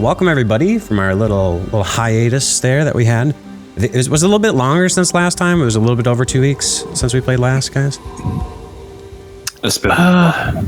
welcome everybody from our little hiatus there that we had. It was a little bit longer since last time. It was a little bit over 2 weeks since we played last, guys. It's been a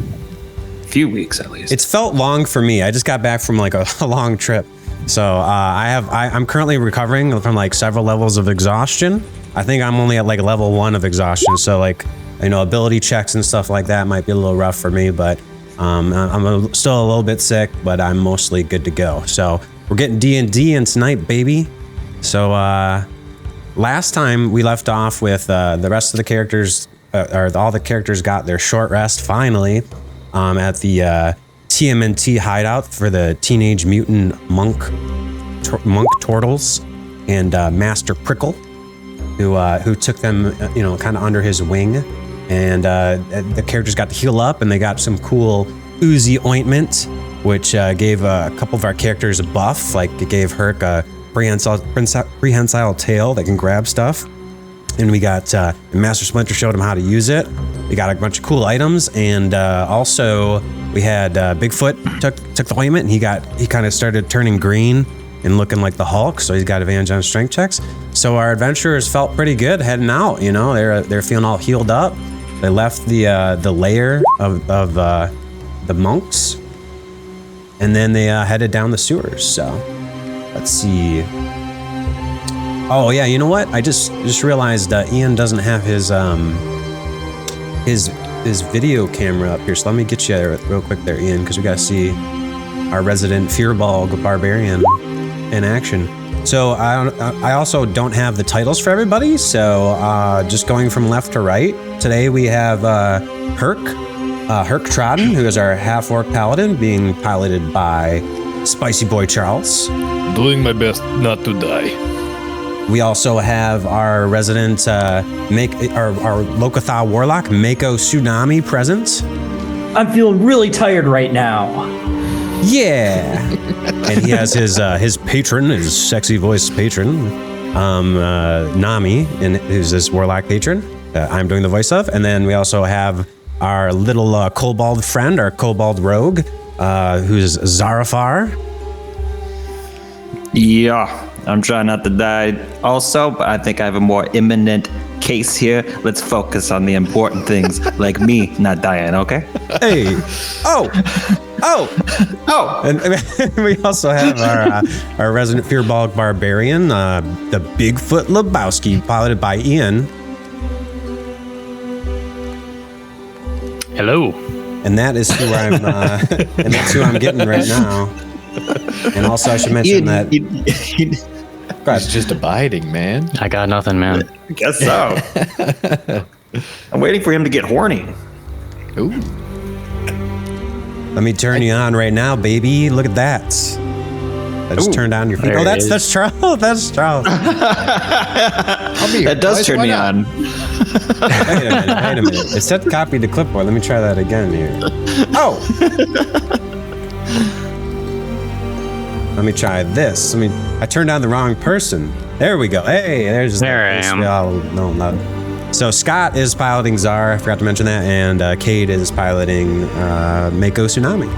few weeks at least. It's felt long for me. I just got back from like a long trip. So I'm currently recovering from like several levels of exhaustion. I think I'm only at like level 1 of exhaustion. So like, you know, ability checks and stuff like that might be a little rough for me, but I'm still a little bit sick, but I'm mostly good to go. So we're getting D&D in tonight, baby. So last time we left off with the rest of the characters, or all the characters got their short rest finally at the TMNT hideout for the Teenage Mutant Monk Turtles and Master Prickle, who took them, you know, kind of under his wing. And the characters got to heal up, and they got some cool Oozy Ointment, which gave a couple of our characters a buff. Like it gave Hurk a prehensile tail that can grab stuff. And we got Master Splinter showed him how to use it. We got a bunch of cool items, and also we had Bigfoot took the ointment, and he kind of started turning green and looking like the Hulk. So he's got advantage on strength checks. So our adventurers felt pretty good heading out. You know, they're feeling all healed up. They left the lair of the monks, and then they headed down the sewers. So let's see. Oh yeah, you know what? I just realized Ian doesn't have his video camera up here. So let me get you real quick there, Ian, because we gotta see our resident Fearball Barbarian in action. So I also don't have the titles for everybody. So just going from left to right. Today we have Hurk Trodden, who is our half-orc paladin, being piloted by Spicy Boy Charles. Doing my best not to die. We also have our resident, our Lokatha Warlock, Mako Tsunami, present. I'm feeling really tired right now. Yeah. And he has his patron, his sexy voice patron, Nami, who's this Warlock patron that I'm doing the voice of. And then we also have our little Kobold friend, our Kobold rogue, who's Xanathar. Yeah. I'm trying not to die also, but I think I have a more imminent case here. Let's focus on the important things, like me not dying, okay? Hey. Oh. And we also have our resident Fearball Barbarian, the Bigfoot Lebowski, piloted by Ian. Hello. And that is who I'm getting right now. And also I should mention that It's just abiding, man. I got nothing, man. I guess so. I'm waiting for him to get horny. Ooh. Let me turn you on right now, baby. Look at that. I just turned on your feet. Oh, that's Charles. That's Charles. That does turn me on. Wait a minute. It said copy to clipboard. Let me try that again here. Oh. Let me try this. I turned on the wrong person. There we go. Hey, there I am. No. So Scott is piloting Tzar. I forgot to mention that. And Cade is piloting Mako Tsunami.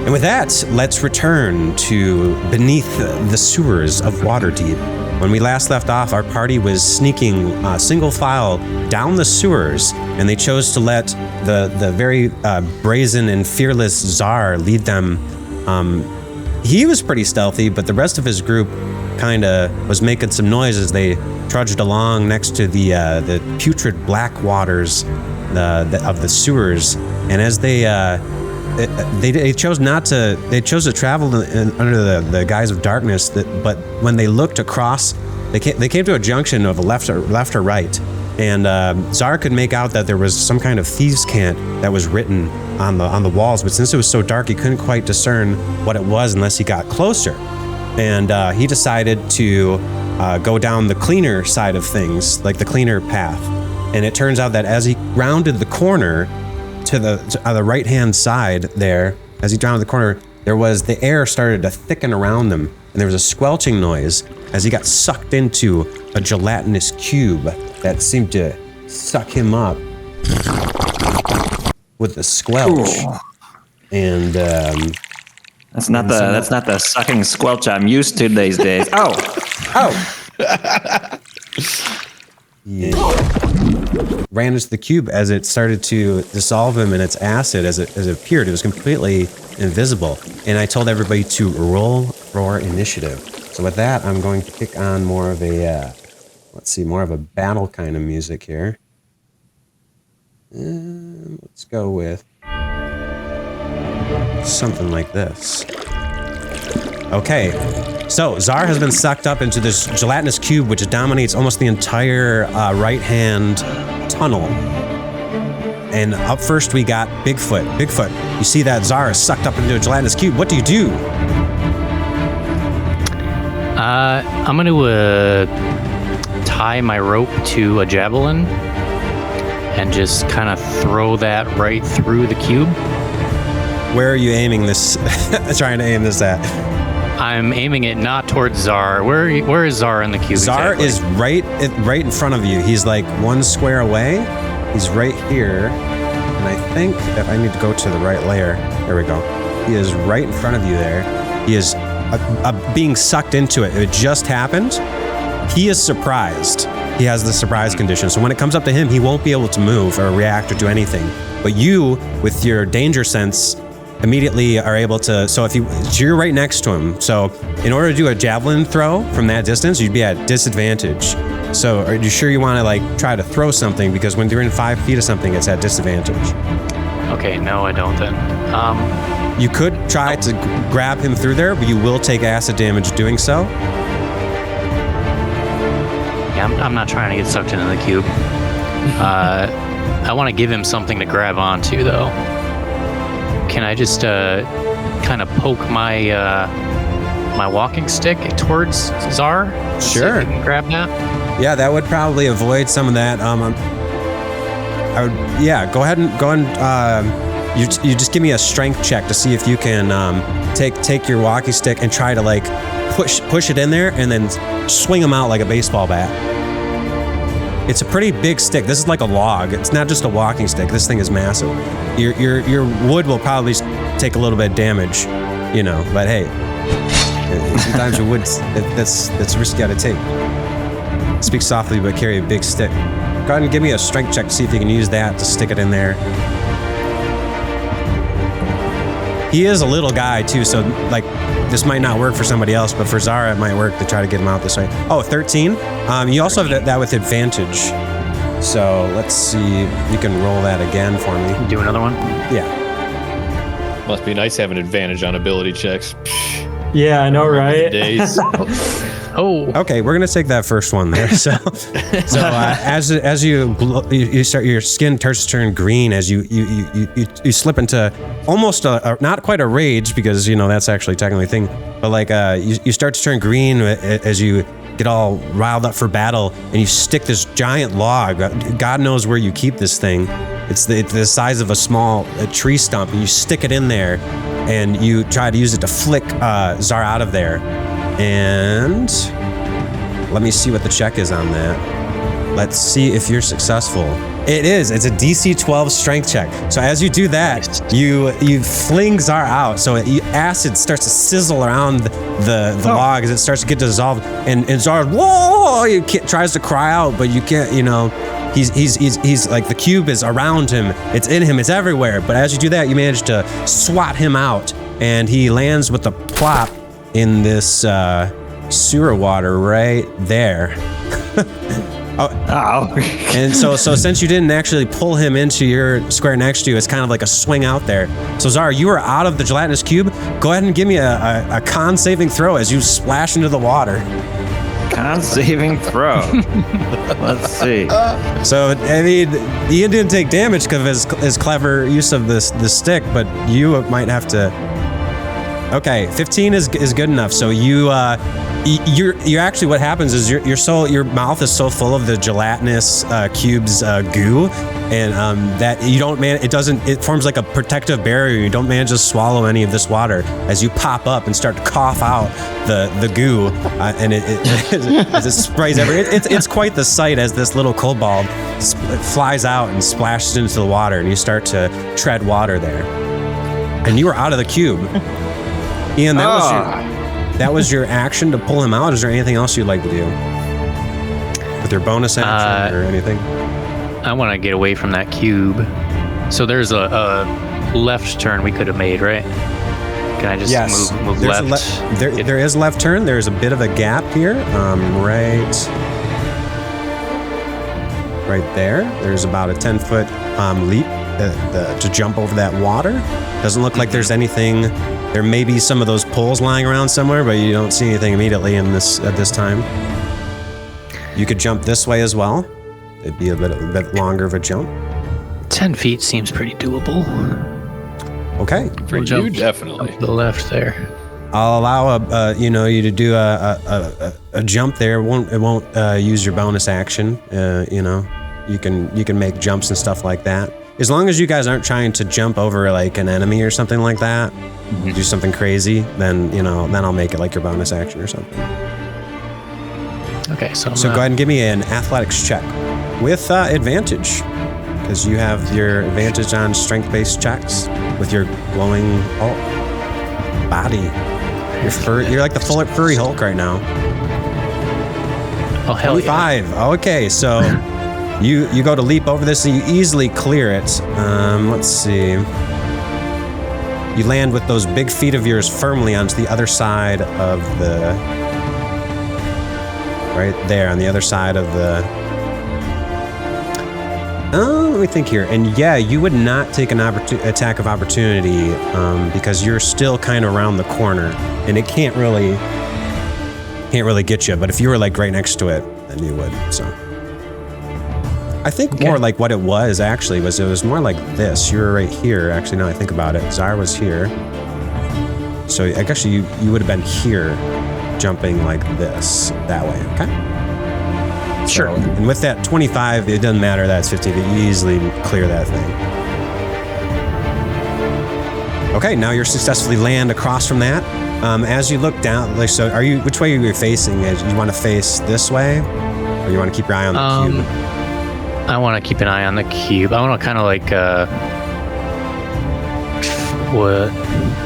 And with that, let's return to beneath the sewers of Waterdeep. When we last left off, our party was sneaking single file down the sewers, and they chose to let the very brazen and fearless Tzar lead them. He was pretty stealthy, but the rest of his group kind of was making some noise as they trudged along next to the putrid black waters of the sewers. And as they chose to travel under the guise of darkness. But when they looked across, they came to a junction of a left or right. And Tzar could make out that there was some kind of thieves' cant that was written on the walls, but since it was so dark, he couldn't quite discern what it was unless he got closer. And he decided to go down the cleaner side of things, like the cleaner path. And it turns out that as he rounded the corner to the right-hand side there, as he rounded the corner, the air started to thicken around him, and there was a squelching noise as he got sucked into a gelatinous cube that seemed to suck him up with the squelch. And That's not the sucking squelch I'm used to these days. Oh. Yeah. Ran into the cube as it started to dissolve him in its acid as it appeared. It was completely invisible. And I told everybody to roll for initiative. So with that, I'm going to pick on more of a, more of a battle kind of music here. Let's go with something like this. Okay, so Tzar has been sucked up into this gelatinous cube, which dominates almost the entire right-hand tunnel. And up first, we got Bigfoot. Bigfoot, you see that Tzar is sucked up into a gelatinous cube. What do you do? I'm going to tie my rope to a javelin and just kind of throw that right through the cube. Where are you aiming this? Trying to aim this at? I'm aiming it not towards Tzar. Where is Tzar in the cube? Tzar exactly? is right in front of you. He's like 1 square away. He's right here. And I think that I need to go to the right layer. There we go. He is right in front of you there. He is being sucked into it. It just happened. He is surprised. He has the surprise condition. So when it comes up to him, he won't be able to move or react or do anything. But you, with your danger sense, immediately are able to, so you're right next to him. So in order to do a javelin throw from that distance, you'd be at disadvantage. So are you sure you want to like try to throw something? Because when you're in 5 feet of something, it's at disadvantage. Okay, no, I don't then. You could try to grab him through there, but you will take acid damage doing so. Yeah, I'm not trying to get sucked into the cube. I want to give him something to grab onto though. Can I just kind of poke my my walking stick towards Tzar? Sure. See if I can grab that. Yeah, that would probably avoid some of that. Go ahead and you just give me a strength check to see if you can take your walking stick and try to like push it in there and then swing him out like a baseball bat. It's a pretty big stick. This is like a log. It's not just a walking stick. This thing is massive. Your wood will probably take a little bit of damage, you know. But hey, sometimes your wood that's a risk you gotta take. Speak softly, but carry a big stick. Go ahead and give me a strength check to see if you can use that to stick it in there. He is a little guy too, so like this might not work for somebody else, but for Tzar it might work to try to get him out this way. Oh, 13. You also have that with advantage. So let's see. You can roll that again for me. Do another one? Yeah. Must be nice having advantage on ability checks. Yeah, I know, right? Days. Oh. Okay, we're gonna take that first one there. So as you start, your skin starts to turn green as you slip into almost not quite a rage, because you know that's actually technically a thing, but like you start to turn green as you get all riled up for battle, and you stick this giant log. God knows where you keep this thing. It's the size of a small tree stump, and you stick it in there, and you try to use it to flick Tzar out of there. And let me see what the check is on that. Let's see if you're successful. It is. It's a DC 12 strength check. So as you do that, you fling Tzar out. So acid starts to sizzle around the log as it starts to get dissolved. And Tzar, whoa! He tries to cry out, but you can't. You know, he's like the cube is around him. It's in him. It's everywhere. But as you do that, you manage to swat him out, and he lands with a plop in this sewer water right there. Oh. And so since you didn't actually pull him into your square next to you, it's kind of like a swing out there. So Tzar, you are out of the gelatinous cube. Go ahead and give me a con saving throw as you splash into the water. Con saving throw. Let's see. So I mean, Ian didn't take damage because of his clever use of this stick, but you might have to. Okay, 15 is good enough. So you're actually, what happens is your mouth is so full of the gelatinous cube's goo, and that you don't it forms like a protective barrier. You don't manage to swallow any of this water as you pop up and start to cough out the goo, and it sprays everywhere. It's quite the sight as this little kobold flies out and splashes into the water, and you start to tread water there, and you are out of the cube. Ian, that was your action to pull him out. Is there anything else you'd like to do with your bonus action or anything? I want to get away from that cube. So there's a left turn we could have made, right? Can I just move left? There is left turn. There's a bit of a gap here. Right there. There's about a 10-foot leap to jump over that water. Doesn't look like there's anything. There may be some of those poles lying around somewhere, but you don't see anything immediately at this time. You could jump this way as well. It'd be a bit longer of a jump. 10 feet seems pretty doable. Okay. For you, definitely. Up the left there. I'll allow you to do a jump there. It won't use your bonus action. You can make jumps and stuff like that. As long as you guys aren't trying to jump over like an enemy or something like that, do something crazy, then I'll make it like your bonus action or something. Okay, so go ahead and give me an athletics check with advantage, because you have your advantage on strength-based checks with your glowing Hulk body. You're like the full furry Hulk right now. Oh, hell 25. Yeah. Okay, so you go to leap over this and you easily clear it. Let's see. You land with those big feet of yours firmly onto the other side of the... Right there, on the other side of the... let me think here. And yeah, you would not take an attack of opportunity because you're still kind of around the corner, and it can't really get you. But if you were like right next to it, then you would. So I think more like what it was actually was it was more like this. You were right here. Actually, now I think about it, Tzar was here. So I guess you would have been here, jumping like this that way. Okay. Sure. And with that 25, it doesn't matter that it's 15 feet. You easily clear that thing. Okay, now you're successfully land across from that. As you look down, like, so are you? Which way are you facing? You want to face this way, or you want to keep your eye on the cube? I want to keep an eye on the cube. I want to kind of like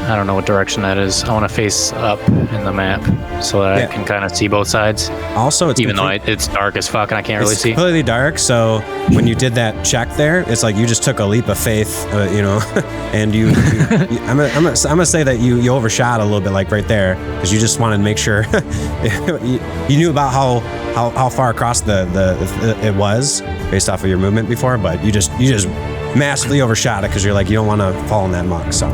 I don't know what direction that is. I want to face up in the map so that I can kind of see both sides. Also, it's even though it's dark as fuck and I can't really see. It's completely dark. So when you did that check there, it's like you just took a leap of faith, and I'm gonna say that you overshot a little bit, like right there, because you just wanted to make sure you knew about how far across it was based off of your movement before, but you just massively overshot it because you're like, you don't want to fall in that muck. So,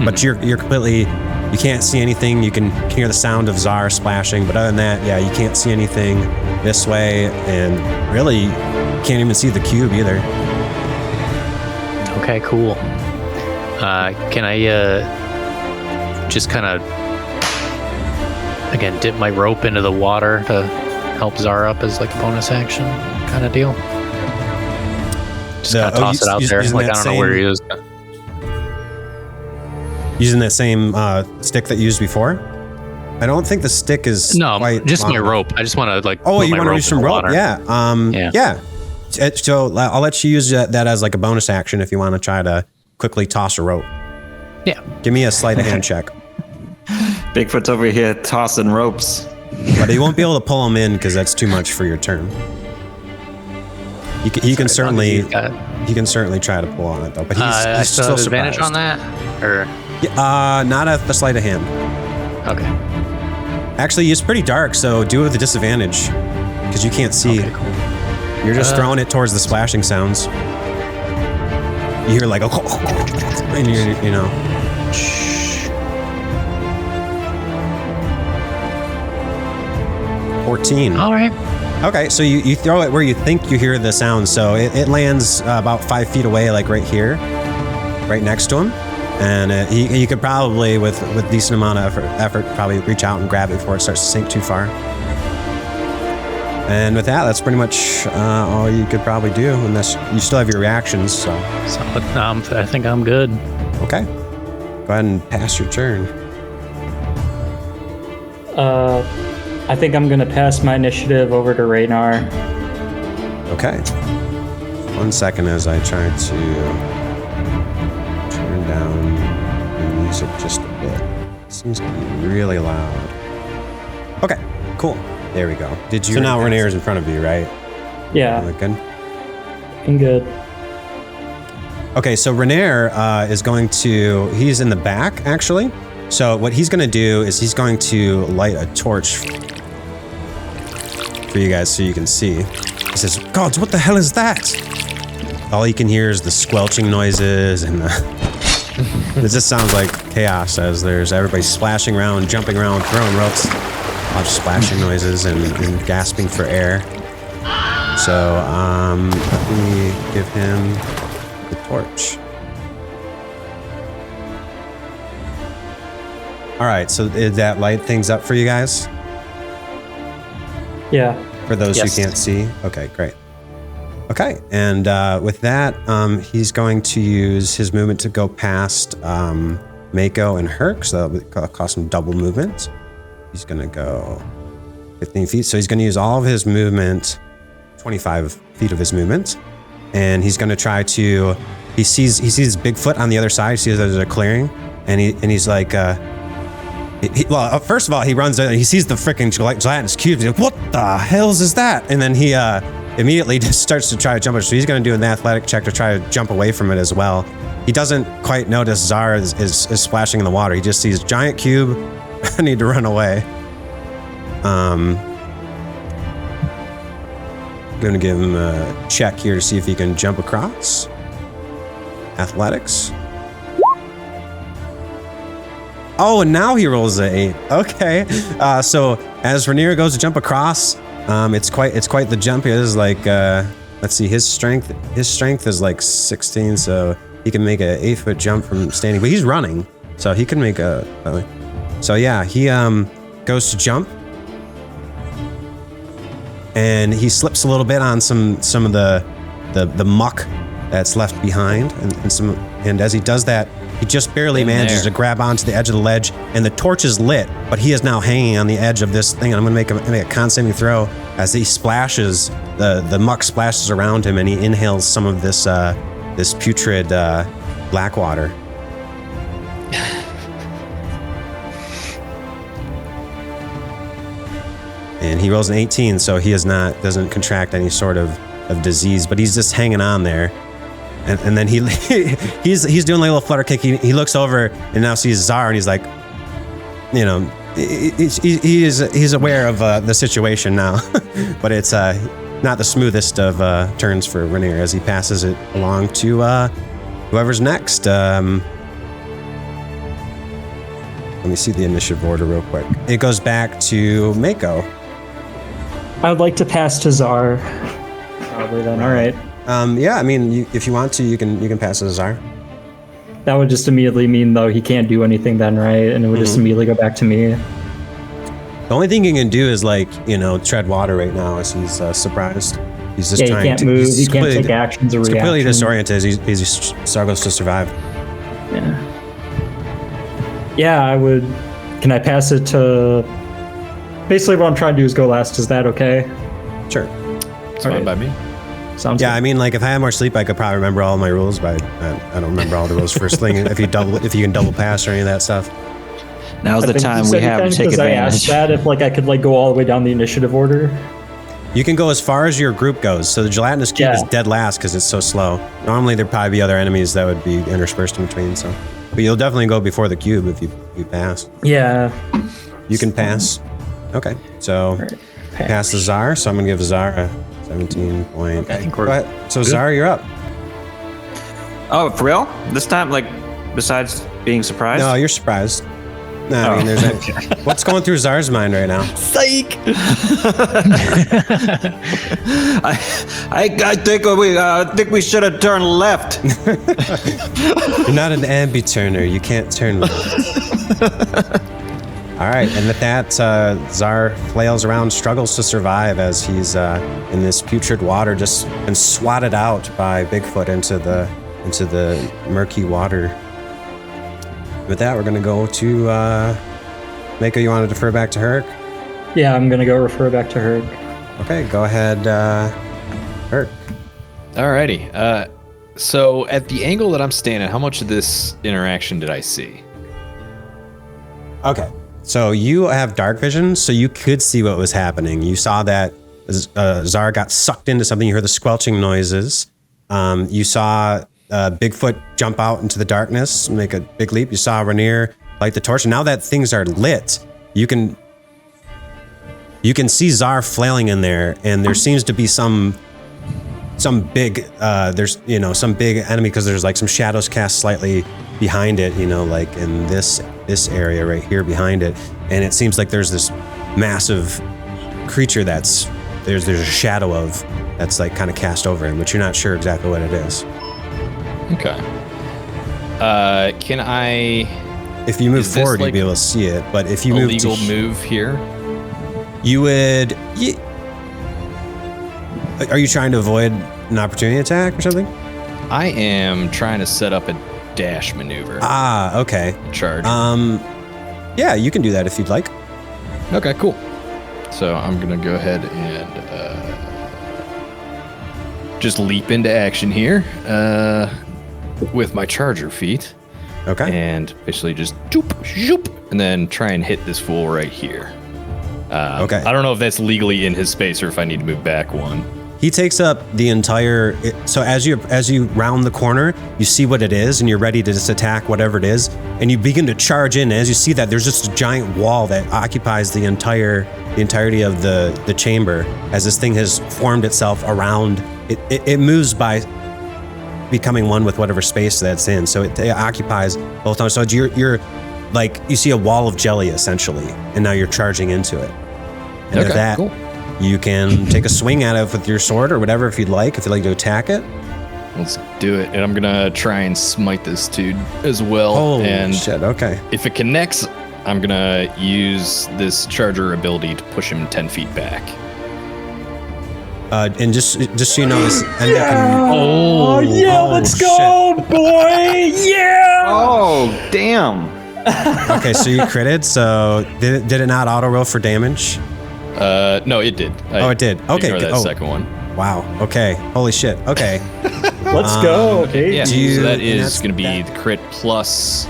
but you're completely, you can't see anything. You can hear the sound of Tzar splashing, but other than that, yeah, you can't see anything this way, and really you can't even see the cube either. Okay, cool. Can I just kind of again dip my rope into the water to help Tzar up as like a bonus action kind of deal? Just kind of toss it out there. Like, I don't know where he is. Using that same stick that you used before? I don't think the stick is quite just long my rope. I just want to like. Oh, you want to use some rope? Yeah. Yeah. So I'll let you use that as like a bonus action if you want to try to quickly toss a rope. Yeah. Give me a sleight of hand check. Bigfoot's over here tossing ropes. But you won't be able to pull them in because that's too much for your turn. He can certainly try to pull on it though, but he's still advantage surprised. on that, or not at the sleight of hand. Okay. Actually, it's pretty dark, so do it with a disadvantage because you can't see. Okay, cool. You're just throwing it towards the splashing sounds. You hear like and you know. 14. All right. Okay, so you throw it where you think you hear the sound, so it lands about 5 feet away, like right here, right next to him, and he could probably, with decent amount of effort, probably reach out and grab it before it starts to sink too far. And with that, that's pretty much all you could probably do, unless you still have your reactions. So I think I'm good. Okay, go ahead and pass your turn. I think I'm gonna pass my initiative over to Raynar. Okay. 1 second as I try to turn down the music just a bit. Seems to be really loud. Okay, cool. There we go. Did you? So now Renair's in front of you, right? Yeah. Looking. Looking good. Okay, so Renair is going to, he's in the back, actually. So what he's going to do is he's going to light a torch for you guys so you can see. He says, "Gods, what the hell is that?" All you can hear is the squelching noises and it just sounds like chaos as there's everybody splashing around, jumping around, throwing ropes. Lots of splashing noises and gasping for air. So, let me give him the torch. All right, so did that light things up for you guys? Yeah. For those who can't see? Okay, great. Okay, and with that, he's going to use his movement to go past Mako and Hurk, so that'll cost him double movement. He's gonna go 15 feet, so he's gonna use all of his movement, 25 feet of his movement, and he's gonna try to, he sees Bigfoot on the other side, he sees there's a clearing, and he's like, well, first of all, he runs in, he sees the freaking gelatinous cube, he's like, what the hells is that? And then he immediately just starts to try to jump it, so he's gonna do an athletic check to try to jump away from it as well. He doesn't quite notice Tzar is splashing in the water, he just sees giant cube, I need to run away. I'm gonna give him a check here to see if he can jump across. Athletics. Oh, and now he rolls an 8. Okay. So as Renair goes to jump across, it's quite the jump. It is like let's see, his strength is like 16, so he can make an 8-foot jump from standing. But he's running, so he can make a. So yeah, he goes to jump, and he slips a little bit on some of the muck that's left behind, and as he does that, he just barely manages to grab onto the edge of the ledge, and the torch is lit, but he is now hanging on the edge of this thing. And I'm gonna make a con saving throw as he splashes, the muck splashes around him, and he inhales some of this this putrid black water. And he rolls an 18, so he doesn't contract any sort of disease, but he's just hanging on there. And then he's doing like a little flutter kick. He looks over and now sees Tzar, and he's like, you know, he's aware of the situation now, but it's not the smoothest of turns for Renair as he passes it along to whoever's next. Let me see the initiative order real quick. It goes back to Mako. I would like to pass to Tzar. Probably then. All right. Yeah, I mean, if you want to, you can pass it to Tzar. That would just immediately mean, though, he can't do anything then, right? And it would just immediately go back to me. The only thing he can do is, like, you know, tread water right now as he's surprised. He's just trying to... He can't move, he can't take actions or reactions. He's completely disoriented. He struggles to survive. Yeah. Yeah, I would... Can I pass it to... Basically, what I'm trying to do is go last. Is that okay? Sure. It's fine by me. Sounds good. I mean, like, if I had more sleep, I could probably remember all my rules, but I don't remember all the rules first thing. If you can double pass or any of that stuff. Now's the time we have to take advantage. I asked that if I could go all the way down the initiative order. You can go as far as your group goes. So the gelatinous cube is dead last because it's so slow. Normally there'd probably be other enemies that would be interspersed in between. So, but you'll definitely go before the cube if you pass. Yeah. You can pass. Okay, so pass the Tzar. So I'm gonna give Tzar a 17 point. I think go ahead. So Tzar, you're up. Oh, for real? This time, like, besides being surprised? No, you're surprised. No, I mean, there's what's going through Czar's mind right now? Psych! I think we should have turned left. You're not an ambi-turner. You can't turn left. All right, and with that, Tzar flails around, struggles to survive as he's in this putrid water, just been swatted out by Bigfoot into the murky water. With that, we're gonna go to Mako. You want to defer back to Hurk? Yeah, I'm gonna go refer back to Hurk. Okay, go ahead, Hurk. Alrighty. So at the angle that I'm standing, how much of this interaction did I see? Okay. So you have dark vision, so you could see what was happening. You saw that Tzar got sucked into something. You heard the squelching noises. You saw Bigfoot jump out into the darkness, make a big leap. You saw Rainier light the torch. And now that things are lit, you can see Tzar flailing in there, and there seems to be some big some big enemy, because there's like some shadows cast slightly behind it, like in this area right here behind it, and it seems like there's this massive creature there's a shadow of that's like kind of cast over him, but you're not sure exactly what it is. Okay. Can I? If you move forward, you'd be able to see it, but if you move illegal move here, you would. Are you trying to avoid an opportunity attack or something? I am trying to set up a dash maneuver. Ah, okay. Charge. Yeah, you can do that if you'd like. Okay, cool. So I'm gonna go ahead and just leap into action here with my charger feet. Okay. And basically just zoop, and then try and hit this fool right here. Okay. I don't know if that's legally in his space or if I need to move back one. He takes up the entire. So as you round the corner, you see what it is, and you're ready to just attack whatever it is, and you begin to charge in. And as you see that, there's just a giant wall that occupies the entirety of the chamber. As this thing has formed itself around it moves by becoming one with whatever space that's in. So it occupies both times. So you're like, you see a wall of jelly essentially, and now you're charging into it. And with that, cool. You can take a swing at it with your sword or whatever if you'd like to attack it. Let's do it. And I'm gonna try and smite this dude as well. Holy shit, okay. If it connects, I'm gonna use this charger ability to push him 10 feet back. And just so you know, this let's go, boy! Yeah! Oh, damn. Okay, so you critted, so did it not auto roll for damage? No, it did. It did. Okay. Ignore that second one. Wow. Okay. Holy shit. Okay. Let's go. Okay. Yeah. So that is going to be the crit plus.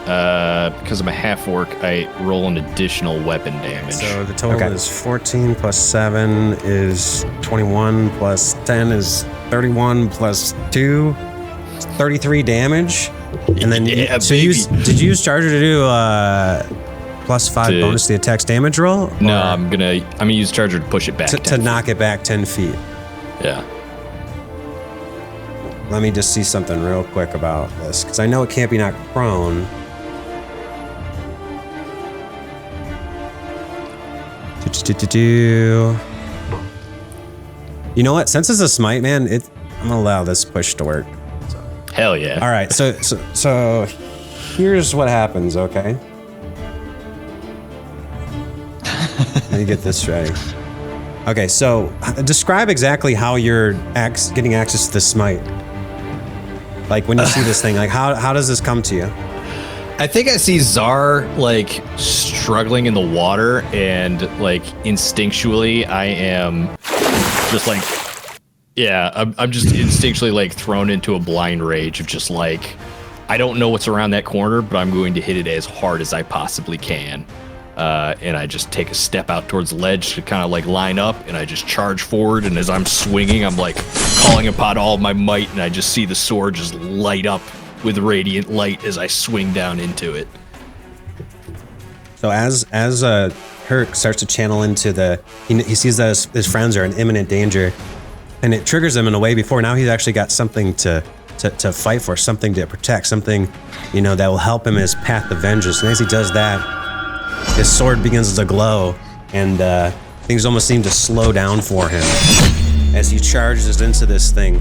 Because I'm a half orc, I roll an additional weapon damage. So the total is 14 plus 7 is 21 plus 10 is 31 plus 2 is 33 damage. And then did you use Charger to do plus 5 bonus to the attack's damage roll? No, I'm gonna use Charger to push it back. To knock it back 10 feet. Yeah. Let me just see something real quick about this, because I know it can't be knocked prone. You know what? Since it's a smite, man, I'm gonna allow this push to work. So. Hell yeah! All right, so here's what happens. Okay, let me get this ready. Okay, so describe exactly how you're getting access to the smite. Like when you see this thing, like how does this come to you? I think I see Tzar like struggling in the water, and like instinctually I am just like, I'm just instinctually like thrown into a blind rage of just like, I don't know what's around that corner, but I'm going to hit it as hard as I possibly can. And I just take a step out towards the ledge to kind of like line up, and I just charge forward, and as I'm swinging, I'm like calling upon all of my might, and I just see the sword just light up with radiant light as I swing down into it. So as Hurk starts to channel into he sees that his friends are in imminent danger, and it triggers him in a way before. Now he's actually got something to fight for, something to protect, something that will help him in his path of vengeance. And as he does that, his sword begins to glow, and things almost seem to slow down for him as he charges into this thing.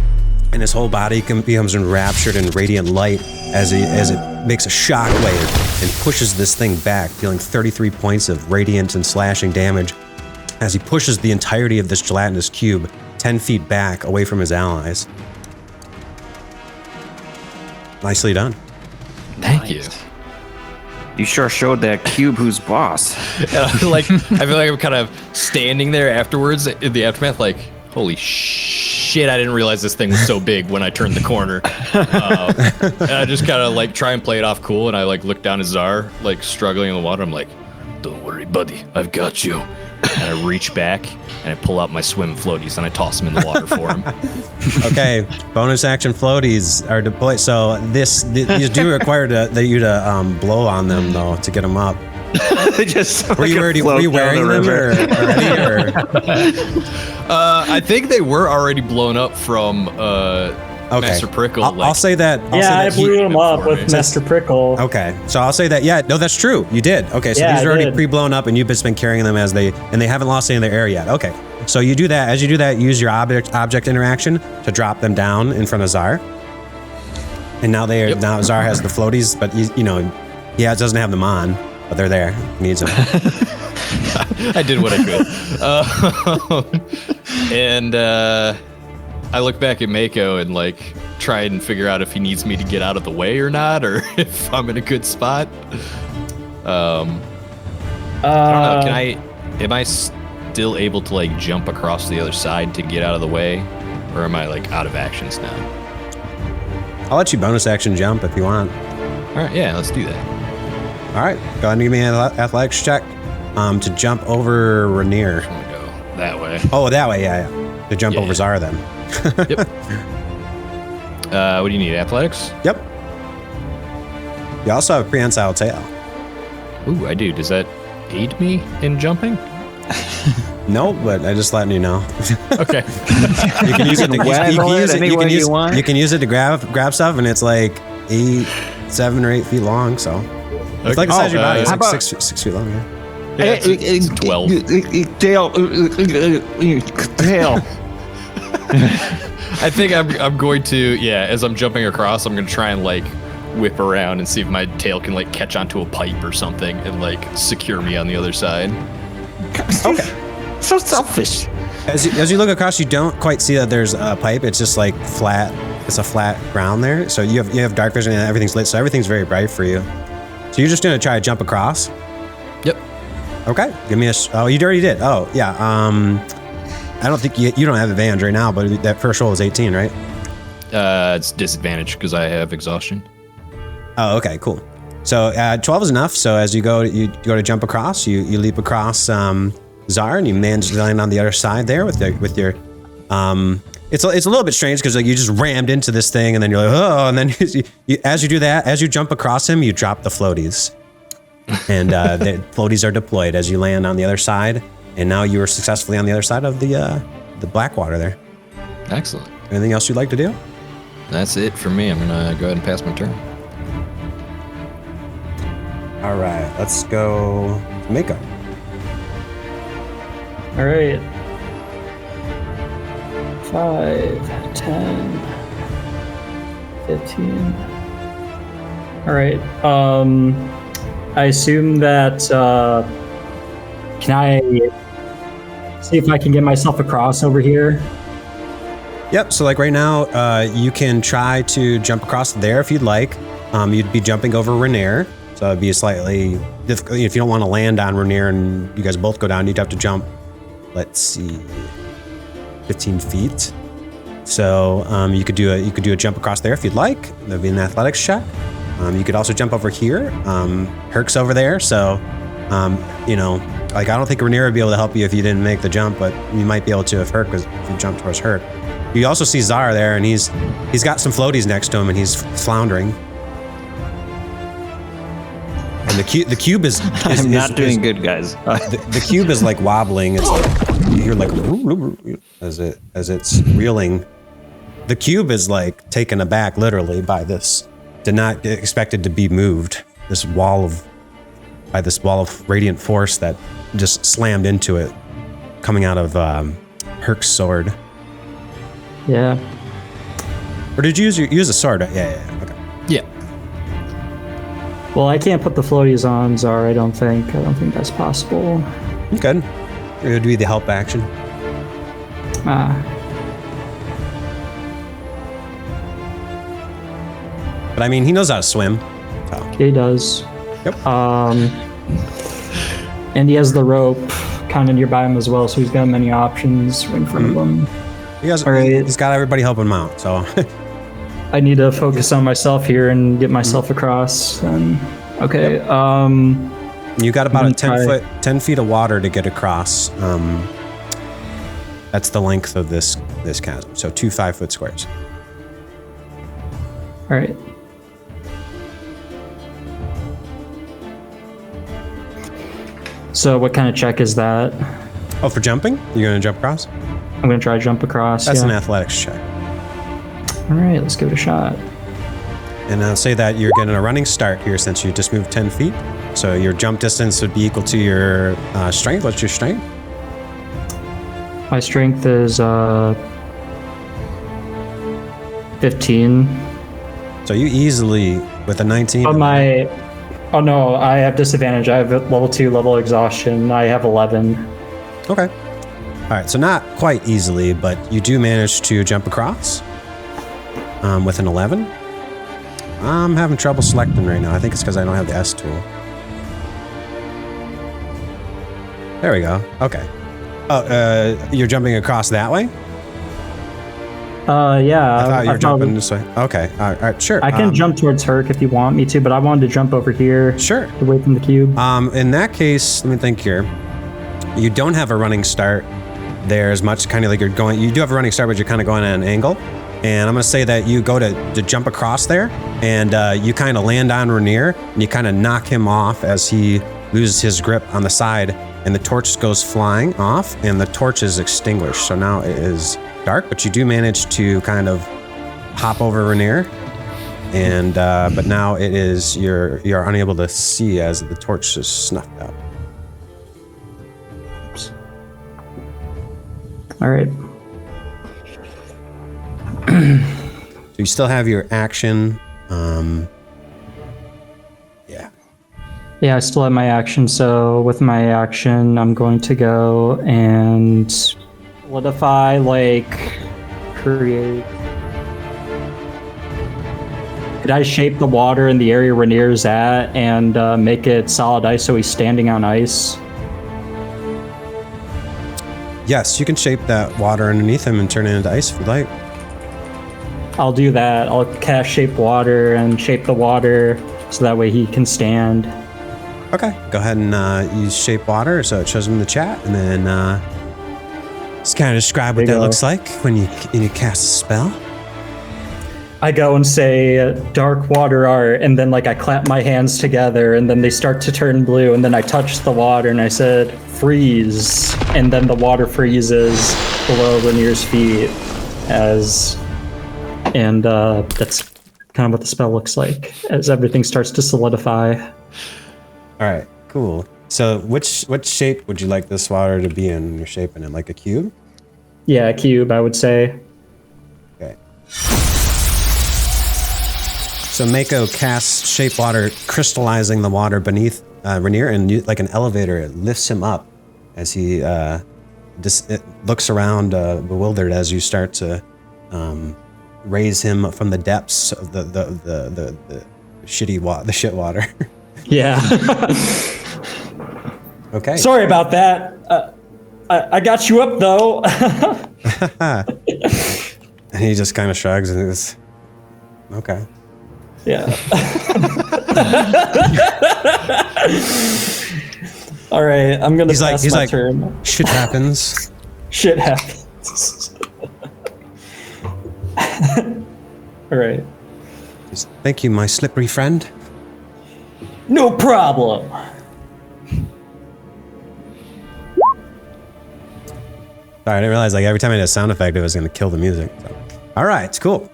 And his whole body becomes enraptured in radiant light as it makes a shock wave and pushes this thing back, dealing 33 points of radiant and slashing damage as he pushes the entirety of this gelatinous cube 10 feet back away from his allies. Nicely done. Thank you. You sure showed that cube who's boss. I feel like I'm kind of standing there afterwards in the aftermath, like, holy shit. shit, I didn't realize this thing was so big when I turned the corner. And I just kind of like try and play it off cool, and I like look down at Tzar, like struggling in the water. I'm like, don't worry, buddy, I've got you. And I reach back and I pull out my swim floaties and I toss them in the water for him. Okay, bonus action floaties are deployed. So these do require you to blow on them though to get them up. Were you wearing them already? I think they were already blown up from Master Prickle. I'll say that. I blew them up with Master Prickle. Okay, so I'll say that. Yeah, no, that's true. You did. Okay, so these are already pre-blown up, and you've just been carrying them and they haven't lost any of their air yet. Okay, so you do that. As you do that, use your object interaction to drop them down in front of Tzar. And now now Tzar has the floaties, but it doesn't have them on, but they're there. He needs them. I did what I could. And I look back at Mako and like try and figure out if he needs me to get out of the way or not, or if I'm in a good spot. I don't know. Am I still able to like jump across the other side to get out of the way, or am I like out of actions now? I'll let you bonus action jump if you want. All right, yeah, let's do that. All right, go ahead and give me an athletics check to jump over Rainier. I'm gonna go that way. Oh, that way, yeah. To jump over Tzar then. Yep. What do you need? Athletics? Yep. You also have a prehensile tail. Ooh, I do. Does that aid me in jumping? No, but I just letting you know. Okay. You can use it to you can use it to grab stuff, and it's like 7 or 8 feet long. So it's like the size of your body. It's like 6 feet long. Yeah, it's 12. Tail. I think I'm going to, as I'm jumping across, I'm going to try and like whip around and see if my tail can like catch onto a pipe or something and like secure me on the other side. Okay. So selfish. As you look across, you don't quite see that there's a pipe. It's just like flat. It's a flat ground there. So you have dark vision and everything's lit. So everything's very bright for you. So you're just going to try to jump across? Yep. Okay. Give me oh, you already did. Oh, yeah. I don't think you don't have advantage right now, but that first roll is 18, right? It's disadvantage because I have exhaustion. Oh, okay, cool. So 12 is enough. So as you go to jump across, you leap across Tzar, and you manage to land on the other side there with your. It's a little bit strange because like you just rammed into this thing, and then you're like, oh, and then as you do that, as you jump across him, you drop the floaties, and the floaties are deployed as you land on the other side. And now you are successfully on the other side of the black water there. Excellent. Anything else you'd like to do? That's it for me. I'm gonna go ahead and pass my turn. All right, let's go Mako. All right. 5, 10, 15. All right. I assume that. Can I see if I can get myself across over here? Yep, so like right now, you can try to jump across there if you'd like. You'd be jumping over Rainier, so it'd be slightly difficult. If you don't want to land on Rainier and you guys both go down, you'd have to jump, let's see, 15 feet. So you could do a jump across there if you'd like. That'd be an athletics check. You could also jump over here. Hurk's over there, so like I don't think Rainier would be able to help you if you didn't make the jump, but you might be able to if you jump towards Hurk. You also see Tzar there, and he's got some floaties next to him, and he's floundering. And the cube is I'm not doing good, guys. The cube is like wobbling. It's like you're like as it's reeling. The cube is like taken aback literally by this. Did not expect it to be moved. This wall of radiant force that just slammed into it, coming out of Hurk's sword. Yeah. Or did you use a sword? Yeah. Okay. Yeah. Well, I can't put the floaties on Tzar. I don't think that's possible. Good. You're gonna do the help action. But I mean, he knows how to swim. So. He does. Yep. And he has the rope kind of nearby him as well, so he's got many options in front of him. All right. He's got everybody helping him out, so. I need to focus on myself here and get myself across. And okay. You got about a try. 10 feet of water to get across. That's the length of this chasm. So 2 5-foot squares. All right. So what kind of check is that? Oh, for jumping? You're gonna jump across? I'm gonna try to jump across. That's yeah. an athletics check. All right, let's give it a shot. And I'll say that you're getting a running start here since you just moved 10 feet. So your jump distance would be equal to your strength. What's your strength? My strength is 15. So you easily, with a 19. Oh no, I have disadvantage. I have level 2 level exhaustion. I have 11. Okay. All right, so not quite easily, but you do manage to jump across with an 11. I'm having trouble selecting right now. I think it's because I don't have the S tool. There we go. Okay. Oh, you're jumping across that way? Yeah. I thought you were jumping this way. Okay. All right, sure. I can jump towards Hurk if you want me to, but I wanted to jump over here. Sure. Away from the cube. In that case, let me think here. You don't have a running start there as much, kind of like you're going. You do have a running start, but you're kind of going at an angle. And I'm going to say that you go to jump across there, and you kind of land on Rainier, and you kind of knock him off as he loses his grip on the side, and the torch goes flying off, and the torch is extinguished. So now it is dark, but you do manage to kind of hop over Rainier, and but now it is you're unable to see as the torch is snuffed out. Oops. All right. So you still have your action. Yeah. Yeah, I still have my action. So with my action, I'm going to go and solidify, create. Could I shape the water in the area Rainier's at and make it solid ice so he's standing on ice? Yes, you can shape that water underneath him and turn it into ice if you'd like. I'll do that. I'll cast shape water and shape the water so that way he can stand. Okay, go ahead and use shape water so it shows him in the chat, and then just kind of describe what that looks like when you cast a spell. I go and say dark water art, and then I clap my hands together, and then they start to turn blue, and then I touch the water and I said freeze, and then the water freezes below Rainier's feet and that's kind of what the spell looks like as everything starts to solidify. All right, cool. So which shape would you like this water to be in when you're shaping it? Like a cube? Yeah, a cube, I would say. Okay. So Mako casts shape water, crystallizing the water beneath Rainier, and like an elevator, it lifts him up as he it looks around bewildered as you start to raise him from the depths of the shit water. Yeah. Okay. Sorry about that. I got you up though. And he just kind of shrugs and is okay. Yeah. All right, I'm gonna pass my turn. Shit happens. Shit happens. All right. Thank you, my slippery friend. No problem. Sorry, I didn't realize every time I did a sound effect, it was going to kill the music. So. All right, cool.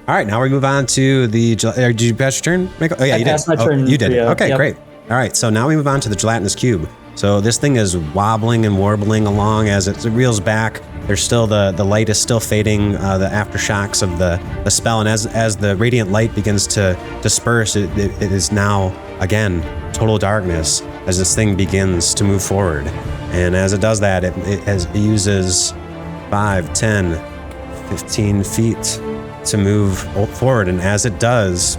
All right, now we move on to the. Did you pass your turn? Oh yeah, you did. My turn. You did. Okay, yep. Great. All right, so now we move on to the gelatinous cube. So this thing is wobbling and warbling along as it reels back. There's still the light is still fading, the aftershocks of the spell, and as the radiant light begins to disperse, it is now again total darkness as this thing begins to move forward. And as it does that, it uses 5, 10, 15 feet to move forward, and as it does,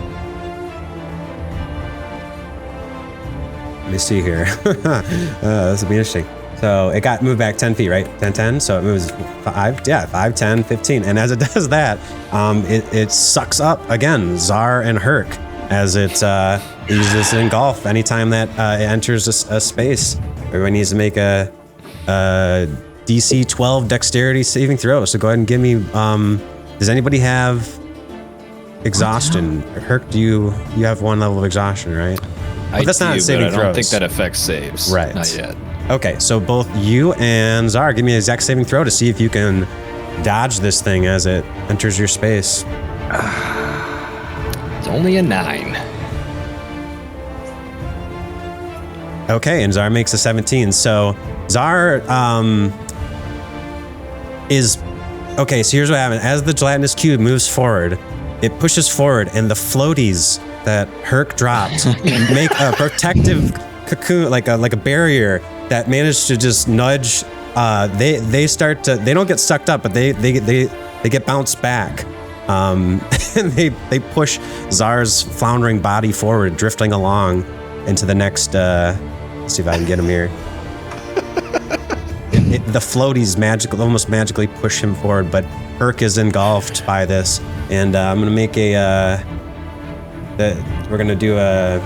let me see here. This will be interesting. So it got moved back 10 feet, right? 10, so it moves 5, 10, 15. And as it does that, it sucks up, again, Tzar and Hurk as it uses engulf anytime that it enters a space. Everyone needs to make a DC 12 dexterity saving throw. So go ahead and give me, does anybody have exhaustion? Hurk, do you have 1 level of exhaustion, right? But that's not saving throws. I don't think that affects saves. Right. Not yet. Okay, so both you and Tzar, give me an exact saving throw to see if you can dodge this thing as it enters your space. It's only a 9. Okay, and Tzar makes a 17. So Tzar is... Okay, so here's what happened. As the gelatinous cube moves forward, it pushes forward, and the floaties that Hurk dropped make a protective cocoon, like a barrier that managed to just nudge. They start to. They don't get sucked up, but they get bounced back, and they push Tzar's floundering body forward, drifting along into the next. Let's see if I can get him here. The floaties almost magically push him forward, but Hurk is engulfed by this, and I'm gonna make we're gonna do the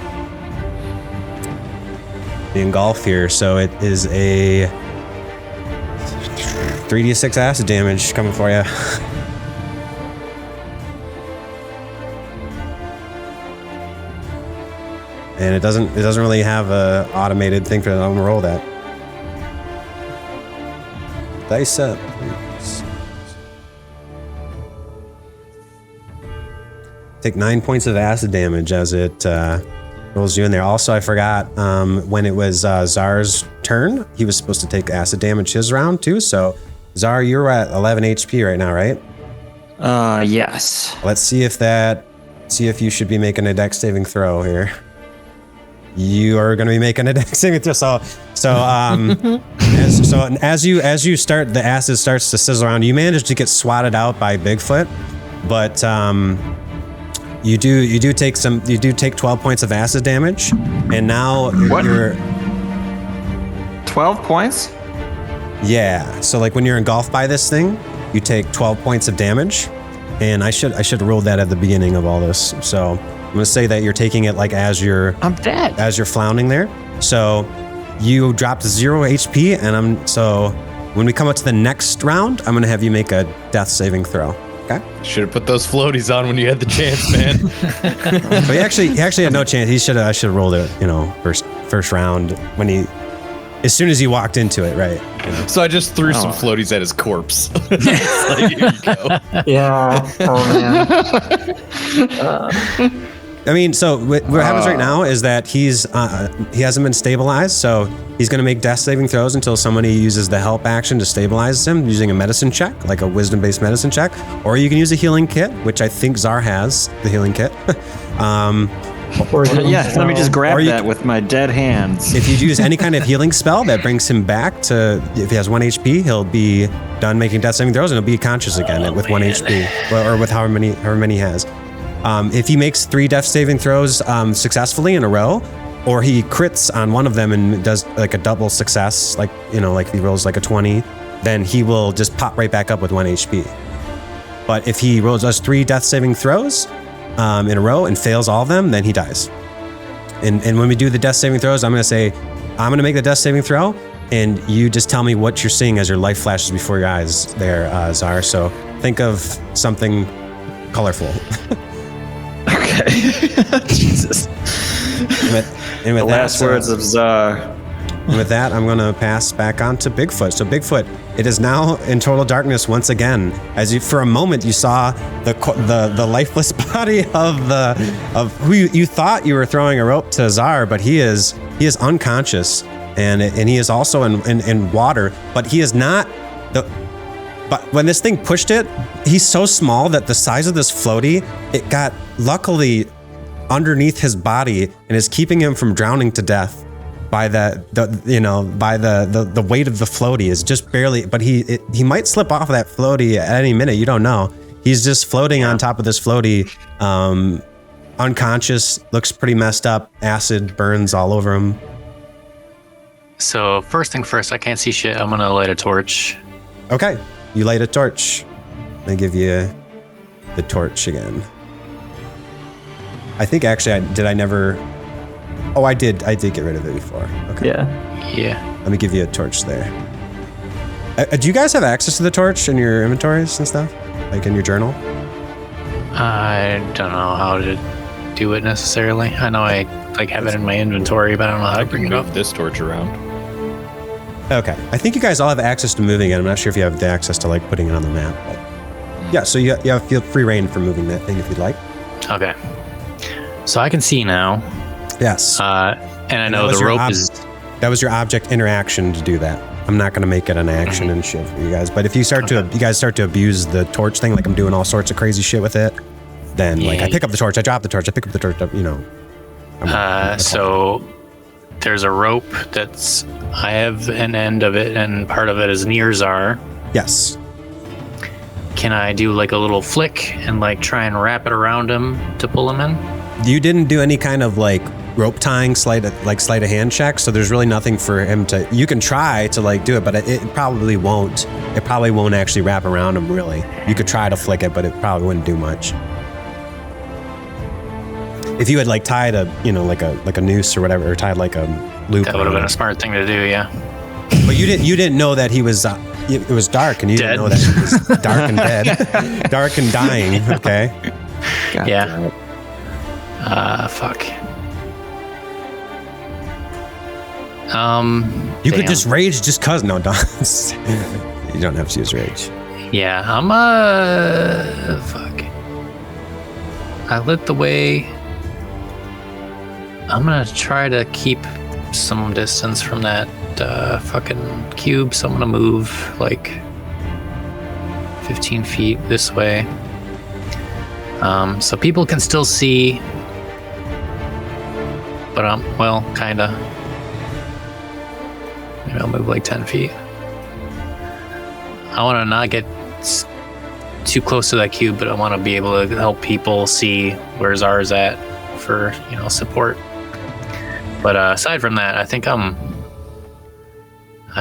engulf here. So it is a 3d6 acid damage coming for you. And it doesn't really have a automated thing for that. I'm gonna roll that. Dice up. Take 9 points of acid damage as it rolls you in there. Also, I forgot when it was Tzar's turn, he was supposed to take acid damage his round too. So, Tzar, you're at 11 HP right now, right? Yes. Let's see if you should be making a dex saving throw here. You are going to be making a dex saving throw. As you start, the acid starts to sizzle around. You manage to get swatted out by Bigfoot, but you do take 12 points of acid damage, and now you're 12 points. Yeah. So like when you're engulfed by this thing, you take 12 points of damage, and I should have rolled that at the beginning of all this. So I'm gonna say that you're taking it like as you're floundering there. So you dropped 0 HP, and so when we come up to the next round, I'm gonna have you make a death saving throw. Okay. Should have put those floaties on when you had the chance, man. But he actually had no chance. I should have rolled it, first round as soon as he walked into it, right? So I just threw some floaties at his corpse. Like, here you go. Yeah. Oh man. I mean, so what happens right now is that he hasn't been stabilized, so he's going to make death saving throws until somebody uses the help action to stabilize him using a medicine check, like a wisdom-based medicine check, or you can use a healing kit, which I think Tzar has, the healing kit. Let me just grab that with my dead hands. If you use any kind of healing spell that brings him back to, if he has 1 HP, he'll be done making death saving throws and he'll be conscious again with 1 HP, or with however many he has. If he makes 3 death saving throws successfully in a row, or he crits on one of them and does like a double success, like if he rolls like a 20, then he will just pop right back up with 1 HP. But if he does 3 death saving throws in a row and fails all of them, then he dies. And when we do the death saving throws, I'm going to make the death saving throw, and you just tell me what you're seeing as your life flashes before your eyes there, Tzar. So think of something colorful. Okay. Jesus. And with the last words of Tzar. And with that, I'm going to pass back on to Bigfoot. So Bigfoot, it is now in total darkness once again. As you, for a moment, you saw the lifeless body of who you thought you were throwing a rope to Tzar, but he is unconscious, and he is also in water, but he is not But when this thing pushed it, he's so small that the size of this floaty, it got luckily underneath his body and is keeping him from drowning to death by the weight of the floaty is just barely, but he might slip off of that floaty at any minute. You don't know. He's just floating on top of this floaty, unconscious, looks pretty messed up. Acid burns all over him. So first thing first, I can't see shit. I'm gonna light a torch. Okay, you light a torch. They give you the torch again. I think actually, I never... Oh, I did get rid of it before. Okay. Yeah. Let me give you a torch there. Do you guys have access to the torch in your inventories and stuff? Like in your journal? I don't know how to do it necessarily. I know I like have it in my inventory, but I don't know how to bring it up. Move this torch around. Okay. I think you guys all have access to moving it. I'm not sure if you have the access to like putting it on the map. But yeah, so you have feel free reign for moving that thing if you'd like. Okay. So I can see now. Yes. And I know the rope is... That was your object interaction to do that. I'm not going to make it an action and shit for you guys. But if you guys start to abuse the torch thing, like I'm doing all sorts of crazy shit with it, then like I pick up the torch, I drop the torch, I pick up the torch, you know. So there's a rope I have an end of it and part of it is near Tzar. Yes. Can I do like a little flick and like try and wrap it around him to pull him in? You didn't do any kind of like rope tying, sleight of hand check, so there's really nothing for him to... You can try to like do it, but it probably won't. It probably won't actually wrap around him, really. You could try to flick it, but it probably wouldn't do much. If you had like tied a, you know, like a noose or whatever, or tied like a loop. That would have been a smart thing to do, yeah. But you didn't know that he was... it was dark, and you didn't know that he was dark and dead. Dark and dying, okay? God Yeah. Fuck. You could just rage just cause. No, don't. You don't have to use rage. Yeah, I'm fuck. I lit the way. I'm gonna try to keep some distance from that fucking cube, so I'm gonna move like 15 feet this way. So people can still see, but well, kinda. Maybe I'll move like 10 feet. I want to not get too close to that cube, but I want to be able to help people see where Tzar's at for, you know, support. But aside from that, I think I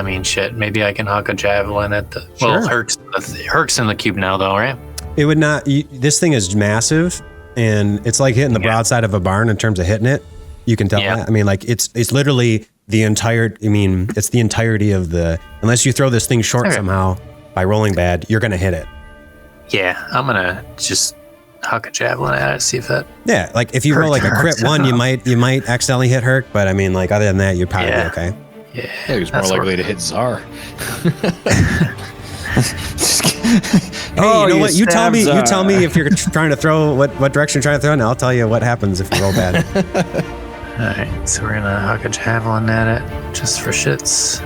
mean, shit, maybe I can huck a javelin at the... Sure. Well, Hurk's in the cube now, though, right? It would not... this thing is massive, and it's like hitting the broadside of a barn in terms of hitting it. You can tell that. I mean, like, it's literally the entire... I mean, it's the entirety of the... Unless you throw this thing short somehow by rolling bad, you're going to hit it. Yeah, I'm going to just huck a javelin at it, see if that... Yeah, like, if you roll like a crit one, you might accidentally hit Hurk, but I mean, like, other than that, you'd probably be okay. Yeah, he was more likely to hit Tzar. Hey, you know what? You tell me if you're trying to throw what direction you're trying to throw, and I'll tell you what happens if you roll bad. All right, so we're gonna huck a javelin at it just for shits.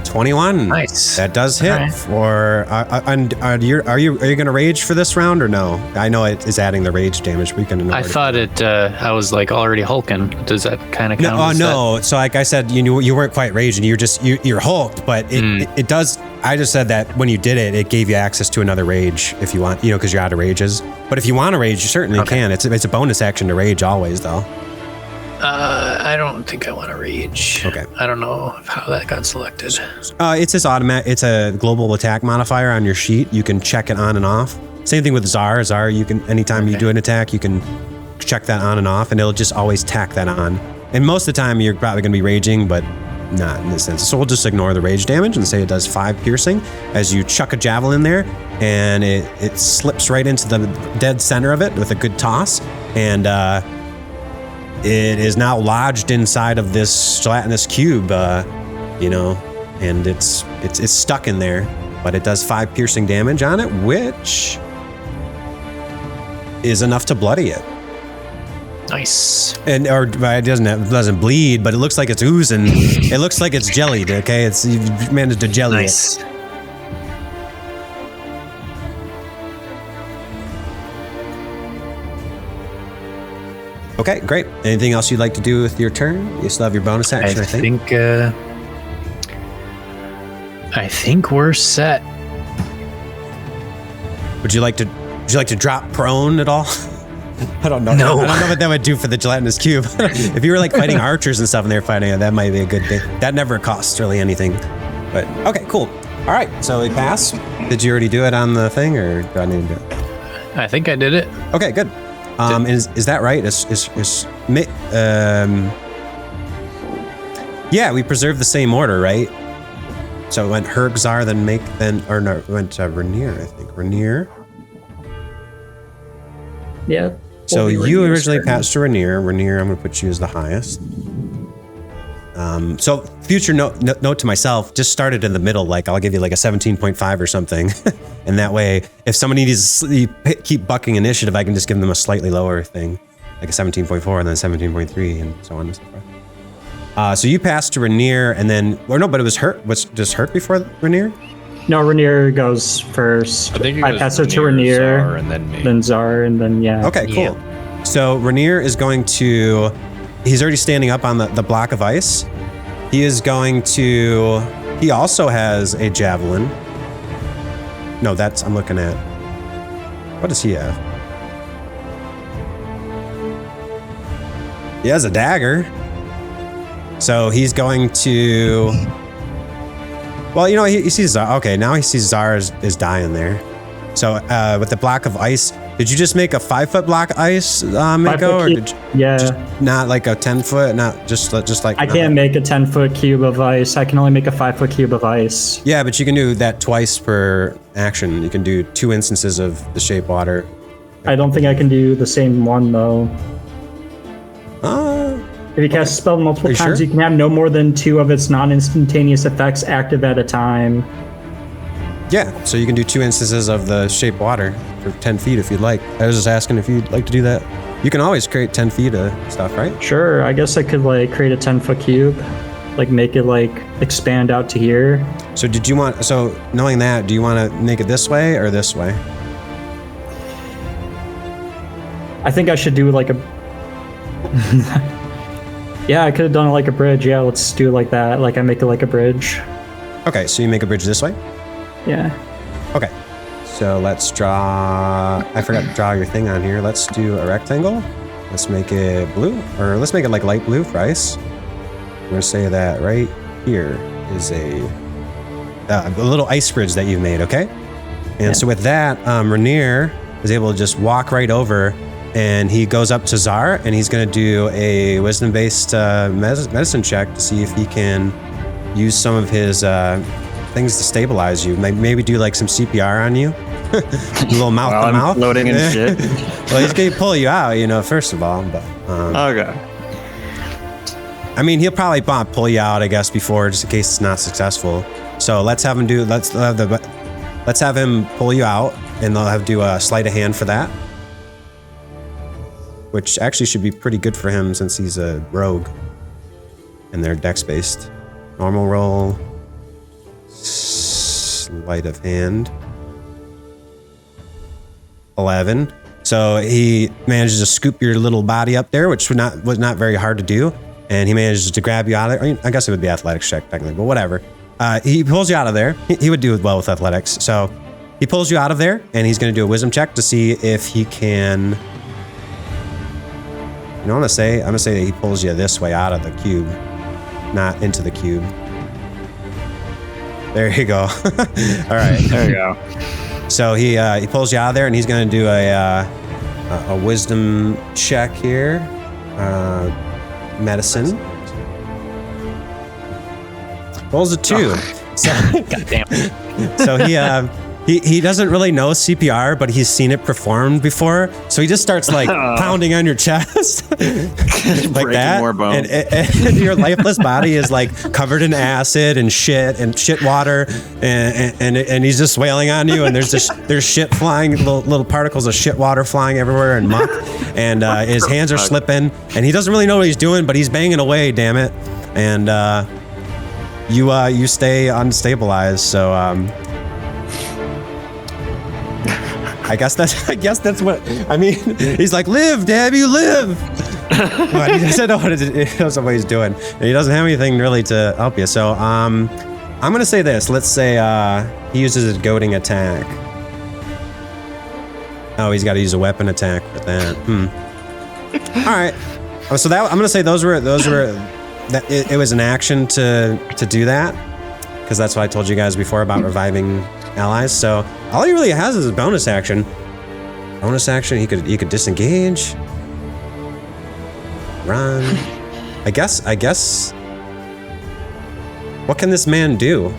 21. Nice. That does hit. Right. For are you gonna rage for this round or no? I know it is adding the rage damage. We can. I thought I was like already hulking. Does that kind of count? No. So like I said, you weren't quite raging. You're hulked, but it does. I just said that when you did it, it gave you access to another rage if you want, because you're out of rages. But if you want to rage, you certainly can. It's a bonus action to rage always, though. I don't think I want to rage. Okay. I don't know how that got selected. It's this automatic. It's a global attack modifier on your sheet. You can check it on and off. Same thing with Tzar. Tzar, you can anytime you do an attack, you can check that on and off, and it'll just always tack that on. And most of the time, you're probably going to be raging, but not in this sense. So we'll just ignore the rage damage and say it does 5 piercing as you chuck a javelin there, and it slips right into the dead center of it with a good toss, and it is now lodged inside of this gelatinous cube, and it's stuck in there, but it does 5 piercing damage on it, which is enough to bloody it. Nice. Or it doesn't bleed, but it looks like it's oozing. It looks like it's jellied. Okay, you've managed to jelly it. Okay, great. Anything else you'd like to do with your turn? You still have your bonus action, I think. I think we're set. Would you like to drop prone at all? I don't know. No. I don't know what that would do for the gelatinous cube. If you were like fighting archers and stuff and they were fighting it, that might be a good thing. That never costs really anything. But okay, cool. All right, so we pass. Did you already do it on the thing, or do I need to do it? I think I did it. Okay, good. Is that right? Yeah, we preserved the same order, right? So it went Hurk, Tzar, then Make, then, or no, it went Rainier, I think. Rainier. Yeah. So We'll be you Rainier's originally turn. passed to Rainier. Rainier, I'm going to put you as the highest. So future note to myself, just started in the middle, like I'll give you like a 17.5 or something. And that way, if somebody needs to keep bucking initiative, I can just give them a slightly lower thing, like a 17.4 and then 17.3 and so on and so forth. So you passed to Rainier and then, or no, but it was Hurk. Was just Hurk before Rainier? No, Rainier goes first. I think it I goes pass it to Rainier, Rainier, Tzar, and then me. then Tzar, and then yeah. Okay, cool. So Rainier is going to, he's already standing up on the block of ice. He is going to, he also has a javelin. No, that's, I'm looking at, what does he have? He has a dagger. So he's going to, well, you know, he sees Tzar. Okay, now he sees Tzar is dying there. So with the block of ice, did you just make a 5-foot block of ice, Mako, or did you just not like a 10-foot, not just like? I can't make a 10-foot cube of ice. I can only make a 5-foot cube of ice. Yeah, but you can do that twice per action. You can do 2 instances of the shape water. I don't think I can do the same one though. If you cast a spell multiple times, sure? you can have no more than 2 of its non-instantaneous effects active at a time. Yeah, so you can do 2 instances of the shape water for 10 feet if you'd like. I was just asking if you'd like to do that. You can always create 10 feet of stuff, right? Sure, I guess I could like create a 10-foot cube, like make it like expand out to here. So did you want, so knowing that, do you want to make it this way or this way? I think I should do like a... Yeah, I could have done it like a bridge. Yeah, let's do it like that. Like I make it like a bridge. Okay, so you make a bridge this way? Yeah. Okay, so let's draw, I forgot to draw your thing on here. Let's do a rectangle. Let's make it blue, or let's make it like light blue for ice. We're gonna say that right here is a little ice bridge that you've made, okay? And so with that, Rainier is able to just walk right over, and he goes up to Tzar, and he's gonna do a wisdom-based medicine check to see if he can use some of his things to stabilize you. Maybe do like some CPR on you. A little mouth to mouth. Floating and shit. Well, he's gonna pull you out, you know, first of all. But Okay. I mean, he'll probably pull you out, I guess, before, just in case it's not successful. So let's have him do. Let's have him pull you out, and they'll have to do a sleight of hand for that, which actually should be pretty good for him since he's a rogue, and they're dex based. Normal roll. Sleight of hand. 11. So he manages to scoop your little body up there, which was not very hard to do, and he manages to grab you out of there. I mean, I guess it would be athletics check technically, but whatever. He pulls you out of there. He would do well with athletics. So he pulls you out of there, and he's going to do a wisdom check to see if he can. You know what I'm gonna say that he pulls you this way out of the cube, not into the cube. There you go. All right. There you go. So he pulls you out of there, and he's going to do a wisdom check here. Medicine. Rolls a 2. So, God damn. So he doesn't really know CPR, but he's seen it performed before. So he just starts like pounding on your chest like that. More bone. And your lifeless body is like covered in acid and shit water, and he's just wailing on you. And there's shit flying, little particles of shit water flying everywhere and muck. And his hands are slipping, and he doesn't really know what he's doing, but he's banging away. Damn it! And you stay unstabilized. So I guess that's what I mean. He's like, live, damn you, live. But he doesn't know what he's doing, and he doesn't have anything really to help you. So I'm gonna say this. Let's say he uses a goading attack. Oh, he's got to use a weapon attack with that. All right. Oh, so that I'm gonna say those were that it was an action to do that, because that's what I told you guys before about reviving allies. So all he really has is a bonus action. Bonus action. He could disengage, run. I guess. What can this man do?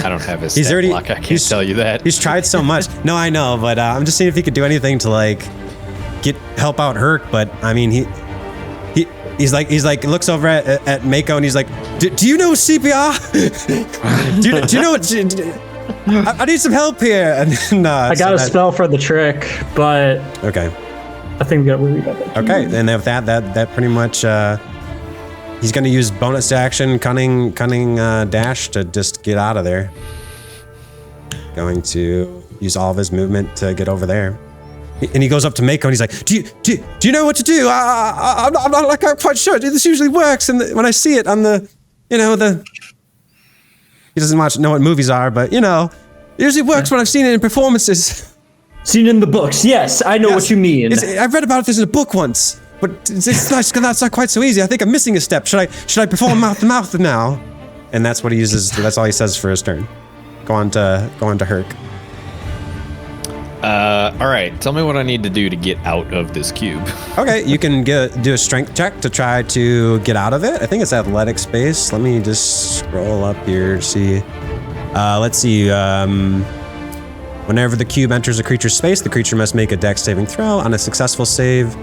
I don't have his stat block. I can't tell you that. He's tried so much. No, I know, but I'm just seeing if he could do anything to like help out Hurk. But I mean, he's like looks over at Mako and he's like, do you know CPR? do you know what? I need some help here. And, I got a spell for the trick, but okay. I think we got that. Okay, and with that pretty much. He's going to use bonus action, cunning dash to just get out of there. Going to use all of his movement to get over there. And he goes up to Mako and he's like, do you know what to do? I'm not quite sure. This usually works. And when I see it on the, he doesn't know what movies are, but it usually works when I've seen it in performances. Seen it in the books. Yes, I know what you mean. I've read about this in a book once. But that's not quite so easy. I think I'm missing a step. Should I perform mouth to mouth now? And that's what he uses. That's all he says for his turn. Go on to Hurk. All right. Tell me what I need to do to get out of this cube. Okay, you can do a strength check to try to get out of it. I think it's athletics based. Let me just scroll up here to see. Let's see. Whenever the cube enters a creature's space, the creature must make a dex saving throw. On a successful save,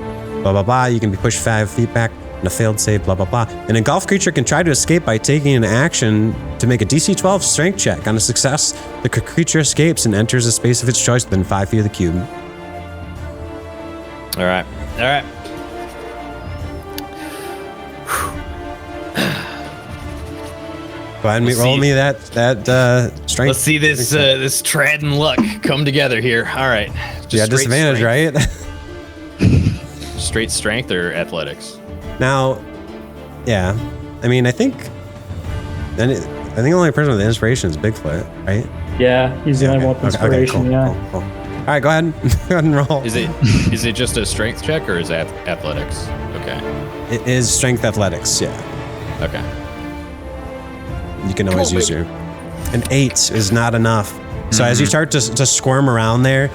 blah, blah, blah. You can be pushed 5 feet back. On a failed save, blah, blah, blah. An engulfed creature can try to escape by taking an action to make a DC 12 strength check. On a success, the creature escapes and enters a space of its choice within 5 feet of the cube. All right. Go ahead and roll me that strength. Let's see this trad and luck come together here. All right. Just disadvantage, strength. Right? Straight strength or athletics? Now, yeah. I mean, I think the only person with the inspiration is Bigfoot, right? Yeah, he's the only one with inspiration. Okay, cool. All right, go ahead. Go ahead and roll. Is it just a strength check or is that athletics? Okay. It is strength athletics. Yeah. Okay. You can always use your. An 8 is not enough. So as you start to squirm around there,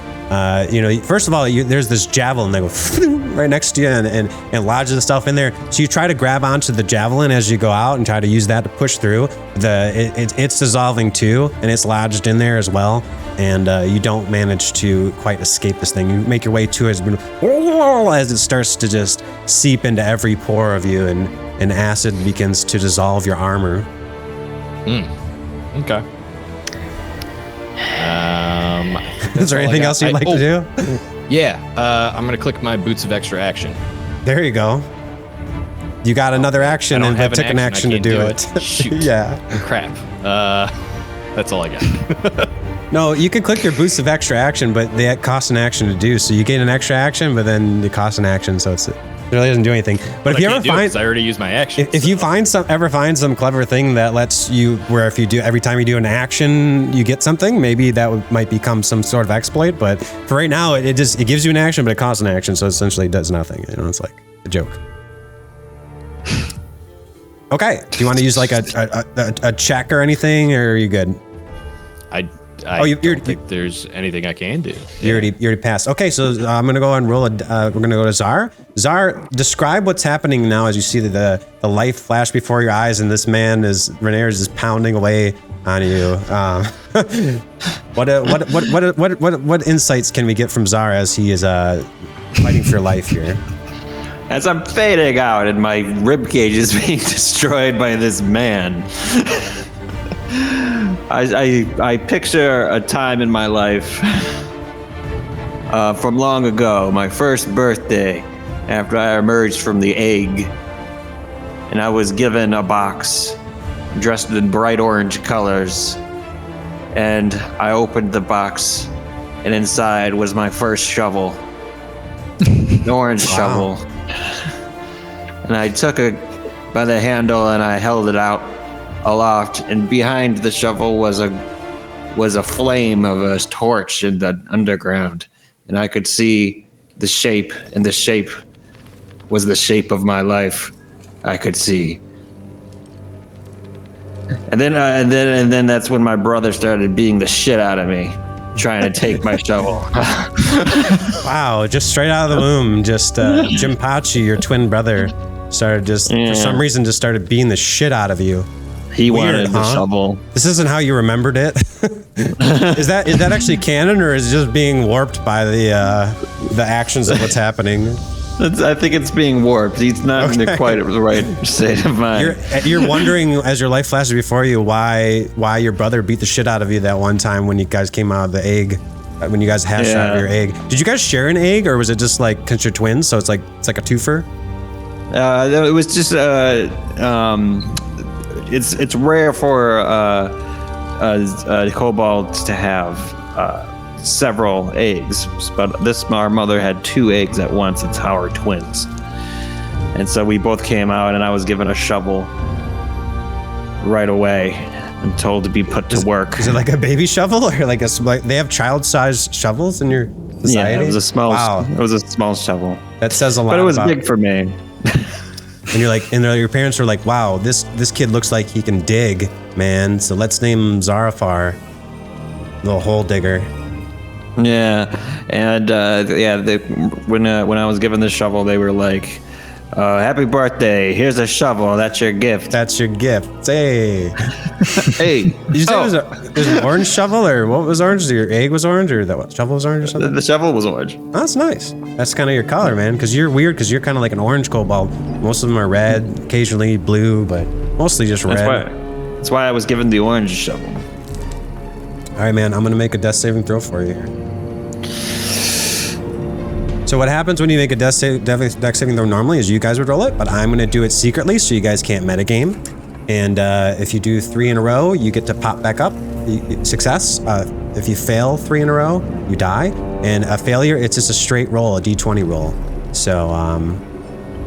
first of all, there's this javelin that goes right next to you and lodges itself in there. So you try to grab onto the javelin as you go out and try to use that to push through. It's dissolving too, and it's lodged in there as well. And you don't manage to quite escape this thing. You make your way to it as it starts to just seep into every pore of you, and acid begins to dissolve your armor. Okay. Is there anything else you'd like to do? Yeah, I'm gonna click my Boots of Extra Action. There you go. You got another action and took an action to do it. Shoot. Yeah. Crap. That's all I got. No, you can click your Boots of Extra Action, but they cost an action to do. So you gain an extra action, but then it costs an action, so it really doesn't do anything. But if you ever find, I already used my action. If you ever find some clever thing that lets you, where if you do every time you do an action, you get something, maybe that might become some sort of exploit. But for right now, it gives you an action, but it costs an action, so essentially it does nothing. It's like a joke. Okay, do you want to use like a check or anything, or are you good? I don't think there's anything I can do. You already passed. Okay, so I'm gonna go and roll we're gonna go to Tzar. Tzar, describe what's happening now as you see the life flash before your eyes, and this man Rhaenyra's is pounding away on you. What insights can we get from Tzar as he is fighting for life here? As I'm fading out and my ribcage is being destroyed by this man. I picture a time in my life from long ago, my first birthday, after I emerged from the egg, and I was given a box dressed in bright orange colors, and I opened the box, and inside was my first shovel, an orange shovel, and I took it by the handle and I held it out aloft, and behind the shovel was a was a flame of a torch in the underground, and I could see the shape, and the shape was the shape of my life. I could see. And then that's when my brother started beating the shit out of me, trying to take my shovel. Wow, just straight out of the womb, just Jim Pachi, your twin brother, started for some reason just started beating the shit out of you. He wanted the shovel. This isn't how you remembered it. Is that actually canon, or is it just being warped by the actions of what's happening? I think it's being warped. He's not in quite the right state of mind. You're wondering, as your life flashes before you, why your brother beat the shit out of you that one time when you guys came out of the egg, when you guys hatched out of your egg. Did you guys share an egg, or was it just like, because you're twins, so it's like a twofer? It was just it's rare for a kobold to have several eggs, but our mother had 2 eggs at once. It's how we're twins, and so we both came out, and I was given a shovel right away and told to be put to work. Is it like a baby shovel, or like they have child-sized shovels in your society? Yeah, it was a small. Wow. It was a small shovel. That says a lot. But it was big for me. And you're like, and your parents were like, "Wow, this kid looks like he can dig, man. So let's name him Xanathar, the hole digger." Yeah, and when I was given the shovel, they were like, "Happy birthday! Here's a shovel. That's your gift." That's your gift. Hey, hey. Did you say it was an orange shovel, or what was orange? Your egg was orange, or that shovel was orange, or something? The shovel was orange. Oh, that's nice. That's kind of your color, man. Because you're weird. Because you're kind of like an orange kobold. Most of them are red, occasionally blue, but mostly just red. That's why I was given the orange shovel. All right, man. I'm gonna make a death saving throw for you here. So what happens when you make a death saving throw normally is you guys would roll it, but I'm gonna do it secretly so you guys can't metagame. And if you do 3 in a row, you get to pop back up. Success. If you fail 3 in a row, you die. And a failure, it's just a straight roll, a d20 roll. So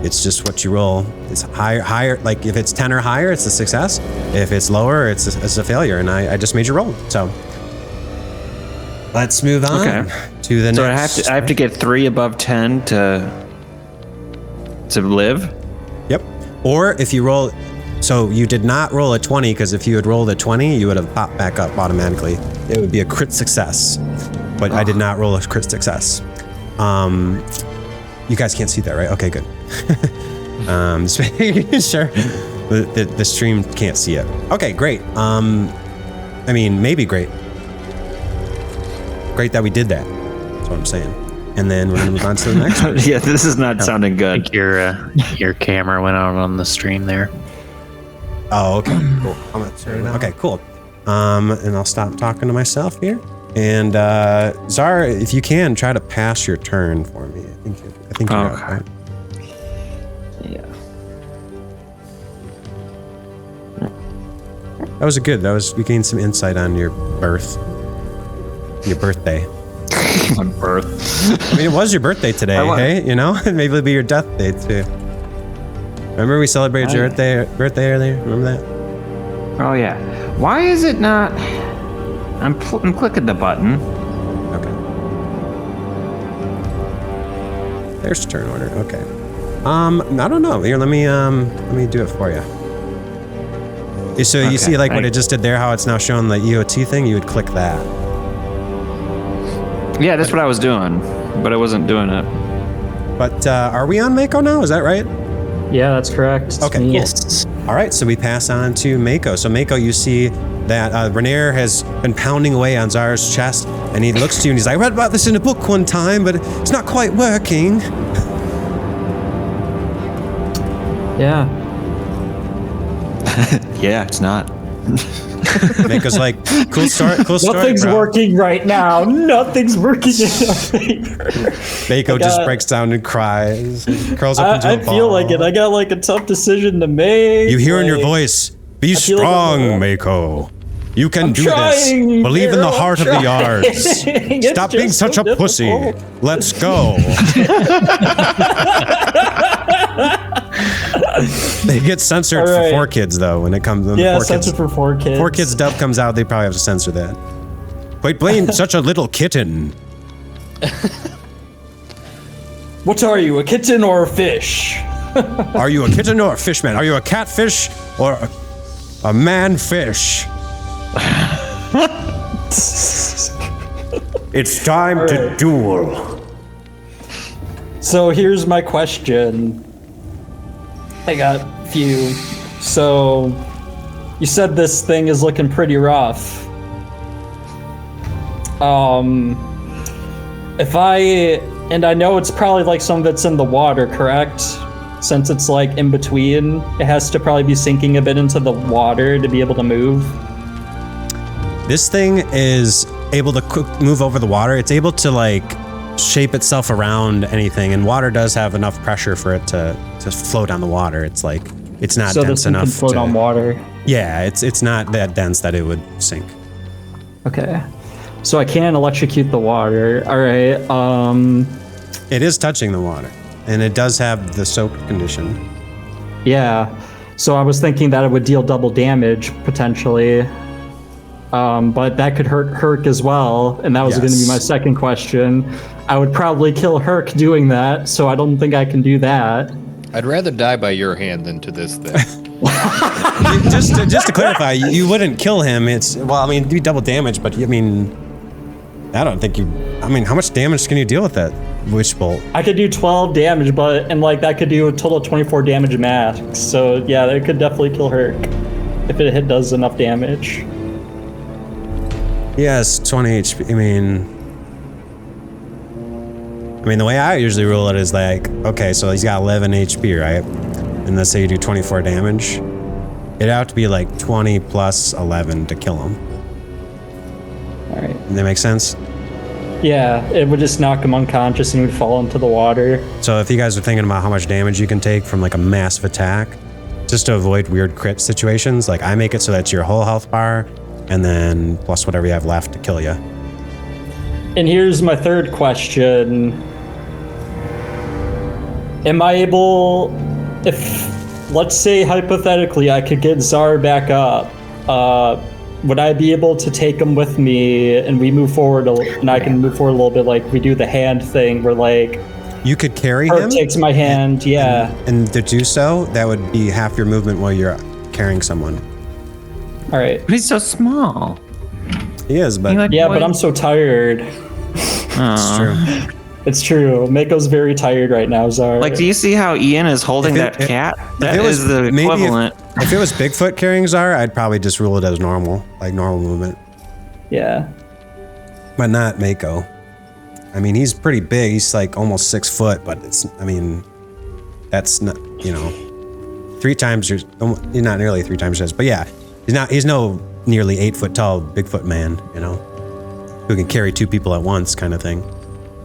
it's just what you roll. It's higher. Like if it's 10 or higher, it's a success. If it's lower, it's a failure. And I just made you roll. So let's move on to the next. So I have to get 3 above 10 to live? Yep. Or if you roll, so you did not roll a 20, because if you had rolled a 20, you would have popped back up automatically. It would be a crit success, but I did not roll a crit success. You guys can't see that, right? Okay, good. Just making sure the stream can't see it. Okay, great. I mean, maybe great. Great that we did that. That's what I'm saying. And then we're gonna move on to the next one. Yeah, this is not sounding good. I think your camera went out on the stream there. Oh, okay, cool. I'm gonna turn it on. Okay, cool. And I'll stop talking to myself here. And Tzar, if you can, try to pass your turn for me. I think you're up, right? Yeah. That was we gained some insight on your birthday. My birth. I mean, it was your birthday today, hey? You know? Maybe it'll be your death day, too. Remember we celebrated your birthday earlier? Remember that? Oh, yeah. Why is it not... I'm clicking the button. Okay. There's turn order. Okay. I don't know. Here, let me do it for you. So you see like what it just did there, how it's now showing the EOT thing? You would click that. Yeah, that's what I was doing, but I wasn't doing it. But are we on Mako now? Is that right? Yeah, that's correct. It's okay, me. cool. Yes. All right, so we pass on to Mako. So Mako, you see that Renair has been pounding away on Tzar's chest, and he looks to you and he's like, I read about this in a book one time, but it's not quite working. Yeah. Yeah, it's not. Mako's like, cool story, Nothing's bro. working right now. Nothing's working in our favor. Mako just breaks down and cries, and curls up into a ball. I feel like it. I got like a tough decision to make. You hear in your voice, be strong, Mako. You can do this. Believe in the heart of the yards. Stop being such a pussy. Let's go. They get censored for 4 kids though when it comes. Yeah, censored for 4 kids. 4 kids dub comes out, they probably have to censor that. Quit playing such a little kitten. What are you, a kitten or a fish? Are you a kitten or a fish man? Are you a catfish or a man fish? It's time to duel. So here's my question. I got a few. So you said this thing is looking pretty rough. And I know it's probably like some of it's in the water, correct? Since it's like in between, it has to probably be sinking a bit into the water to be able to move. This thing is able to move over the water. It's able to like shape itself around anything, and water does have enough pressure for it to float on the water. It's like it's not so dense this thing enough can float on water. Yeah, it's not that dense that it would sink. Okay. So I can electrocute the water. All right. It is touching the water, and it does have the soak condition. Yeah. So I was thinking that it would deal double damage potentially. But that could hurt Hurk as well, and that was going to be my second question. I would probably kill Hurk doing that, so I don't think I can do that. I'd rather die by your hand than to this thing. just to clarify, you wouldn't kill him. It'd be double damage, but I mean, I don't think you. I mean, how much damage can you deal with that witch bolt? I could do 12 damage, and like that could do a total of 24 damage max. So yeah, that could definitely kill Hurk if it does enough damage. Yes, 20 HP. I mean, the way I usually rule it is like, okay, so he's got 11 HP, right? And let's say you do 24 damage. It'd have to be like 20 plus 11 to kill him. All right. Does that make sense? Yeah, it would just knock him unconscious and he would fall into the water. So if you guys are thinking about how much damage you can take from like a massive attack, just to avoid weird crit situations, like I make it so that's your whole health bar, and then plus whatever you have left to kill you. And here's my third question. Am I able, if, let's say hypothetically, I could get Tzar back up, would I be able to take him with me and we move forward, and I can move forward a little bit, like we do the hand thing where like... You could carry Hurk him? takes my hand, yeah. And to do so, that would be half your movement while you're carrying someone. All right. But he's so small. He is, but... Yeah, but I'm so tired. It's true. It's true. Mako's very tired right now, Tzar. Like, do you see how Ian is holding that cat? That is the equivalent. If it was Bigfoot carrying Tzar, I'd probably just rule it as normal, like normal movement. Yeah. But not Mako. I mean, he's pretty big. He's like almost 6 foot, but it's, I mean, that's not, 3 times you're not nearly 3 times yours, but yeah, he's no nearly 8 foot tall Bigfoot man, who can carry 2 people at once kind of thing.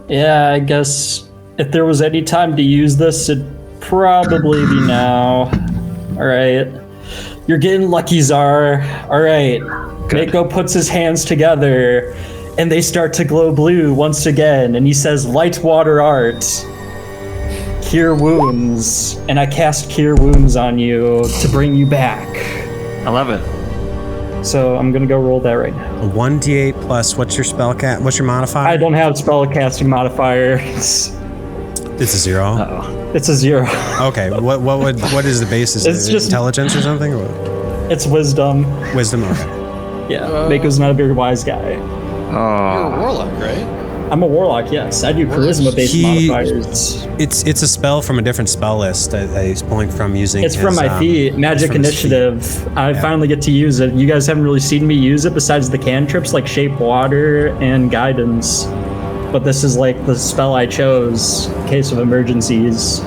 Yeah, I guess if there was any time to use this, it'd probably be now. All right. You're getting lucky, Tzar. All right. Mako puts his hands together, and they start to glow blue once again, and he says, Light Water Art. Cure Wounds. And I cast Cure Wounds on you to bring you back. I love it. So I'm going to go roll that right now. A 1d8 plus, what's your what's your modifier? I don't have spell casting modifiers. It's a 0. Uh-oh. It's a 0. Okay, what is the basis? It's just intelligence or something? Or? It's wisdom. Wisdom, okay. Yeah, Mako's not a very wise guy. You're a warlock, right? I'm a warlock, yes. I do charisma-based modifiers. It's a spell from a different spell list that he's pulling from using. It's from my feet. Magic Initiative. I finally get to use it. You guys haven't really seen me use it besides the cantrips like Shape Water and Guidance. But this is like the spell I chose in case of emergencies.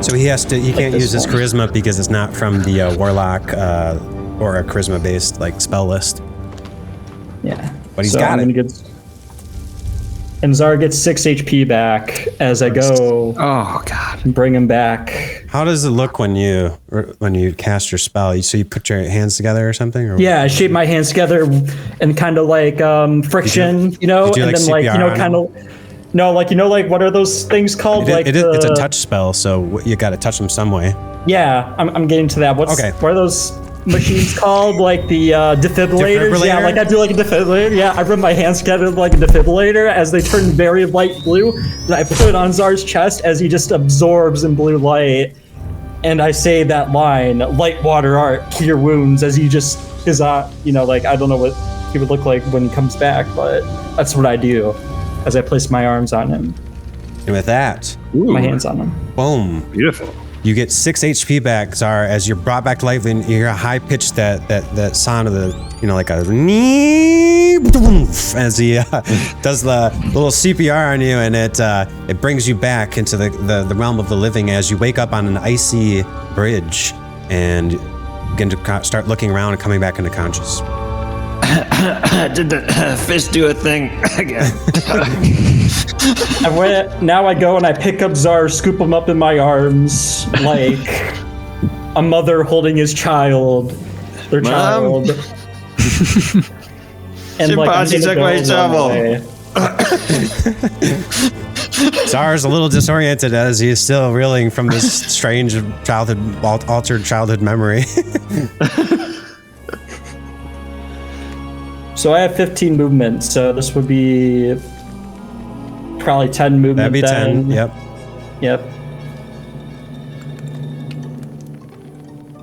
So he can't use his charisma because it's not from the warlock or a charisma-based like spell list. Yeah. But he's got it. And Tzar gets 6 HP back as I go. Oh God! And bring him back. How does it look when you cast your spell? So you put your hands together or something? Or? Yeah, I shape my hands together and kind of like friction, did you and then like CPR kind of. No, like like what are those things called? It's a touch spell, so you got to touch them some way. Yeah, I'm getting to that. What are those? machines called? Like the defibrillators? Yeah, like I do like a defibrillator. Yeah, I rub my hands together like a defibrillator as they turn very light blue. And I put it on Czar's chest as he just absorbs in blue light. And I say that line, light water art, cure wounds, as he just is, like, I don't know what he would look like when he comes back, but that's what I do as I place my arms on him. And with that, my hands on him. Boom. Beautiful. You get 6 HP back, Tzar, as you're brought back to life, and you hear a high pitch that sound of the, like a as he does the little CPR on you, and it brings you back into the realm of the living as you wake up on an icy bridge and begin to start looking around and coming back into conscious. Did the fish do a thing again? Now I go and I pick up Tzar, scoop him up in my arms like a mother holding his child, their child. And like I'm took my shovel. Tzar's a little disoriented as he is still reeling from this strange altered childhood memory. So I have 15 movement, so this would be probably 10 movement. That'd be then. 10, yep. Yep.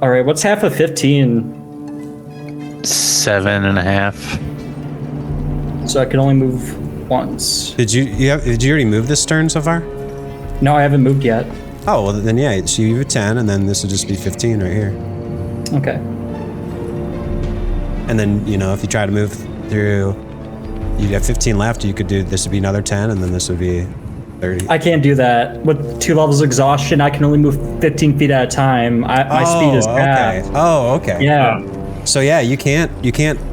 All right, what's half of 15? 7.5. So I can only move once. Did you already move this turn so far? No, I haven't moved yet. Oh, well then yeah, so you have 10, and then this would just be 15 right here. Okay. And then, if you try to move through, you have 15 left, you could do, this would be another 10, and then this would be 30. I can't do that. With 2 levels of exhaustion, I can only move 15 feet at a time. My speed is half. Okay. Oh, okay. Yeah. So yeah, you can't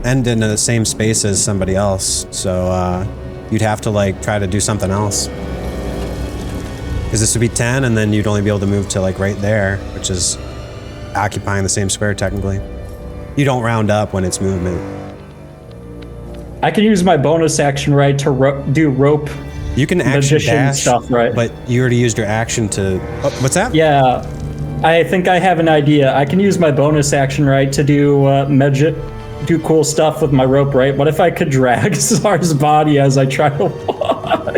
end in the same space as somebody else. So you'd have to like try to do something else. Because this would be 10, and then you'd only be able to move to like right there, which is occupying the same square technically. You don't round up when it's movement. I can use my bonus action to do rope. You can action dash stuff, right? But you already used your action to. Oh, what's that? Yeah, I think I have an idea. I can use my bonus action to do do cool stuff with my rope, right? What if I could drag Czar's body as I try to walk?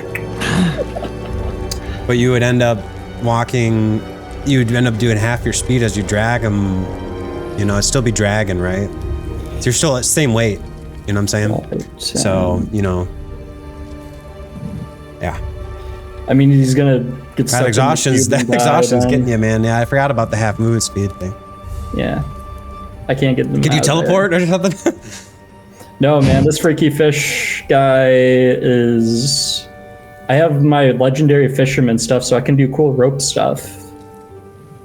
But you would end up walking. You'd end up doing half your speed as you drag him. It'd still be dragging, right? So you're still at the same weight. You know what I'm saying? So, yeah. I mean, he's gonna get that exhaustion's getting you, man. Yeah, I forgot about the half movement speed thing. Yeah. I can't get them. Could you teleport or something? No, man, this freaky fish guy is... I have my legendary fisherman stuff, so I can do cool rope stuff.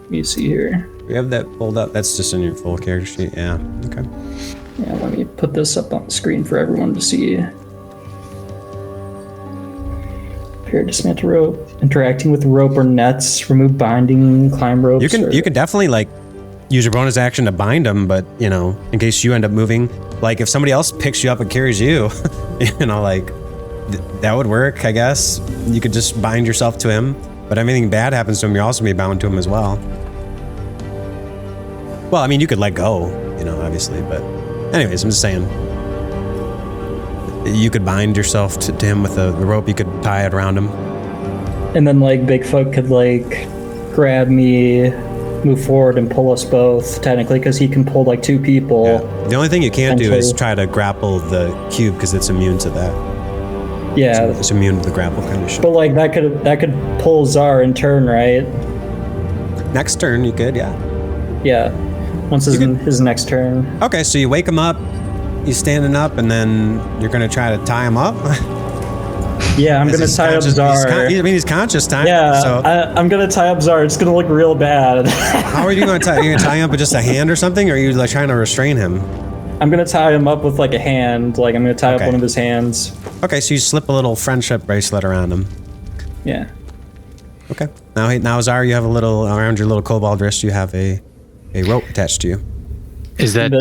Let me see here. We have that pulled up. That's just in your full character sheet. Yeah. Okay. Yeah, let me put this up on the screen for everyone to see. Repair, dismantle rope, interacting with rope or nets, remove binding, climb ropes. You can definitely like use your bonus action to bind them, but in case you end up moving, like if somebody else picks you up and carries you, that would work, I guess. You could just bind yourself to him, but anything bad happens to him, you're also gonna be bound to him as well. Well, I mean, you could let go, obviously, but anyways, I'm just saying. You could bind yourself to him with the rope, you could tie it around him. And then, Bigfoot could, grab me, move forward, and pull us both, technically, because he can pull, 2 people. Yeah. The only thing you can't do is try to grapple the cube, because it's immune to that. Yeah. It's immune to the grapple kind of shit. But, that could pull Tzar in turn, right? Next turn, you could, yeah. Yeah. Once his next turn. Okay, so you wake him up, he's standing up, and then you're gonna try to tie him up? Yeah, I'm gonna tie up Tzar. He's conscious time. Yeah, so. I'm gonna tie up Tzar. It's gonna look real bad. How are you gonna tie? Are you gonna tie him up with just a hand or something, or are you trying to restrain him? I'm gonna tie him up with a hand. I'm gonna tie up one of his hands. Okay, so you slip a little friendship bracelet around him. Yeah. Okay. Now Tzar, you have a little around your little kobold wrist. You have a rope attached to you. Is that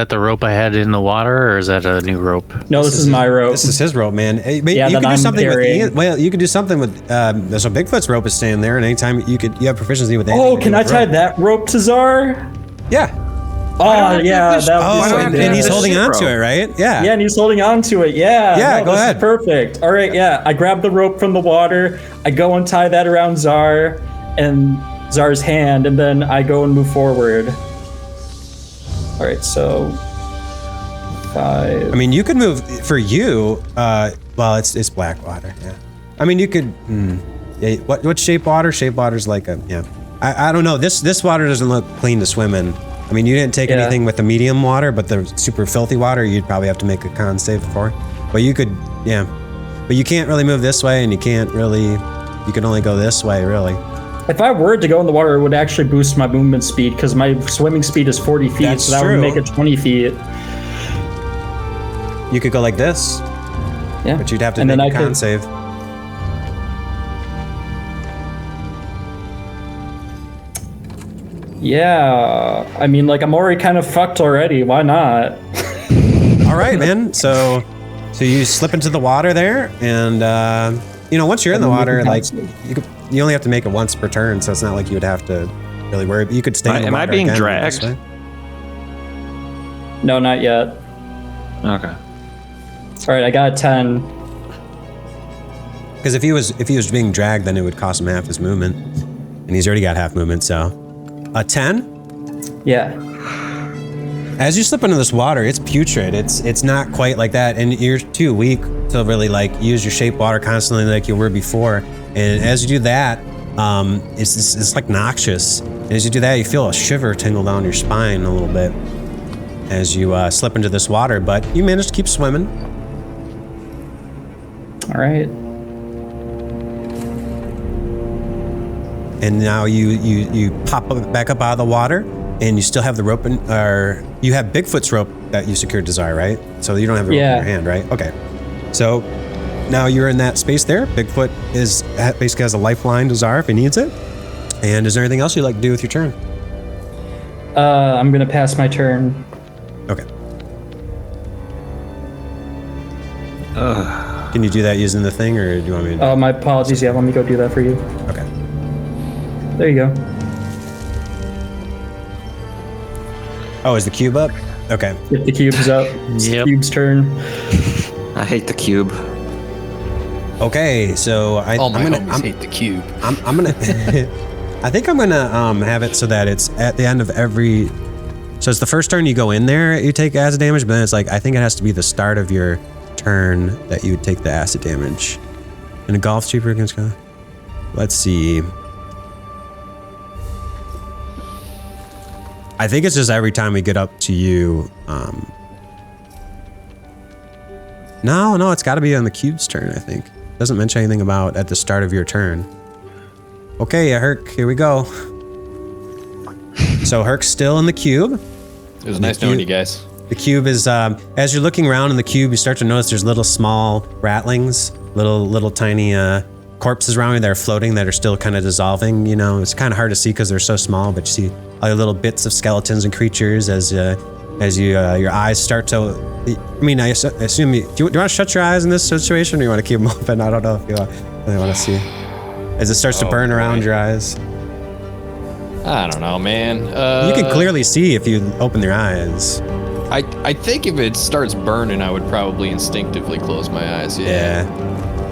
the rope I had in the water, or is that a new rope? No, this is my rope. This is his rope, man. Yeah, you could do something carrying. with. Well, you could do something with. So Bigfoot's rope is staying there, and anytime you have proficiency with. Oh, can I tie that rope to Tzar? Yeah. Oh yeah, that was Oh, so and good. he's this holding shit on to rope? it, right? Yeah. Yeah, and he's holding on to it. Yeah. Yeah, no, go this ahead. Is perfect. All right. Yeah, I grab the rope from the water. I go and tie that around Tzar and Czar's hand, and then I go and move forward. All right. So 5. I mean, you could move for you. Well, it's black water. Yeah. I mean, you could. Yeah. What shape water? Shape water's like a yeah. I don't know. This water doesn't look clean to swim in. I mean, you didn't take anything with the medium water, but the super filthy water, you'd probably have to make a con save for. But you could, yeah. But you can't really move this way, and you can't really. You can only go this way, really. If I were to go in the water, it would actually boost my movement speed because my swimming speed is 40 feet, That's so that true. would make it 20 feet. You could go like this, Yeah. but you'd have to And make then a I con could- save. Yeah. I mean, like, I'm already kind of fucked already. Why not? All right, man. So you slip into the water there, and you know, once you're in the water, like you only have to make it once per turn, so it's not like you would have to really worry. You could stay in the Am I water being again dragged? this way. No, not yet. Okay. All right, I got a 10. Because if he was being dragged, then it would cost him half his movement, and he's already got half movement. So a 10. Yeah. As you slip into this water, it's putrid. It's not quite like that, and you're too weak to really like use your shape water constantly like you were before. And as you do that, it's like noxious. And as you do that, you feel a shiver tingle down your spine a little bit as you slip into this water. But you manage to keep swimming. All right. And now you pop back up out of the water, and you still have the rope, or you have Bigfoot's rope that you secured to Tzar, right? So you don't have the rope in your hand, right? Okay. So now you're in that space there. Bigfoot basically has a lifeline to Tzar if he needs it. And is there anything else you'd like to do with your turn? I'm gonna pass my turn. Okay. Can you do that using the thing, or do you want me to do Oh, my apologies. Yeah, let me go do that for you. Okay. There you go. Oh, is the cube up? Okay. Get the cubes up. It's the Yep. cube's turn. I hate the cube. Okay, so All my I'm homies gonna, hate the cube. I'm gonna I think I'm gonna have it so that it's at the end of every, so it's the first turn you go in there, you take acid damage, but then it's like, I think it has to be the start of your turn that you would take the acid damage. And a golf cheaper against God. Let's see. I think it's just every time we get up to you. No, it's got to be on the cube's turn, I think. Doesn't mention anything about at the start of your turn. Okay, Hurk, here we go. So Hurk's still in the cube. It was nice knowing you guys. The cube is, as you're looking around in the cube, you start to notice there's little small rattlings, little tiny corpses around you that are floating that are still kind of dissolving. You know, it's kind of hard to see because they're so small, but you see other little bits of skeletons and creatures as you your eyes start to. I mean, I assume do you want to shut your eyes in this situation, or you want to keep them open? I don't know if you really want to see as it starts to burn around your eyes. I don't know, man. You can clearly see if you open your eyes. I think if it starts burning, I would probably instinctively close my eyes. Yeah.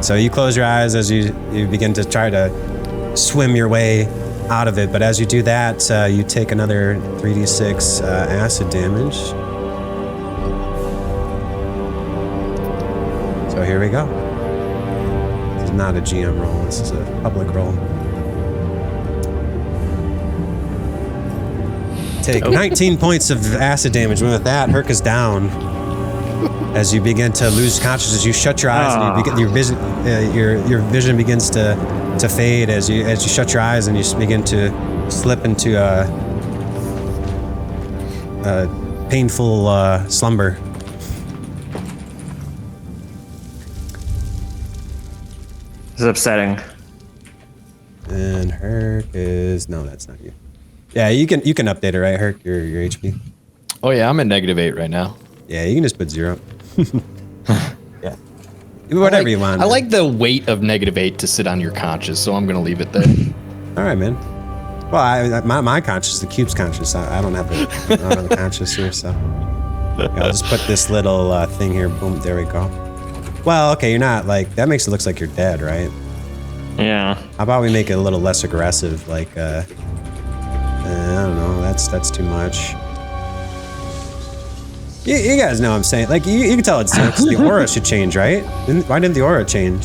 So you close your eyes as you begin to try to swim your way out of it. But as you do that, you take another 3d6 acid damage. So here we go. This is not a GM roll. This is a public roll. Take 19 points of acid damage. And with that, Hurk is down. As you begin to lose consciousness, you shut your eyes and you begin, your vision begins to fade as you shut your eyes and you begin to slip into a painful slumber. This is upsetting. And Hurk is that's not you. Yeah, you can update it, right, Hurk? Your HP. Oh yeah, I'm at -8 right now. Yeah, you can just put 0. Yeah. Whatever you want. I like the weight of -8 to sit on your conscience, so I'm gonna leave it there. All right, man. Well, my conscious, the cube's conscious. I don't have the conscious here, so. Yeah, I'll just put this little thing here. Boom, there we go. Well, okay, you're not like, that makes it look like you're dead, right? Yeah. How about we make it a little less aggressive, like, I don't know, that's too much. You guys know what I'm saying. Like, you can tell it's the aura should change, right? Why didn't the aura change?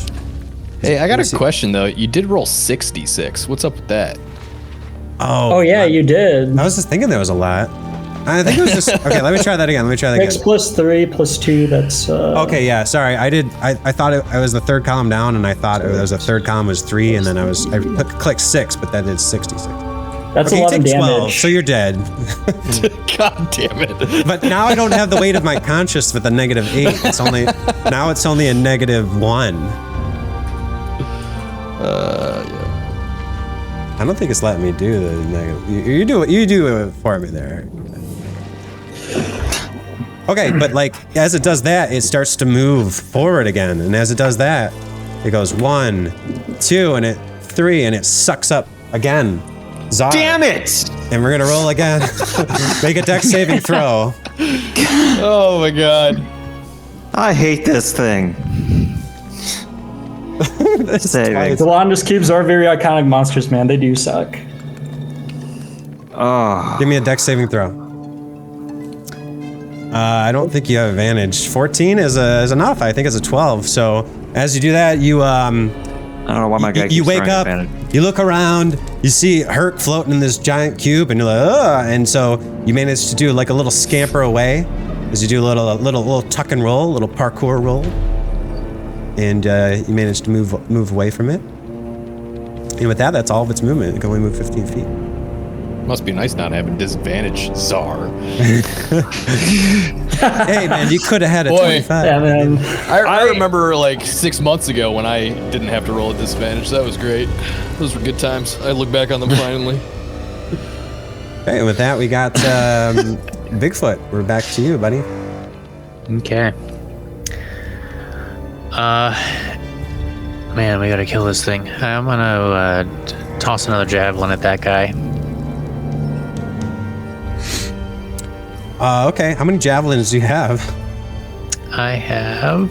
Hey, I got a question, though. You did roll 6d6. What's up with that? Oh yeah, you did. I was just thinking there was a lot. I think it was just, okay, let me try that again. 6 plus 3 plus 2, that's... Okay, yeah, sorry. I thought it was the third column down, and I thought it was the third column was 3, and then I clicked 6, but that is 66. That's okay, 11 you take damage. 12, so you're dead. God damn it. But now I don't have the weight of my conscious with a -8. It's only, now it's only a -1. Yeah. I don't think it's letting me do the negative. You do it for me there. Okay, but like, as it does that, it starts to move forward again. And as it does that, it goes 1, 2, and 3, and it sucks up again. Tzar. Damn it! And we're gonna roll again. Make a dex saving throw. Oh my god. I hate this thing. Saving. Gelatinous cubes are very iconic monsters, man. They do suck. Oh. Give me a dex saving throw. I don't think you have advantage. 14 is enough. I think it's a 12. So as you do that, you I don't know why my guy you keeps wake throwing up, advantage. you look around, you see Hurk floating in this giant cube, and you're like, ugh, and so you manage to do like a little scamper away, as you do a little tuck and roll, a little parkour roll, and you manage to move away from it. And with that, that's all of its movement. It can only move 15 feet. Must be nice not having disadvantage, Tzar. Hey man, you could have had a Boy. 25. Yeah, man. I remember like 6 months ago when I didn't have to roll at disadvantage. That was great. Those were good times. I look back on them finally. Okay, and with that, we got Bigfoot. We're back to you, buddy. Okay. Man, we gotta kill this thing. I'm gonna toss another javelin at that guy. Okay, how many javelins do you have? I have...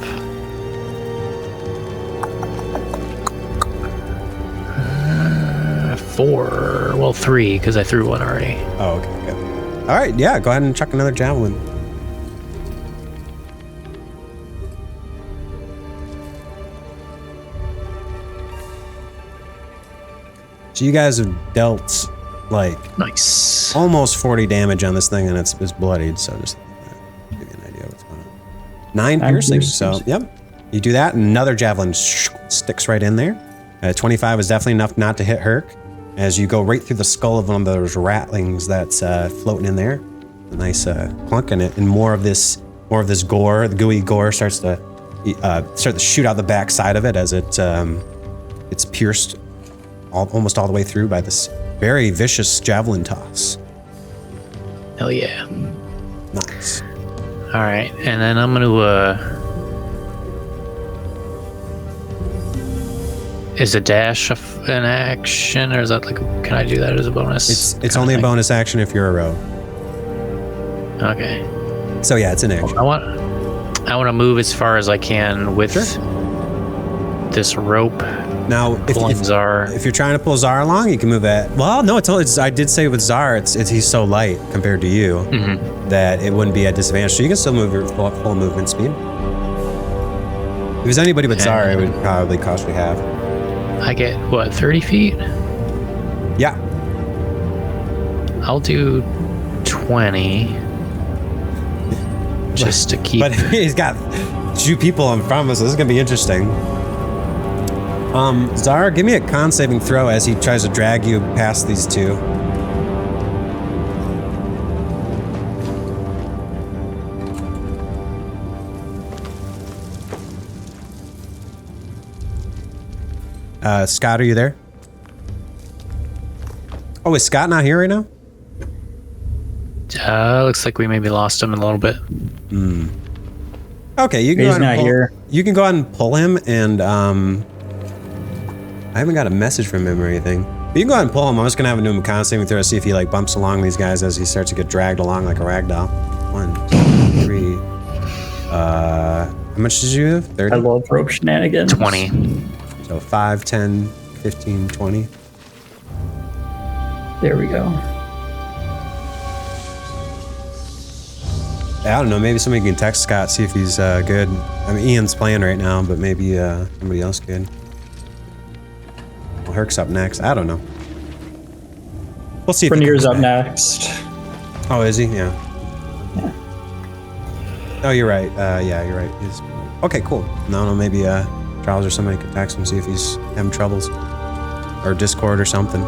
4. Well, 3, because I threw one already. Oh, okay, good. All right, yeah, go ahead and chuck another javelin. So you guys have dealt like Nice. almost 40 damage on this thing, and it's bloodied. So just give you an idea of what's going on. 9 piercing. So yep, you do that, and another javelin sticks right in there. 25 is definitely enough not to hit Hurk, as you go right through the skull of one of those ratlings that's floating in there. A nice clunk in it, and more of this gore, the gooey gore starts to shoot out the back side of it as it's pierced almost all the way through by this very vicious javelin toss. Hell yeah. Nice. All right, and then I'm gonna. Is a dash an action, or is that like? Can I do that as a bonus? It's only a bonus action if you're a rogue. Okay. So yeah, it's an action. I want to move as far as I can with this rope. Now, if you're trying to pull Tzar along, you can move that. Well, no, I did say with Tzar, he's so light compared to you that it wouldn't be at disadvantage. So you can still move your full movement speed. If it was anybody but Tzar, it would probably cost you half. I get what, 30 feet? Yeah. I'll do 20. Just to keep. But he's got 2 people in front of us, so this is gonna be interesting. Tzar, give me a con saving throw as he tries to drag you past these 2. Scott, are you there? Oh, is Scott not here right now? Looks like we maybe lost him a little bit. Okay, you can He's not here. You can go ahead and pull him, and I haven't got a message from him or anything. You can go ahead and pull him. I'm just gonna have him do a con saving throw to see if he like bumps along these guys as he starts to get dragged along like a rag doll. 1, 2, 3. How much did you have? 30? I love rope shenanigans. 20. So 5, 10, 15, 20. There we go. I don't know, maybe somebody can text Scott, see if he's good. I mean, Ian's playing right now, but maybe somebody else could. Well, Hurk's up next. I don't know. We'll see if he Renier's comes up back. next. Oh, is he? Yeah. Oh, you're right. Yeah, you're right. He's... Okay, cool. No, maybe Charles or somebody could text him, see if he's having troubles. Or Discord or something.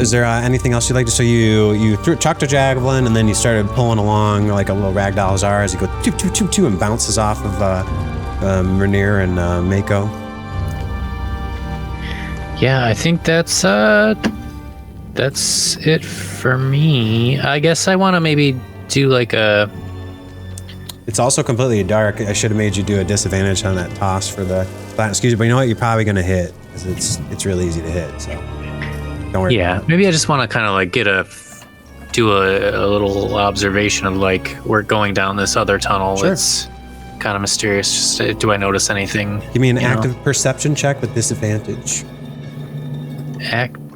Is there anything else you'd like to? So you chucked a javelin and then you started pulling along like a little ragdoll Tzar as you go choo choo choo choo and bounces off of Renier and Mako. Yeah, I think that's it for me. I guess I want to maybe do like a. It's also completely dark. I should have made you do a disadvantage on that toss for the. Excuse me, but you know what? You're probably gonna hit because it's really easy to hit. So. Don't worry. Yeah, maybe I just want to kind of like do a little observation of like we're going down this other tunnel. Sure. It's kind of mysterious. Just, do I notice anything? Give me an active perception check with disadvantage.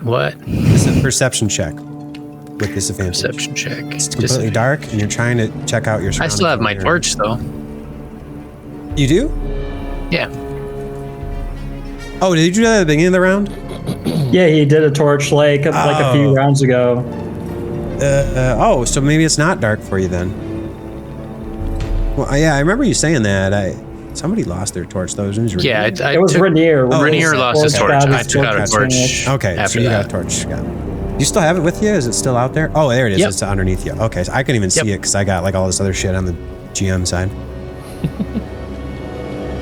What? This is a perception check with disadvantage. Perception check. It's completely dark, and you're trying to check out your. I still have my torch though. You do? Yeah. Oh, did you do that at the beginning of the round? Yeah, he did a torch like a few rounds ago. Oh, so maybe it's not dark for you then. Well, yeah, I remember you saying that. Somebody lost their torch though. It was Yeah, It was Renier. Renier lost his torch. I took out a torch. Okay, after so you that. got a torch. Got it. You still have it with you? Is it still out there? Oh, there it is. Yep. It's underneath you. Okay, so I couldn't even see it because I got like all this other shit on the GM side.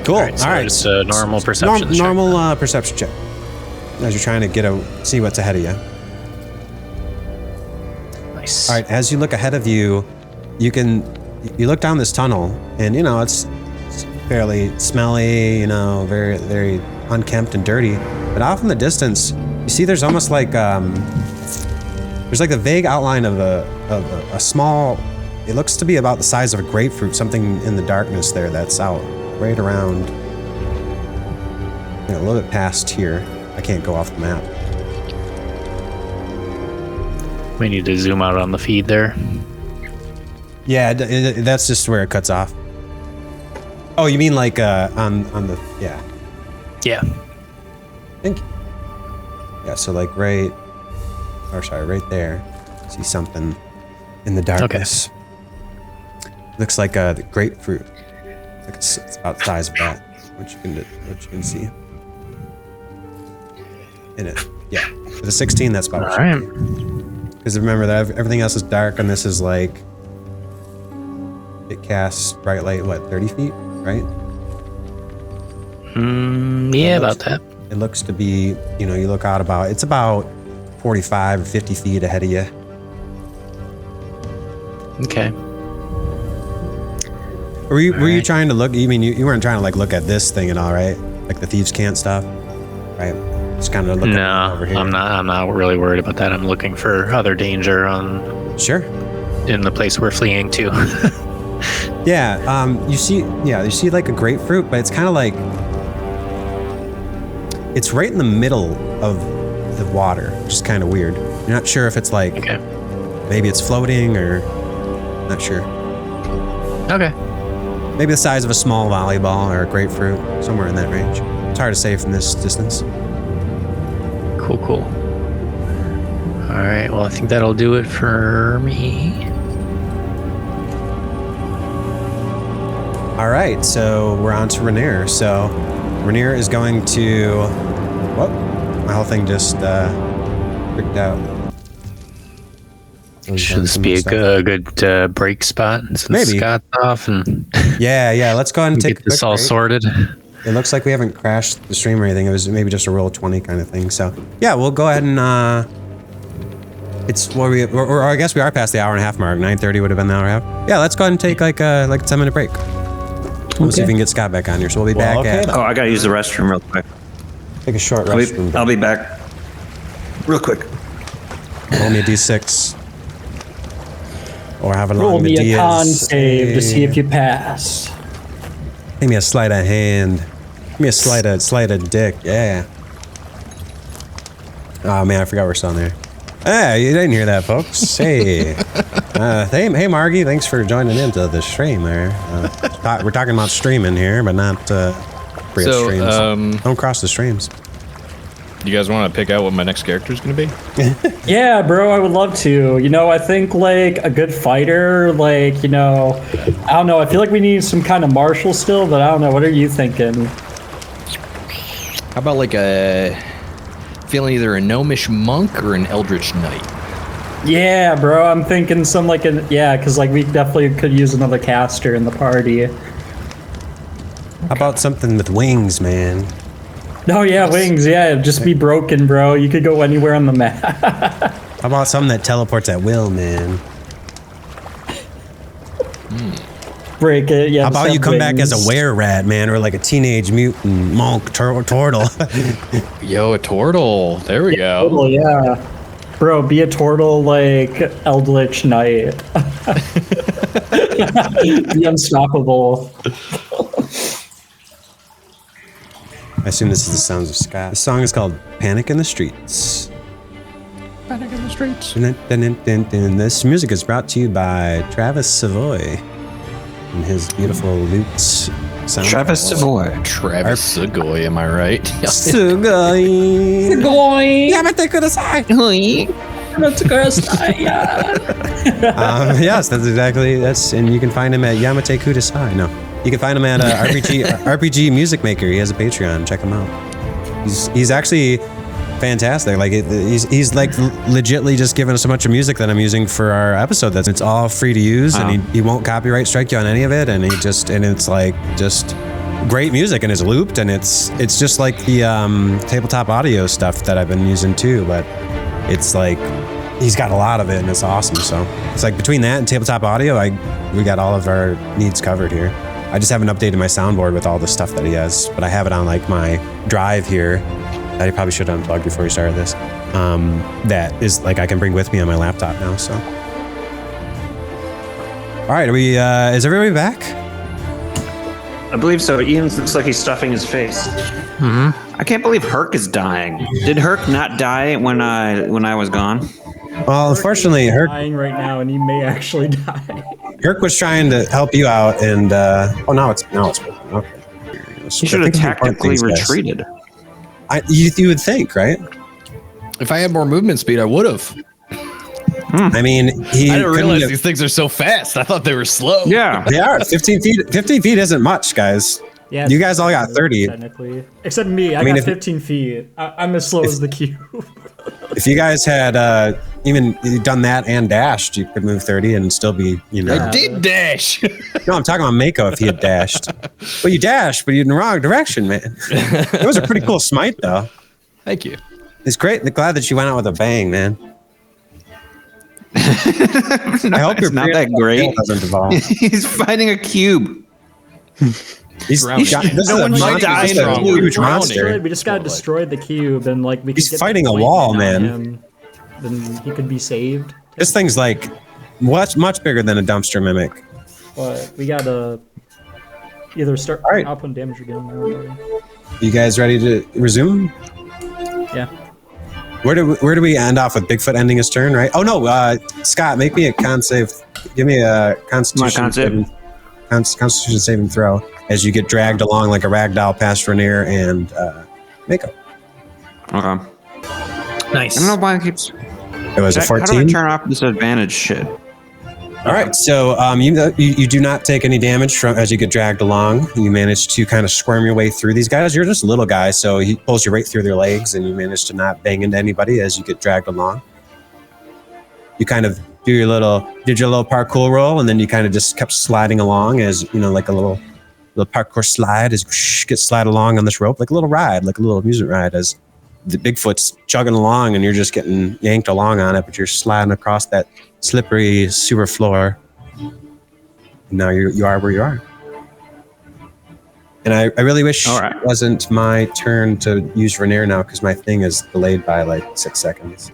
Cool. All right, so just a normal perception check. Normal perception check. As you're trying to see what's ahead of you. Nice. All right, as you look ahead of you, you look down this tunnel, and you know it's fairly smelly, you know, very very unkempt and dirty. But off in the distance, you see there's almost like there's like a vague outline of a small. It looks to be about the size of a grapefruit. Something in the darkness there that's out right around, a little bit past here. I can't go off the map. We need to zoom out on the feed there. Yeah, that's just where it cuts off. Oh, you mean like on the yeah? Yeah. Thank you. Yeah, so like right there. See something in the darkness. Okay. Looks like a grapefruit. Like it's about the size of that. What you can see. In it, yeah. With a 16, that's about all right. Because remember that everything else is dark, and this is like it casts bright light. What, 30 feet, right? Yeah, about that. It looks to be, you look out it's about 45 or 50 feet ahead of you. Okay. Were you trying to look? You mean you weren't trying to like look at this thing and all, right? Like the thieves' can't stuff, right? Just kind of looking over here. I'm not really worried about that. I'm looking for other danger Sure. in the place we're fleeing to. Yeah. You see like a grapefruit, but it's kind of like it's right in the middle of the water, which is kind of weird. You're not sure if it's like maybe it's floating or not sure. Okay. Maybe the size of a small volleyball or a grapefruit, somewhere in that range. It's hard to say from this distance. Cool. All right, well, I think that'll do it for me. All right, so we're on to Renier. So Renier is going to... Whoop, my whole thing just freaked out. Should this be a good break spot? Since Maybe. Scott's off and Yeah, let's go ahead and take get this all break. sorted. It looks like we haven't crashed the stream or anything. It was maybe just a roll of 20 kind of thing. So yeah, we'll go ahead and it's what or I guess we are past the hour and a half mark. 9:30 would have been the hour and a half. Yeah, let's go ahead and take like a 10-minute break. We'll see if we can get Scott back on here. So we'll be back at. Oh, I gotta use the restroom real quick. Take a short restroom. I'll be back real quick. Roll me a d6. Or have a Roll long me a Diaz. con save to see if you pass. Give me a sleight of hand. Give me a sleight of dick. Yeah. Oh man, I forgot we're still on there. Hey, you didn't hear that, folks. Hey. Hey, Margie, thanks for joining into the stream there. We're talking about streaming here, but not free streams. Don't cross the streams. You guys want to pick out what my next character is going to be? Yeah, bro, I would love to. You know, I think like a good fighter, like, you know, I don't know. I feel like we need some kind of martial still, but I don't know. What are you thinking? How about like feeling either a gnomish monk or an eldritch knight? Yeah, bro, I'm thinking some like because like we definitely could use another caster in the party. How about something with wings, man? Oh yeah, wings. Yeah, just be broken, bro. You could go anywhere on the map. How about something that teleports at will, man? Break it. Yeah. How about you come back as a wings. were-rat, man, or like a teenage mutant monk turtle? Yo, a turtle. There we go. Oh yeah, bro, be a turtle like Eldritch Knight. Be unstoppable. I assume this is the sounds of Scott. The song is called Panic in the Streets. Panic in the streets. This music is brought to you by Travis Savoy and his beautiful lutes. Travis Savoy. Travis Segoy, am I right? Sugoi. Yamate kudasai. Yes, that's exactly. And you can find him at Yamate Kudasai. No, you can find him at RPG Music Maker. He has a Patreon. Check him out. He's actually fantastic. Like he's like legitly just giving us a bunch of music that I'm using for our episode. It's all free to use, and he won't copyright strike you on any of it. And it's like just great music, and it's looped, and it's just like the tabletop audio stuff that I've been using too. But it's like he's got a lot of it, and it's awesome. So it's like between that and tabletop audio, we got all of our needs covered here. I just haven't updated my soundboard with all the stuff that he has, but I have it on like my drive here. I probably should have unplugged before we started this. That is like I can bring with me on my laptop now. So, all right, is everybody back? I believe so. Ian looks like he's stuffing his face. I can't believe Hurk is dying. Did Hurk not die when I was gone? Well, unfortunately, Hurk dying right now, and he may actually die. Hurk was trying to help you out, and now it's okay. He should have tactically retreated. You would think, right? If I had more movement speed, I would have. I mean, I didn't realize these things are so fast. I thought they were slow. Yeah, they are. 15 feet. 15 feet isn't much, guys. Yeah, you guys all got 30. Technically, except me. I got 15 feet. I'm as slow as the cube. If you guys had even done that and dashed, you could move 30 and still be, I did dash. No, I'm talking about Mako if he had dashed. Well, you dashed, but you're in the wrong direction, man. It was a pretty cool smite, though. Thank you. It's great. Glad that you went out with a bang, man. I hope you're not that great. Doesn't evolve. He's fighting a cube. This No one should die in a huge monster. We just gotta destroy the cube, and like he's fighting a wall, man. Him, then he could be saved. This thing's like much bigger than a dumpster mimic. But we gotta either start outputting damage again. You guys ready to resume? Yeah. Where do we end off with Bigfoot ending his turn, right? Oh no, Scott, make me a con save. Give me a Constitution saving throw as you get dragged along like a ragdoll past Rainier and Mako. Okay. Nice. I don't know why it keeps. It was a 14. How do I turn off this advantage shit? All right, so you do not take any damage from as you get dragged along. You manage to kind of squirm your way through these guys. You're just a little guy, so he pulls you right through their legs, and you manage to not bang into anybody as you get dragged along. You kind of did your little parkour roll, and then you kind of just kept sliding along as like a little parkour slide as get slide along on this rope like a little ride, like a little amusement ride as the Bigfoot's chugging along, and you're just getting yanked along on it, but you're sliding across that slippery sewer floor. And now you are where you are. And I really wish All right. it wasn't my turn to use Rainier now because my thing is delayed by like 6 seconds.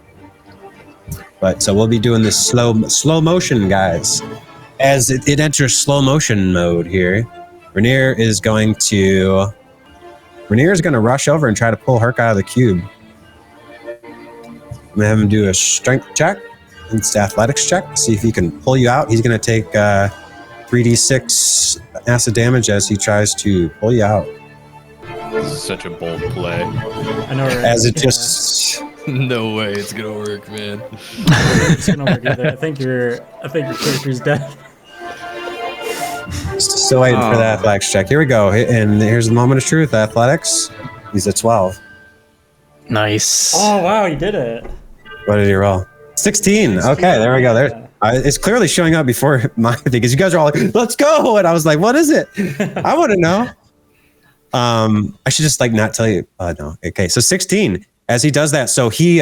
But so we'll be doing this slow motion, guys. As it enters slow motion mode here, Rainier is going to rush over and try to pull Hurk out of the cube. I'm gonna have him do a strength check. It's athletics check. See if he can pull you out. He's gonna take 3d6 acid damage as he tries to pull you out. This is such a bold play. I know. Right? As it just No way it's gonna work, man. It's gonna work either. I think your character's dead. still waiting for the athletics check. Here we go. And here's the moment of truth. Athletics. He's at 12. Nice. Oh wow, he did it. What did he roll? 16. Okay, there we go. There. It's clearly showing up before my thing because you guys are all like, "Let's go!" And I was like, "What is it? I want to know." I should just like not tell you. No. Okay, so 16. As he does that, so he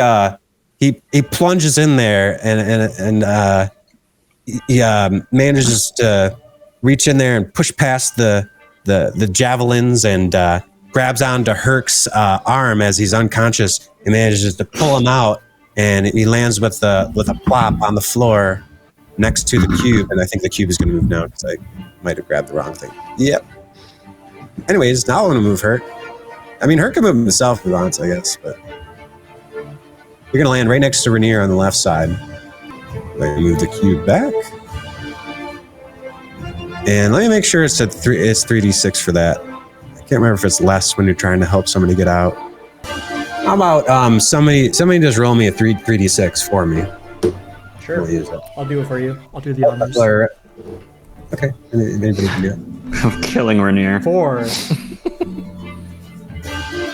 plunges in there and he manages to reach in there and push past the javelins and grabs onto Hurk's arm as he's unconscious and manages to pull him out. And he lands with a plop on the floor next to the cube, and I think the cube is going to move now because I might have grabbed the wrong thing. Yep. Anyways, now I want to move Hurk. I mean, Hurk can move himself if he wants, I guess, but you're going to land right next to Rainier on the left side. Let me move the cube back. And let me make sure it's 3d6 for that. I can't remember if it's less when you're trying to help somebody get out. How about somebody just roll me a 3d6 for me? Sure. I'll do it for you. I'll do the honors. Okay. Anybody can do it. I'm killing Rainier. 4.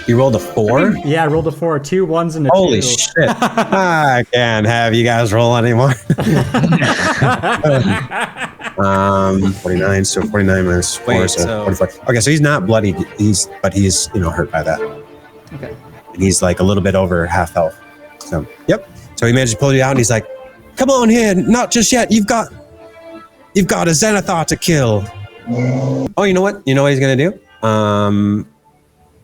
You rolled a 4? Yeah, I rolled a 4. 2 1s and a 2. Holy shit. I can't have you guys roll anymore. 49, so 49 minus 4, Wait, so 45. Okay, so he's not bloodied, but he's hurt by that. Okay. And he's like a little bit over half health. So, yep. So he managed to pull you out and he's like, "Come on here, not just yet. You've got a Xanathar to kill." Oh, you know what? You know what he's gonna do?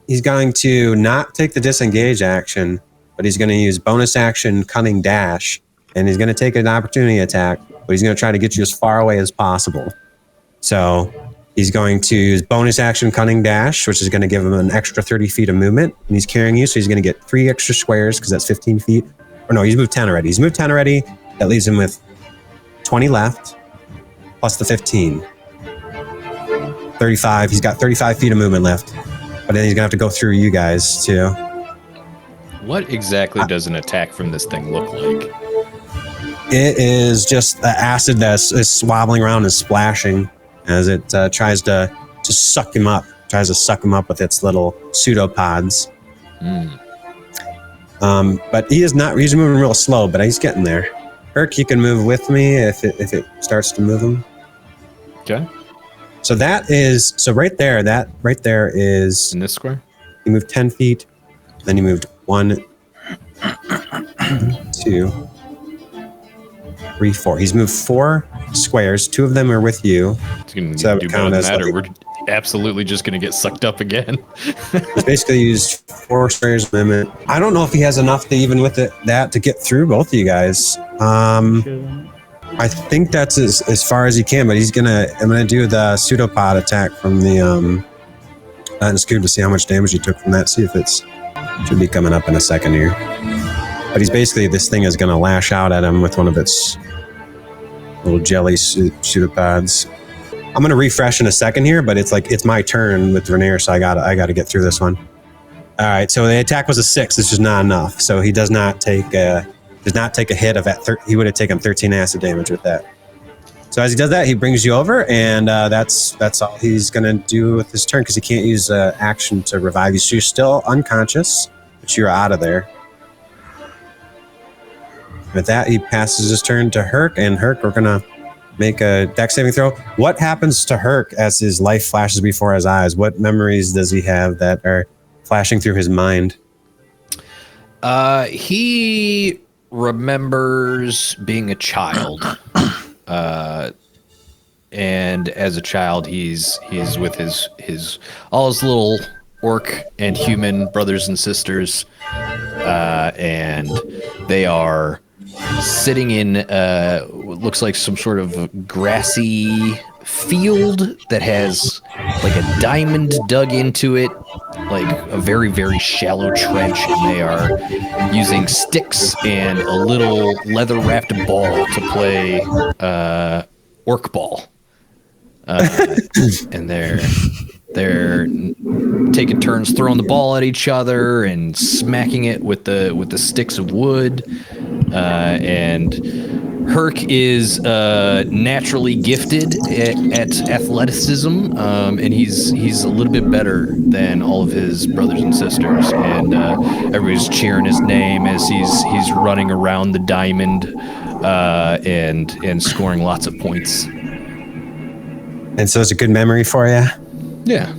He's going to not take the disengage action, but he's gonna use bonus action cunning dash, and he's gonna take an opportunity attack, but he's gonna try to get you as far away as possible. So he's going to use bonus action cunning dash, which is going to give him an extra 30 feet of movement, and he's carrying you, so he's going to get 3 extra squares because that's 15 feet. Or no, he's moved 10 already. He's moved 10 already. That leaves him with 20 left, plus the 15. 35. He's got 35 feet of movement left, but then he's going to have to go through you guys too. What exactly does an attack from this thing look like? It is just the acid that is swabbling around and splashing as it tries to suck him up. Tries to suck him up with its little pseudopods. But he is not. He's moving real slow, but he's getting there. Hurk, you can move with me if it starts to move him. Okay. So that is right there. That right there is In this square? You moved 10 feet. Then you moved 1, 2, 3, 4. He's moved 4 squares. 2 of them are with you. It's going So that to would do count more than as that, like- or we're absolutely just going to get sucked up again. He's basically used 4 squares of movement. I don't know if he has enough to even with that to get through both of you guys. I think that's as far as he can, but I'm gonna do the pseudopod attack from the cube to see how much damage he took from that. See if should be coming up in a second here. But he's basically, this thing is gonna lash out at him with one of its little jelly pseudopods. I'm gonna refresh in a second here, but it's my turn with Rainier, so I gotta get through this one. All right, so the attack was a 6. This is not enough, so he does not take a hit of that. He would have taken 13 acid damage with that. So as he does that, he brings you over, and that's all he's gonna do with his turn because he can't use action to revive you. So you're still unconscious, but you're out of there. With that, he passes his turn to Hurk, and Hurk, we're gonna make a dex saving throw. What happens to Hurk as his life flashes before his eyes? What memories does he have that are flashing through his mind? He remembers being a child, and as a child, he's with his all his little orc and human brothers and sisters, and they are sitting in what looks like some sort of grassy field that has like a diamond dug into it, like a very, very shallow trench, and they are using sticks and a little leather wrapped ball to play orc ball, and they're taking turns throwing the ball at each other and smacking it with the sticks of wood, and Hurk is naturally gifted at athleticism, and he's a little bit better than all of his brothers and sisters, and everybody's cheering his name as he's running around the diamond, and scoring lots of points. And so it's a good memory for you. Yeah.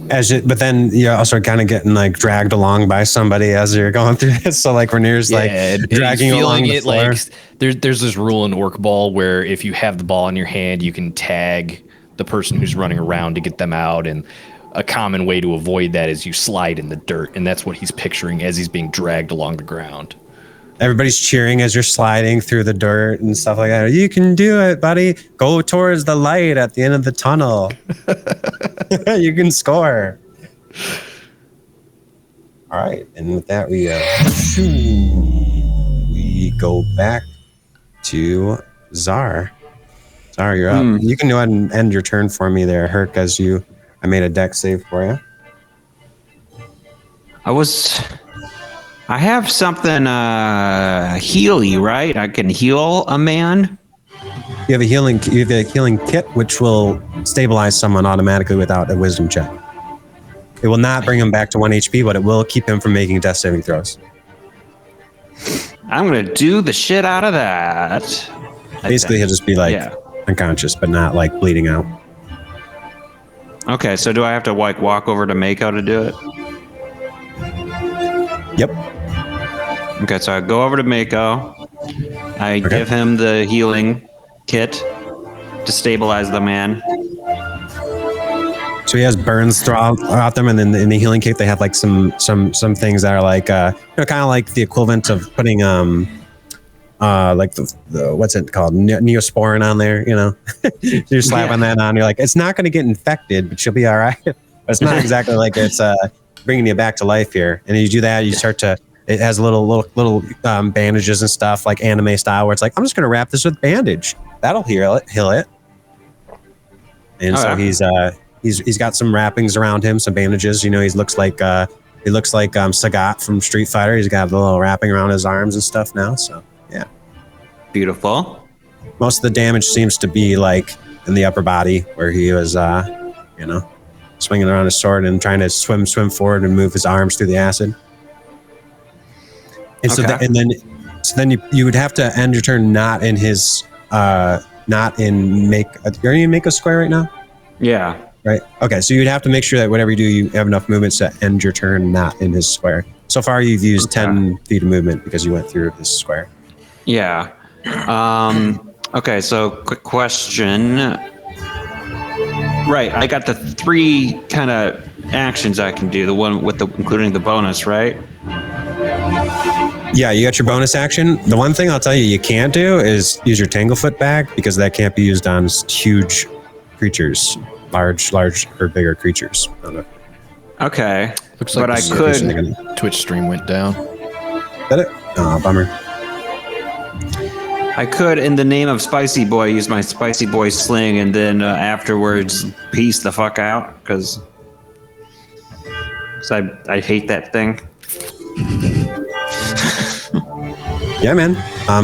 But then you're also kind of getting like dragged along by somebody as you're going through this. So like Renier's like dragging you along the floor. Like there's this rule in Orc Ball where if you have the ball in your hand, you can tag the person who's running around to get them out. And a common way to avoid that is you slide in the dirt. And that's what he's picturing as he's being dragged along the ground. Everybody's cheering as you're sliding through the dirt and stuff like that. You can do it, buddy. Go towards the light at the end of the tunnel. You can score. All right, and with that, we go back to Tzar. Tzar, you're up. You can go ahead and end your turn for me there, Hurk, as I made a deck save for you. I have something healy, right? I can heal a man. You have a healing kit, which will stabilize someone automatically without a wisdom check. It will not bring him back to 1 HP, but it will keep him from making death saving throws. I'm gonna do the shit out of that. Basically, he'll just be like unconscious, but not like bleeding out. Okay, so do I have to like walk over to Mako to do it? Yep. Okay, so I go over to Mako. I give him the healing kit to stabilize the man. So he has burns throughout them, and then in the healing kit they have like some things that are like kind of like the equivalent of putting like the what's it called, Neosporin on there, you're slapping that on, you're like, it's not going to get infected, but you'll be all right. But it's not exactly like it's bringing you back to life here. And you do that, you start to, it has little bandages and stuff like anime style, where it's like, I'm just going to wrap this with bandage, that'll heal it. And so he's got some wrappings around him, some bandages. He looks like Sagat from Street Fighter. He's got a little wrapping around his arms and stuff now. So yeah, beautiful. Most of the damage seems to be like in the upper body, where he was, swinging around his sword and trying to swim forward and move his arms through the acid. And so then you would have to end your turn not in his not in make. Are you in Mako square right now? Yeah. Right. Okay. So you'd have to make sure that whatever you do, you have enough movements to end your turn not in his square. So far, you've used 10 feet of movement because you went through his square. Yeah. Okay. So quick question. Right. I got the 3 kind of actions I can do. The one with including the bonus, right? Yeah, you got your bonus action. The one thing I'll tell you can't do is use your Tanglefoot bag, because that can't be used on huge creatures, large or bigger creatures. I don't know. Okay. Looks like but I could. Twitch stream went down. Is that it? Oh, bummer. I could, in the name of Spicy Boy, use my Spicy Boy sling and then afterwards piece the fuck out, because I hate that thing. Yeah, man.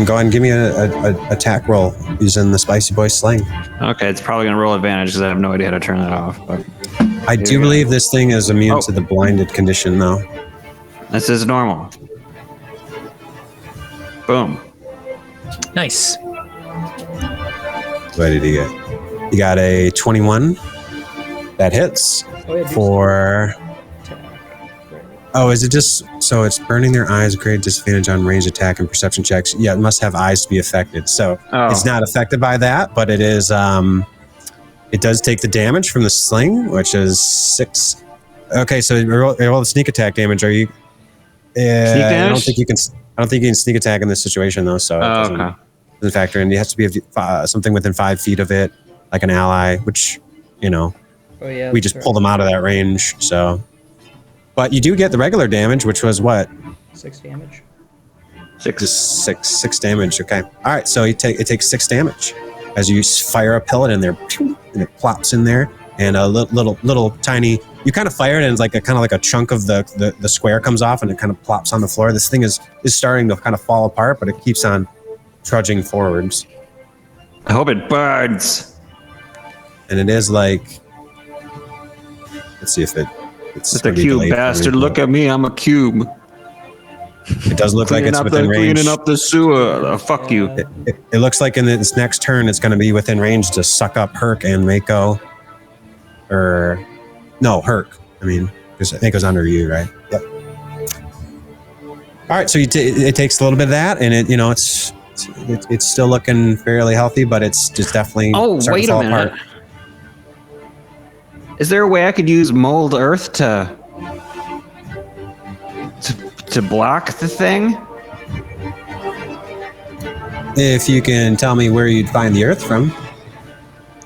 Go ahead and give me a attack roll using the Spicy Boy sling. Okay, it's probably going to roll advantage because I have no idea how to turn that off. But I do believe this thing is immune to the blinded condition, though. This is normal. Boom. Nice. What did he get? He got a 21. That hits for... Oh, is it just... So it's burning their eyes, great disadvantage on range attack and perception checks. Yeah, it must have eyes to be affected. So it's not affected by that, but it is... It does take the damage from the sling, which is 6. Okay, so roll the sneak attack damage. Are you? Yeah, Sneak damage? I don't think you can sneak attack in this situation though. So it doesn't factor in. It has to be something within 5 feet of it, like an ally, which Oh, yeah, we just pull them out of that range. So, but you do get the regular damage, which was what? 6 damage. Just six damage. Okay. All right. So it takes 6 damage as you fire a pellet in there, and it plops in there, and a little tiny. You kind of fire it, and it's like a chunk of the square comes off, and it kind of plops on the floor. This thing is starting to kind of fall apart, but it keeps on trudging forwards. I hope it burns. And it is like, let's see if it's Just a cube bastard. Look at me. I'm a cube. It does look like it's within range. Cleaning up the sewer. Fuck you. It looks like in its next turn, it's going to be within range to suck up Hurk and Mako. Or, no, Hurk. I mean, because Mako's under you, right? Yep. All right, so it takes a little bit of that, and it's still looking fairly healthy, but it's just definitely starting to fall apart. Is there a way I could use mold earth to block the thing? If you can tell me where you'd find the earth from.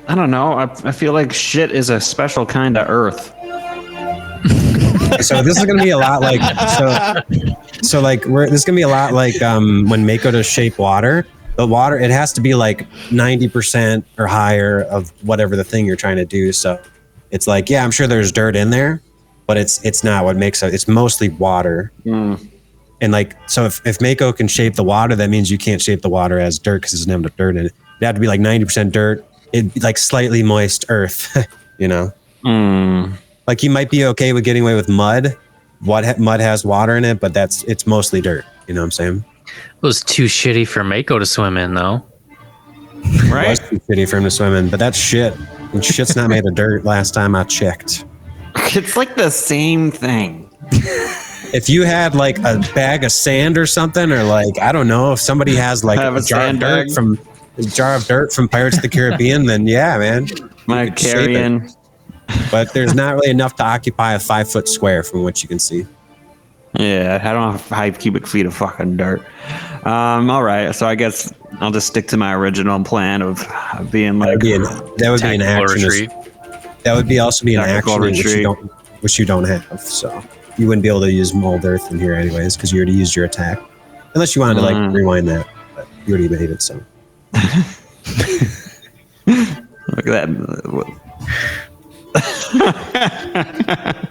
I don't know. I feel like shit is a special kind of earth. So this is going to be a lot like this is going to be a lot like when Mako does shape water. The water, it has to be like 90% or higher of whatever the thing you're trying to do. So it's like, yeah, I'm sure there's dirt in there, but it's not what makes it. It's mostly water. And like, so if Mako can shape the water, that means you can't shape the water as dirt because there's no dirt in it. It'd have to be like 90% dirt. It'd be like slightly moist earth, you know? Like you might be okay with getting away with mud. Mud has water in it, but it's mostly dirt. You know what I'm saying? It was too shitty for Mako to swim in, though. Right? It was too shitty for him to swim in, but that's shit. And shit's not made of dirt last time I checked. It's like the same thing. If you had like a bag of sand or something, or like, I don't know, if somebody has like a jar of dirt from Pirates of the Caribbean, then yeah, man. My carrion. But there's not really enough to occupy a 5-foot square from what you can see. Yeah, I don't have 5 cubic feet of fucking dirt. All right, so I guess I'll just stick to my original plan of being like that would be an action. Retreat. That would be also be an Tactical action retreat. which you don't have. So you wouldn't be able to use mold earth in here anyways because you already used your attack, unless you wanted to like rewind that. But you already made it. So look at that.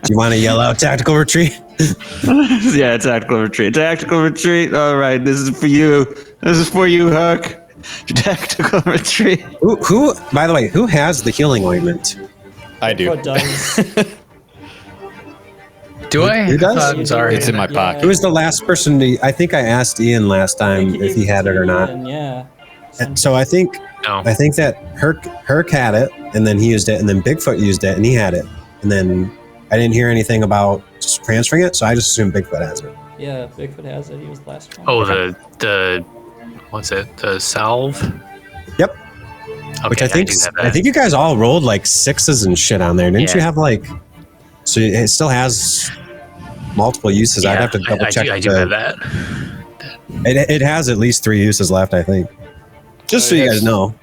do you want to yell out tactical retreat? Yeah, tactical retreat. Tactical retreat. All right, this is for you. This is for you, Hurk. Tactical retreat. Who? By the way, who has the healing ointment? I do. What does? Do I? Who does? Sorry. It's in my pocket. Who was the last person to? I think I asked Ian last time if he had it or not. Yeah. So I think No. that Hurk had it, and then he used it, and then Bigfoot used it, and he had it, and then I didn't hear anything about just transferring it, so I just assumed Bigfoot has it. Yeah, Bigfoot has it. He was the last one. Oh, the what's it? The salve. Yep. Okay, Which I think do have that. I think you guys all rolled like 6s and shit on there, didn't you? Have like, so it still has multiple uses. Yeah, I'd have to double check. I do have that. It has at least 3 uses left, I think. Just so you guys know.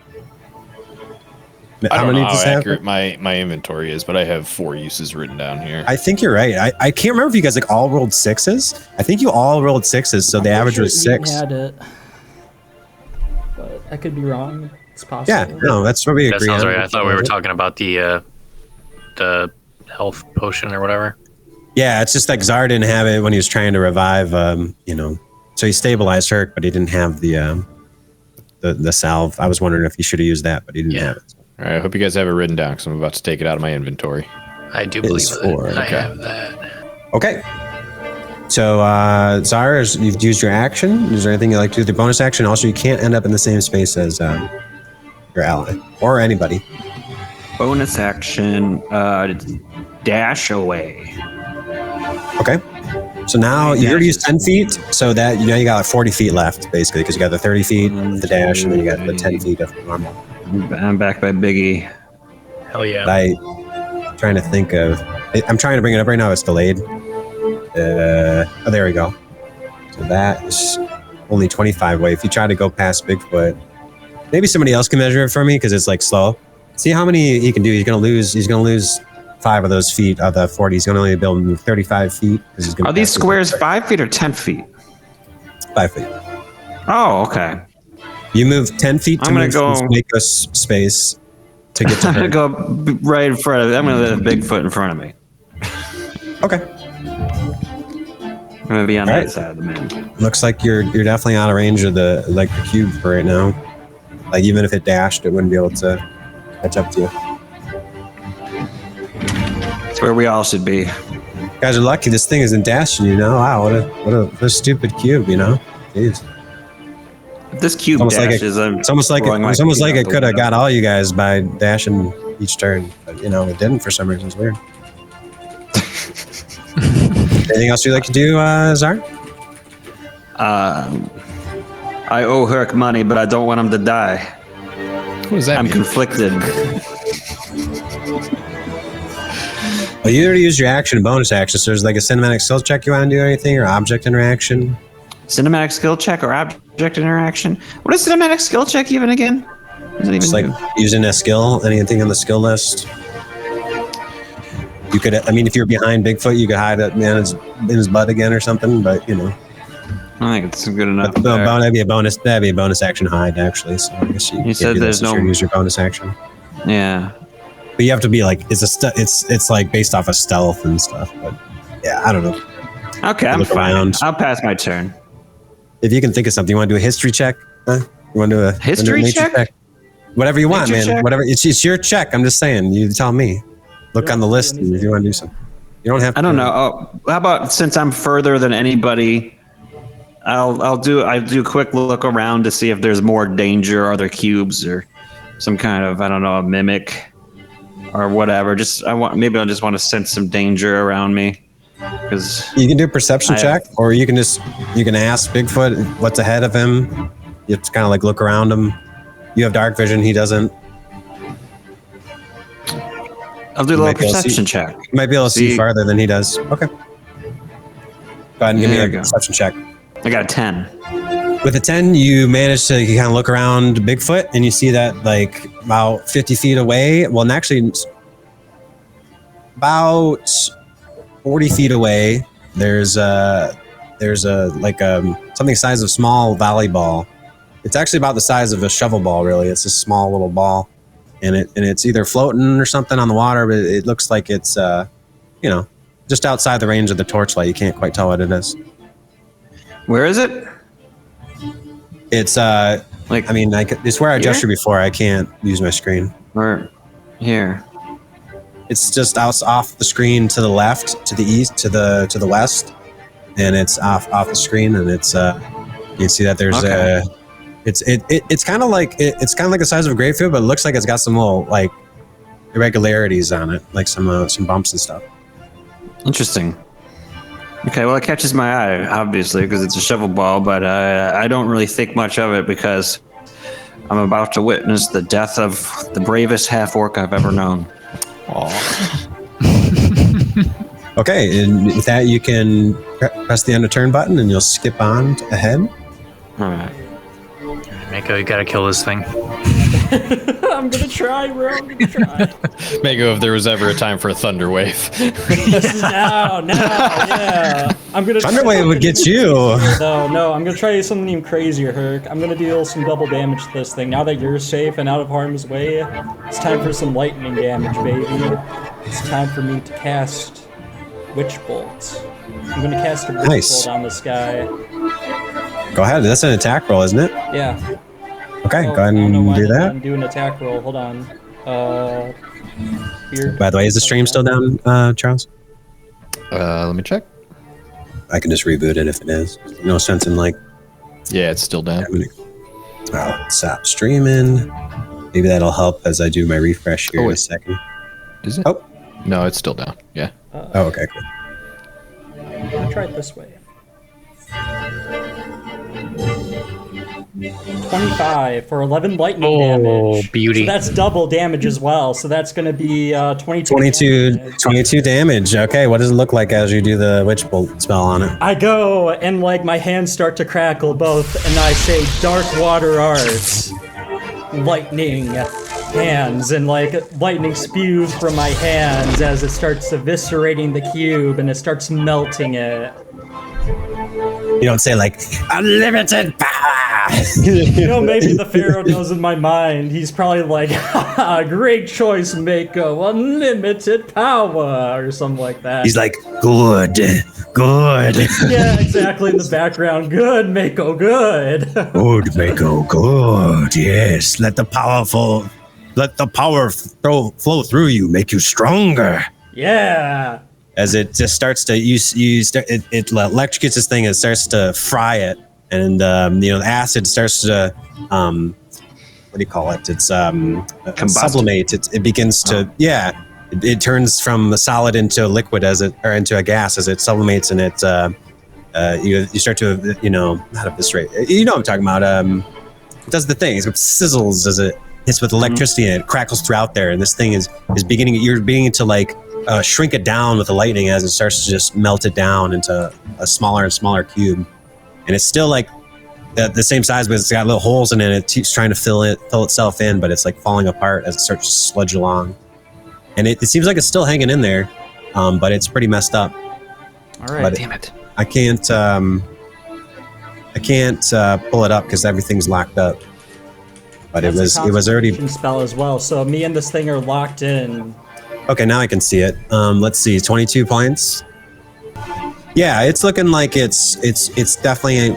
I don't know does how it have? accurate my inventory is, but I have 4 uses written down here. I think you're right. I can't remember if you guys like all rolled 6s. I think you all rolled 6s, so the average was 6. Ian had it, but I could be wrong. It's possible. Yeah, no, that's what we That agree sounds on. right. I thought we were talking about the health potion or whatever. Yeah, it's just like Tzar didn't have it when he was trying to revive, so he stabilized Hurk, but he didn't have the salve. I was wondering if he should have used that, but he didn't have it. All right, I hope you guys have it written down because I'm about to take it out of my inventory. I do believe It's that. 4, I okay. have that. Okay. So, Tzar, you've used your action. Is there anything you'd like to do with your bonus action? Also, you can't end up in the same space as your ally or anybody. Bonus action. Dash away. Okay. So now you already used 10 feet, so that you got like 40 feet left, basically, because you got the 30 feet, the dash, and then you got the 10 feet of normal. I'm back by Biggie. Hell yeah. I'm trying to think of. I'm trying to bring it up right now. It's delayed. Oh, there we go. So that is only 25 away. If you try to go past Bigfoot, maybe somebody else can measure it for me because it's like slow. See how many he can do. He's gonna lose 5 of those feet of the 40. He's gonna only be able to move 35 feet. He's gonna Are these squares 5 feet or 10 feet? 5 feet. Oh, okay. You move 10 feet to I'm gonna move go- from Mako's space to get to I'm her. gonna go right in front of it. I'm gonna let a Bigfoot in front of me. Okay. I'm gonna be on Alright. that side of the man. Looks like you're definitely out of range of the cube for right now. Like even if it dashed, it wouldn't be able to catch up to you. It's where we all should be. You guys are lucky this thing isn't dashing, you know? Wow, what a stupid cube, you know? Jeez. If this cube Almost like dashes, it's almost like it could have got all you guys by dashing each turn, but you know it didn't for some reason. It's weird. Anything else you'd like to do, Tzar? I owe Hurk money, but I don't want him to die. What does that I'm mean? conflicted. Well, you already used your action and bonus action, so there's like a cinematic skill check you want to do or anything, or object interaction. Cinematic skill check or object interaction? What is cinematic skill check even again? What does it even Just like do? using a skill, anything on the skill list. You could, I mean, if you're behind Bigfoot, you could hide it in his butt again or something, but you know. I think it's good enough. But there. that'd be a bonus action hide actually. So I guess you said do there's this, no- use your bonus action. Yeah. But you have to be like it's like based off of stealth and stuff. But yeah, I don't know. Okay, I'm Look fine. around. I'll pass my turn. If you can think of something, you want to do a history check? Huh? You want to do a History nature check? Whatever you want, Nature man. check? Whatever. It's your check. I'm just saying. You tell me. Look on the list and if you want to do something. You don't have to. I don't know. Oh, how about since I'm further than anybody, I'll do a quick look around to see if there's more danger, or other cubes, or some kind of, I don't know, a mimic or whatever. Maybe I just want to sense some danger around me, because You can do a perception check, or you can ask Bigfoot what's ahead of him. You have to kind of like look around him. You have dark vision. He doesn't. I'll do a You little might be able to perception see- check. You might be able to see See- farther than he does. Okay. Go ahead and give me There a you go. perception check. I got a 10. With a 10, you manage to kind of look around Bigfoot, and you see that like about 50 feet away. Well, and actually, about 40 feet away, there's a something the size of small volleyball. It's actually about the size of a shovel ball, really. It's a small little ball, and it's either floating or something on the water, but it looks like it's just outside the range of the torchlight. You can't quite tell what it is. Where is it? It's Like, it's where I gestured before. I can't use my screen. or here. It's just off the screen to the left, to the east, to the west, and it's off the screen, and it's you can see that there's Okay. it's kind of like the size of a grapefruit, but it looks like it's got some little like irregularities on it, like some bumps and stuff. Interesting. Okay, well, it catches my eye, obviously, because it's a shovel ball, but I don't really think much of it because I'm about to witness the death of the bravest half-orc I've ever known. Okay, and with that you can press the end of turn button, and you'll skip on ahead. All right. Mako, you gotta kill this thing. I'm gonna try, bro. I'm gonna try. Mako, if there was ever a time for a thunder wave. now, yeah. I'm gonna. Thunderwave would get you. No, I'm gonna try something even crazier, Hurk. I'm gonna deal some double damage to this thing. Now that you're safe and out of harm's way, it's time for some lightning damage, baby. It's time for me to cast Witch Bolt. I'm gonna cast a Witch Nice. Bolt on this guy. Go ahead. That's an attack roll, isn't it? Yeah. Okay, Oh, go ahead I don't know and why do I'm that. doing an attack roll. Hold on. Weird. By the way, is the stream still down, Charles? Let me check. I can just reboot it if it is. No sense in like Yeah, it's still down. I'll stop streaming. Maybe that'll help as I do my refresh here Oh, in a wait. second. Is it? Oh. No, it's still down. Yeah. Oh, okay, cool. I'm gonna try it this way. 25 for 11 lightning Oh, damage. beauty. So that's double damage as well. So that's going to be 22 damage. 22 damage. Okay, what does it look like as you do the Witch Bolt spell on it? I go and like my hands start to crackle both, and I say dark water arts, lightning hands, and like lightning spews from my hands as it starts eviscerating the cube and it starts melting it. You don't say like unlimited power. You know, maybe the Pharaoh knows in my mind. He's probably like, haha, great choice, Mako, unlimited power, or something like that. He's like, good. Yeah, exactly, in the background. Good, Mako, good. Good, Mako, good. Yes, let the power flow through you, make you stronger. Yeah. As it just starts to, it electrocutes this thing and starts to fry it. And, the acid starts to, what do you call it? It's sublimate. It begins to, it turns from a solid into a liquid or into a gas as it sublimates, and it, you start to, how to eviscerate. You know what I'm talking about. It does the thing. It sizzles as it hits with electricity, and it crackles throughout there. And this thing is you're beginning to like, shrink it down with the lightning as it starts to just melt it down into a smaller and smaller cube. And it's still like the same size, but it's got little holes in it. It keeps trying to fill itself in, but it's like falling apart as it starts to sludge along. And it seems like it's still hanging in there, but it's pretty messed up. All right, but damn it. I can't pull it up because everything's locked up. But That's it was already spell as well. So me and this thing are locked in. Okay, now I can see it. Let's see, 22 points. Yeah, it's looking like it's definitely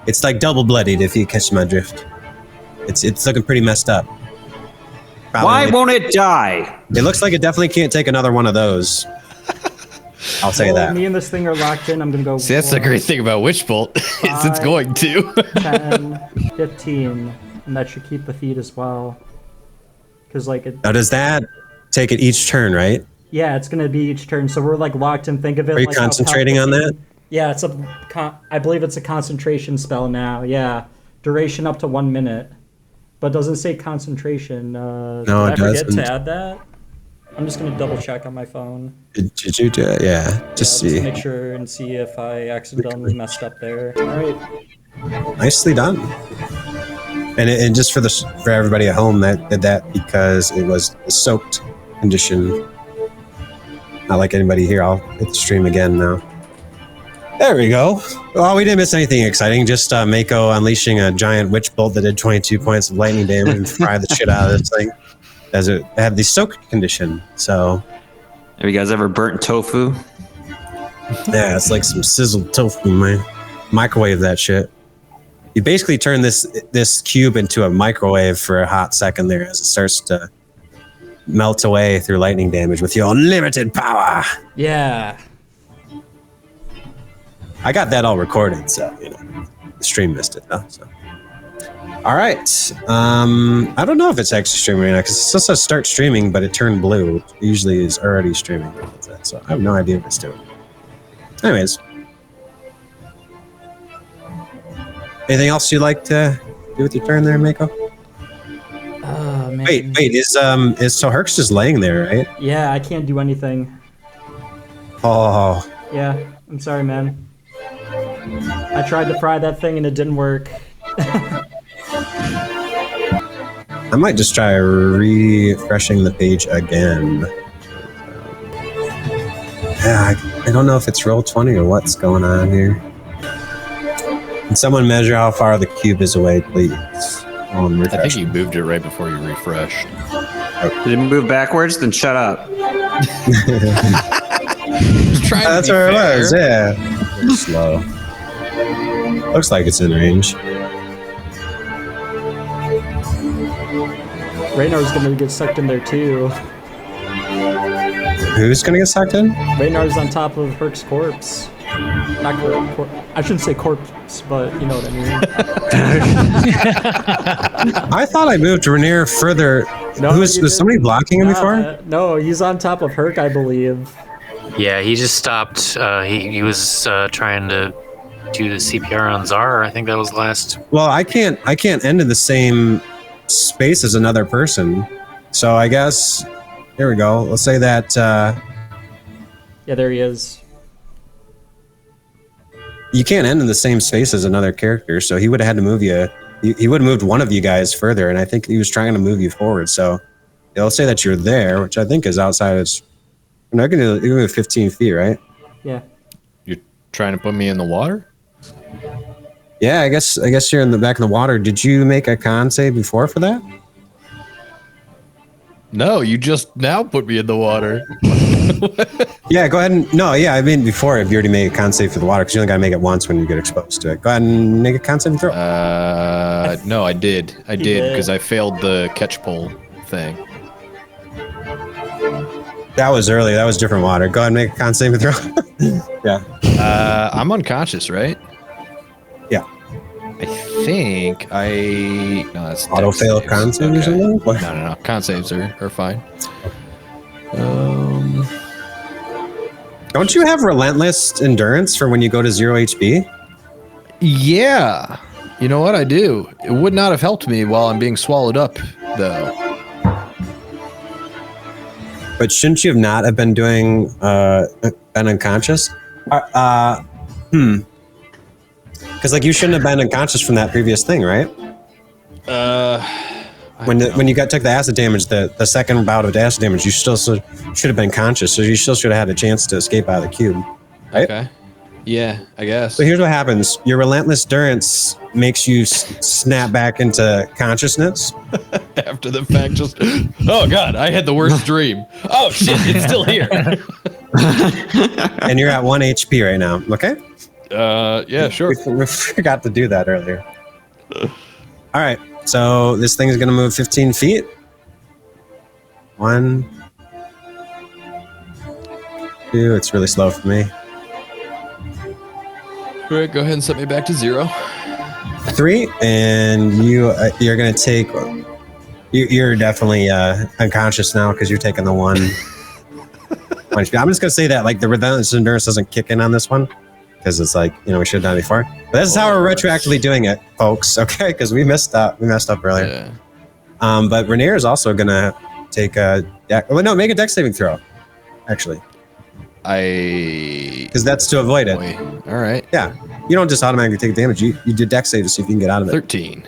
it's like double bloodied if you catch my drift. It's looking pretty messed up. Why won't it die? It looks like it definitely can't take another one of those. I'll say that. Me and this thing are locked in. I'm gonna go. See, that's the great thing about Witch Bolt is it's going to. 10, 15, and that should keep the feed as well. Because like it. Now does that take it each turn, right? Yeah, it's gonna be each turn. So we're like locked in. Think of it. Are you like concentrating on that? Yeah, I believe it's a concentration spell now. Yeah, duration up to 1 minute, but it doesn't say concentration. No, did I it forget doesn't. to add that? I'm just gonna double check on my phone. Did you do it? Yeah, just see. Just make sure and see if I accidentally messed up there. All right. Nicely done. And just for everybody at home, that did that because it was a soaked condition. Not like anybody here. I'll hit the stream again now. There we go. Well, we didn't miss anything exciting. Just Mako unleashing a giant witch bolt that did 22 points of lightning damage and fried the shit out of this thing as it had the soaked condition. So, Have you guys ever burnt tofu? yeah, it's like some sizzled tofu, man. Microwave that shit. You basically turn this cube into a microwave for a hot second there as it starts to melt away through lightning damage with your unlimited power. Yeah. I got that all recorded, so the stream missed it though. So, all right. I don't know if it's actually streaming right now because it still says start streaming, but it turned blue. It usually is already streaming, so I have no idea if it's doing. Anyways, anything else you'd like to do with your turn there, Mako? Oh man. Wait. So Hurk's just laying there, right? Yeah, I can't do anything. Oh. Yeah, I'm sorry, man. I tried to fry that thing and it didn't work. I might just try refreshing the page again. Yeah, I don't know if it's Roll20 or what's going on here. Can someone measure how far the cube is away, please? I think you moved it right before you refreshed. Did it move backwards? Then shut up. That's where it was, yeah. Pretty slow. Looks like it's in range. Raynar's gonna get sucked in there too. Who's gonna get sucked in? Raynar's on top of Hurk's corpse. Not I shouldn't say corpse, but you know what I mean. I thought I moved Rainier further. No, was somebody blocking him before? No, he's on top of Hurk, I believe. Yeah, he just stopped. He was trying to do the CPR on Tzar. I think that was last. Well, I can't end in the same space as another person. So I guess here we go. Let's say that Yeah, there he is. you can't end in the same space as another character. So he would have had to move you. He would have moved one of you guys further, and I think he was trying to move you forward. So let's say that you're there, which I think is outside of. No, you can move 15 feet, right? Yeah. You're trying to put me in the water? Yeah, I guess you're in the back of the water. Did you make a con save before for that? No, you just now put me in the water. Yeah, go ahead and I mean before if you already made a con save for the water because you only gotta make it once when you get exposed to it. Go ahead and make a con save and throw. No, I did because I failed the catch pole thing. That was early. That was different water. Go ahead and make a con save and throw. Yeah. I'm unconscious, right? Yeah. I think no, that's Auto dex fail saves. con save or something? What? No. Con saves are fine. Don't you have relentless endurance for when you go to 0 HP? Yeah. You know what? I do. It would not have helped me while I'm being swallowed up, though. But shouldn't you have not have been doing been unconscious? Because like you shouldn't have been unconscious from that previous thing, right? When you took the acid damage, the second bout of acid damage, you still should have been conscious, so you still should have had a chance to escape out of the cube, right? Okay. Yeah, I guess. So here's what happens: your relentless endurance makes you snap back into consciousness. After the fact, just oh god, I had the worst dream. Oh shit, it's still here. And you're at 1 HP right now. Okay. Yeah, sure. We forgot to do that earlier. All right. So this thing is going to move 15 feet. 1, 2. It's really slow for me. All right, go ahead and set me back to 0. 3, and you're going to take. You're definitely unconscious now because you're taking the 1. I'm just going to say that like the relentless endurance doesn't kick in on this one because it's like we should have done it before. But this is how we're retroactively doing it, folks. Okay, because we messed up. We messed up earlier. Yeah. But Rainier is also going to take a. Make a dex saving throw. Actually, because that's to avoid it. Boy. All right. Yeah, you don't just automatically take damage. You do dex save to see if you can get out of it. 13.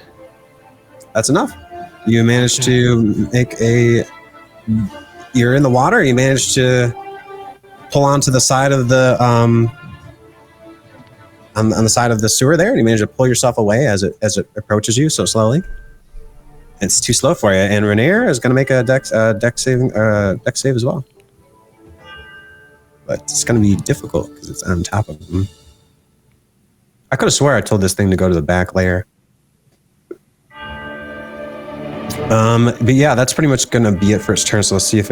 That's enough. You managed to make a. You're in the water. You managed to pull onto the side of the on the side of the sewer there, and you manage to pull yourself away as it approaches you so slowly. It's too slow for you, and Rainier is going to make a dex save as well. But it's going to be difficult because it's on top of him. I could have swore I told this thing to go to the back layer. But yeah, that's pretty much going to be it for its turn. So let's see if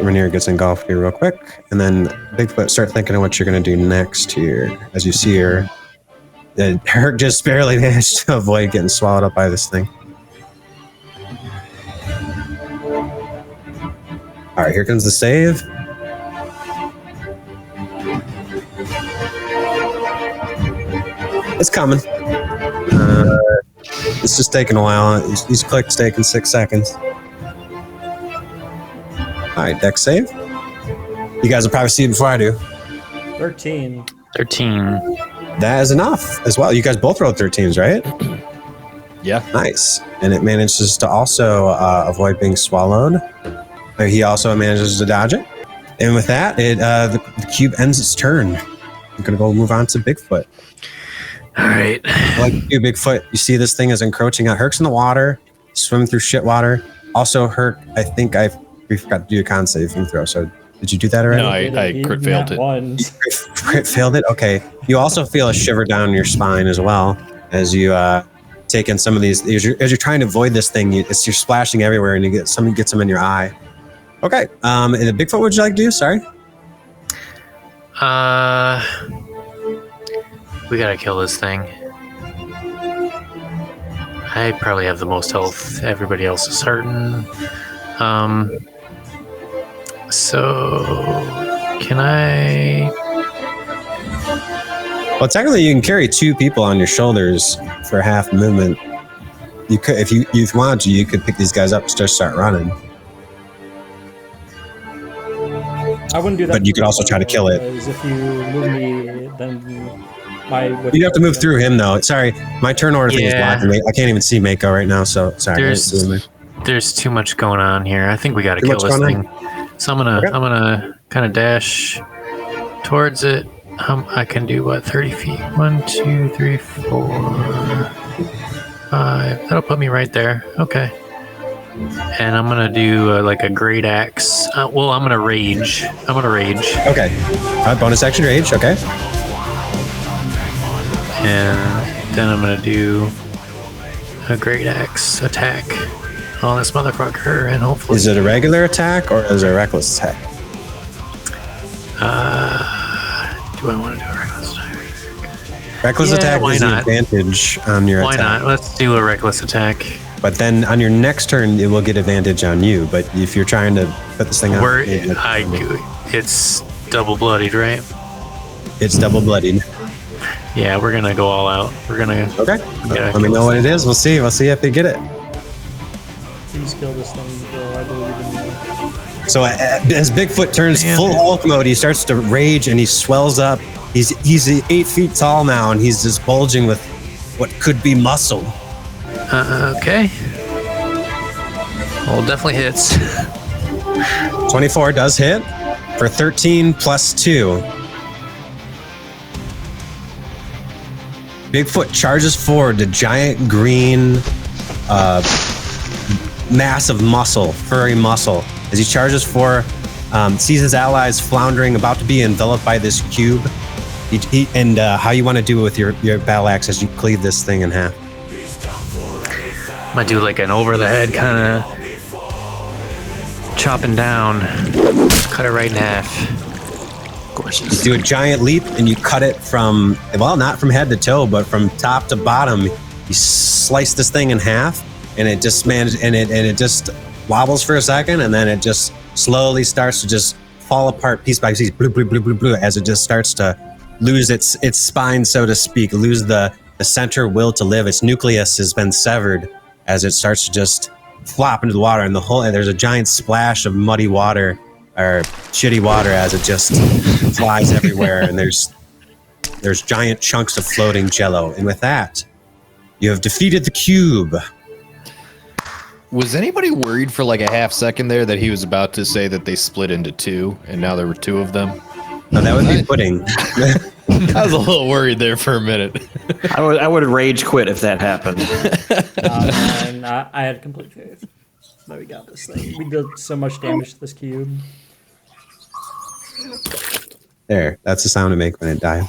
Rainier gets engulfed here real quick. And then Bigfoot, start thinking of what you're going to do next here. As you see her, Hurk just barely managed to avoid getting swallowed up by this thing. All right, here comes the save. It's coming. It's just taking a while. Each click's taking 6 seconds. All right, dex save. You guys will probably see it before I do. 13. 13. That is enough as well. You guys both rolled 13s, right? Yeah. Nice. And it manages to also avoid being swallowed. He also manages to dodge it. And with that, the cube ends its turn. I'm going to go move on to Bigfoot. All right. Like you, Bigfoot, you see this thing is encroaching on. Hurk's in the water, swimming through shit water. Also, Hurk, I think we forgot to do a con saving throw. So did you do that already? No, I crit failed it. Crit failed it? Okay. You also feel a shiver down your spine as well as you take in some of these. As you're trying to avoid this thing, you're splashing everywhere and you get some in your eye. Okay. And Bigfoot, what would you like to do? Sorry. We gotta kill this thing. I probably have the most health. Everybody else is hurting. So can I Well, technically, you can carry 2 people on your shoulders for half movement. You could, if you wanted to, you could pick these guys up and just start running. I wouldn't do that. But you could also try to kill it. Because if you move me, then my... You have to move through him, though. Sorry, my turn order thing is blocking me. I can't even see Mako right now, so sorry. There's too much going on here. I think we gotta kill this thing. So I'm gonna kind of dash towards it. I can do what, 30 feet? 1, 2, 3, 4, 5. That'll put me right there. Okay. And I'm gonna do like a great axe. Well, I'm gonna rage. Okay. Bonus action rage. Okay. And then I'm gonna do a great axe attack on this motherfucker, and hopefully. Is it a regular attack or is it a reckless attack? Do I want to do a reckless attack? Reckless attack is an advantage on your attack. Why not? Let's do a reckless attack. But then on your next turn, it will get advantage on you. But if you're trying to put this thing out, it's double bloodied, right? It's double bloodied. Yeah, we're gonna go all out. We're gonna. Okay. Let me know what it is. We'll see. We'll see if they get it. Please kill this thing, bro. I believe in you. So as Bigfoot turns full Hulk mode, he starts to rage and he swells up. He's 8 feet tall now, and he's just bulging with what could be muscle. Okay. Well, definitely hits. 24 does hit for 13 plus 2. Bigfoot charges forward, the giant green mass of muscle, furry muscle. As he charges forward, sees his allies floundering, about to be enveloped by this cube. How you want to do it with your battle axe as you cleave this thing in half? I'm gonna do like an over the head kind of chopping down, cut it right in half. Of course. You do a giant leap and you cut it from, well, not from head to toe, but from top to bottom. You slice this thing in half, and it just it just wobbles for a second, and then it just slowly starts to just fall apart piece by piece, as it just starts to lose its spine, so to speak, lose the center will to live. Its nucleus has been severed as it starts to just flop into the water, and there's a giant splash of muddy water or shitty water as it just flies everywhere, and there's giant chunks of floating jello. And with that, you have defeated the cube. Was anybody worried for like a half second there that he was about to say that they split into 2 and now there were 2 of them? No, that would be pudding. I was a little worried there for a minute. I would rage quit if that happened. I had complete faith that we got this thing. We did so much damage to this cube. There, that's the sound it makes when it dies.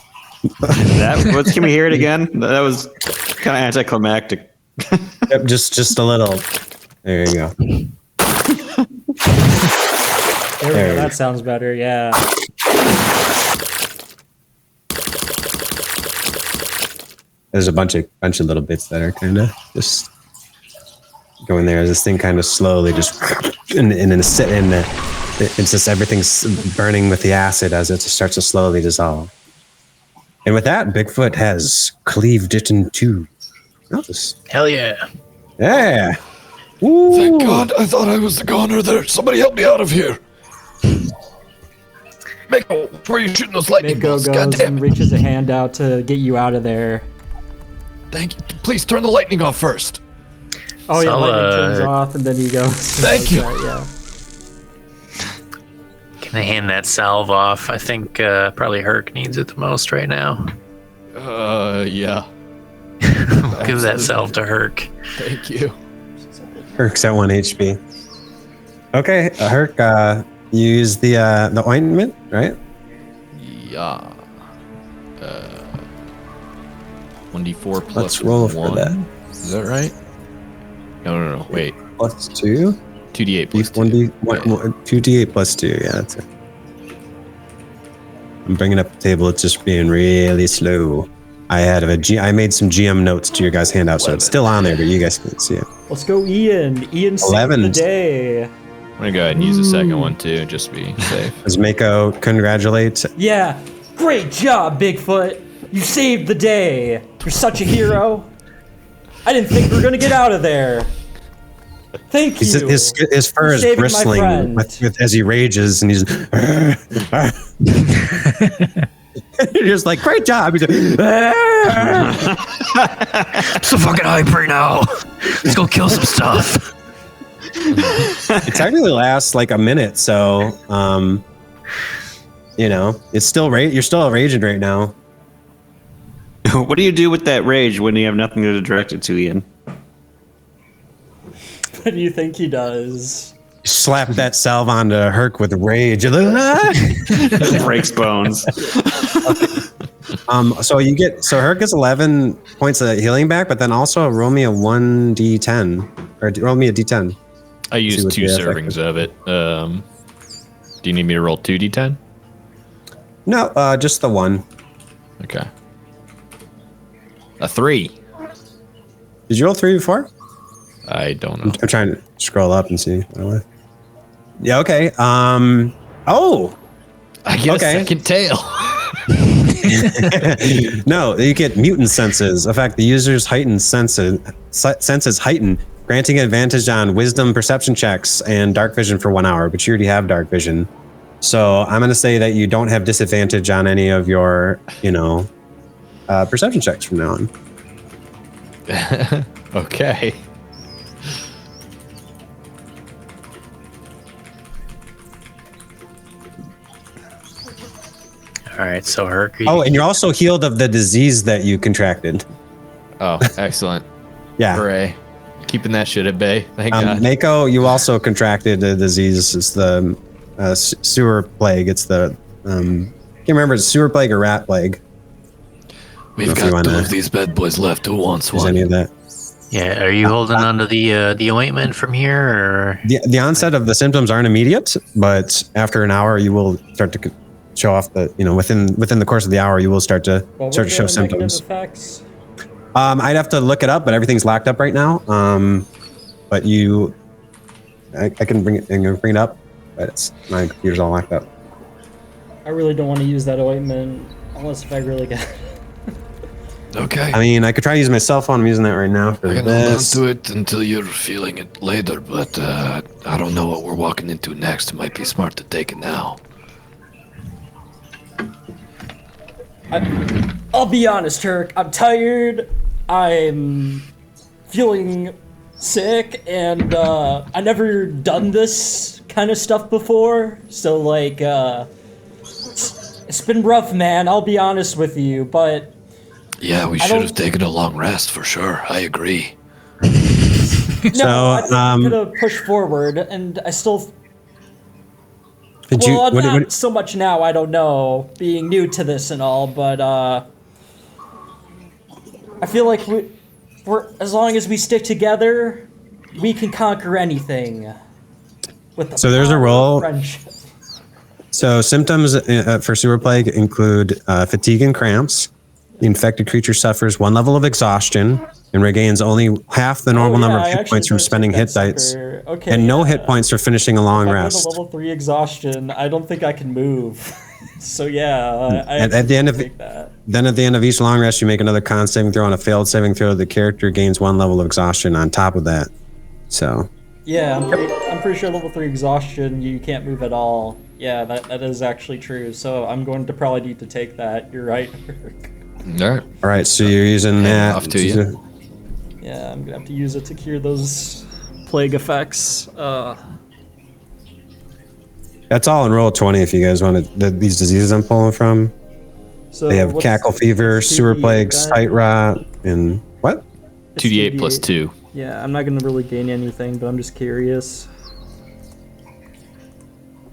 Can we hear it again? That was kind of anticlimactic. Yep, just a little. There you go. There we go. That sounds better. Yeah. There's a bunch of little bits that are kind of just going there as this thing kind of slowly just it's just everything's burning with the acid as it starts to slowly dissolve. And with that, Bigfoot has cleaved it in 2. Hell yeah. Yeah. Ooh. Thank God, I thought I was the goner there. Somebody help me out of here. Mako, where are you shooting those lightning bolts? Mako goes and reaches a hand out to get you out of there. Thank you. Please turn the lightning off first. Oh, yeah, lightning turns off, and then he goes. Thank you. Yeah. Can I hand that salve off? I think probably Hurk needs it the most right now. Yeah. Give that salve to Hurk. Thank you. Hurk's at 1 HP. Okay, Hurk, you use the ointment, right? Yeah. 1d4 plus Let's roll 1. for that. Is that right? No. Wait. Plus 2? 2d8 plus 2. 2d8 plus 2, yeah, that's it. I'm bringing up the table, it's just being really slow. I made some GM notes to your guys' handout, so it's still on there, but you guys can't see it. Let's go, Ian. Ian saved the day. I'm gonna go ahead and use the second one too, just to be safe. Does Mako congratulate? Yeah. Great job, Bigfoot. You saved the day. You're such a hero. I didn't think we were gonna get out of there. Thank you. His fur is bristling with as he rages, and he's. You're just like, great job. He's like, I'm so fucking hype right now. Let's go kill some stuff. It technically lasts like a minute, so you know, it's still you're still raging right now. What do you do with that rage when you have nothing to direct it to, Ian? What do you think he does? Slap that salve onto Hurk with rage. Breaks bones. So Hurk gets 11 points of healing back, but then also roll me a 1d10 or roll me a d10. I used 2 servings of it. Do you need me to roll 2d10? No, just the 1. Okay. A 3. Did you roll 3 before? I don't know. I'm trying to scroll up and see. Yeah. Okay. Oh. I get a second tail. No, you get mutant senses. In fact, the user's heightened senses heighten, granting advantage on wisdom perception checks and dark vision for 1 hour, but you already have dark vision. So I'm going to say that you don't have disadvantage on any of your, perception checks from now on. Okay. All right, so Hurk. Oh, and you're also healed of the disease that you contracted. Oh, excellent. Yeah. Hooray. Keeping that shit at bay. Thank God. Mako, you also contracted a disease. It's the sewer plague. It's the, can't remember, it's sewer plague or rat plague. We've got 2 of these bad boys left. Who wants one? Any of that? Yeah, are you holding on to the ointment from here, or the onset of the symptoms aren't immediate, but after an hour, you will start to show off the within the course of the hour, you will start to show symptoms. Effects? I'd have to look it up, but everything's locked up right now. But I can bring it up, but my computer's all locked up. I really don't want to use that ointment unless if I really get. Okay. I mean, I could try using my cell phone. I'm using that right now for I can hold on this. to it until you're feeling it later, but I don't know what we're walking into next. It might be smart to take it now. I'll be honest, Hurk. I'm tired. I'm feeling sick, and I never done this kind of stuff before. So like, it's been rough, man. I'll be honest with you, but. Yeah, we should have taken a long rest for sure. I agree. No, I think I'm gonna push forward, and I still. Not so much now. I don't know, being new to this and all, but I feel like we're as long as we stick together, we can conquer anything. So there's a roll. So symptoms for sewer plague include fatigue and cramps. The infected creature suffers 1 level of exhaustion and regains only half the normal number of hit points from spending hit dice, and no hit points for finishing a long rest. Level 3 exhaustion. I don't think I can move. So yeah, at the end of each long rest, you make another con saving throw. On a failed saving throw, the character gains 1 level of exhaustion on top of that. So yeah, I'm pretty sure level 3 exhaustion, you can't move at all. Yeah, that is actually true. So I'm going to probably need to take that. You're right. All right, so you're using that. Off to you. Yeah, I'm gonna have to use it to cure those plague effects. That's all in roll 20 if you guys want these diseases I'm pulling from. So they have cackle fever, sewer plague, sight rot, and what? 2d8 plus 2. Yeah, I'm not gonna really gain anything, but I'm just curious.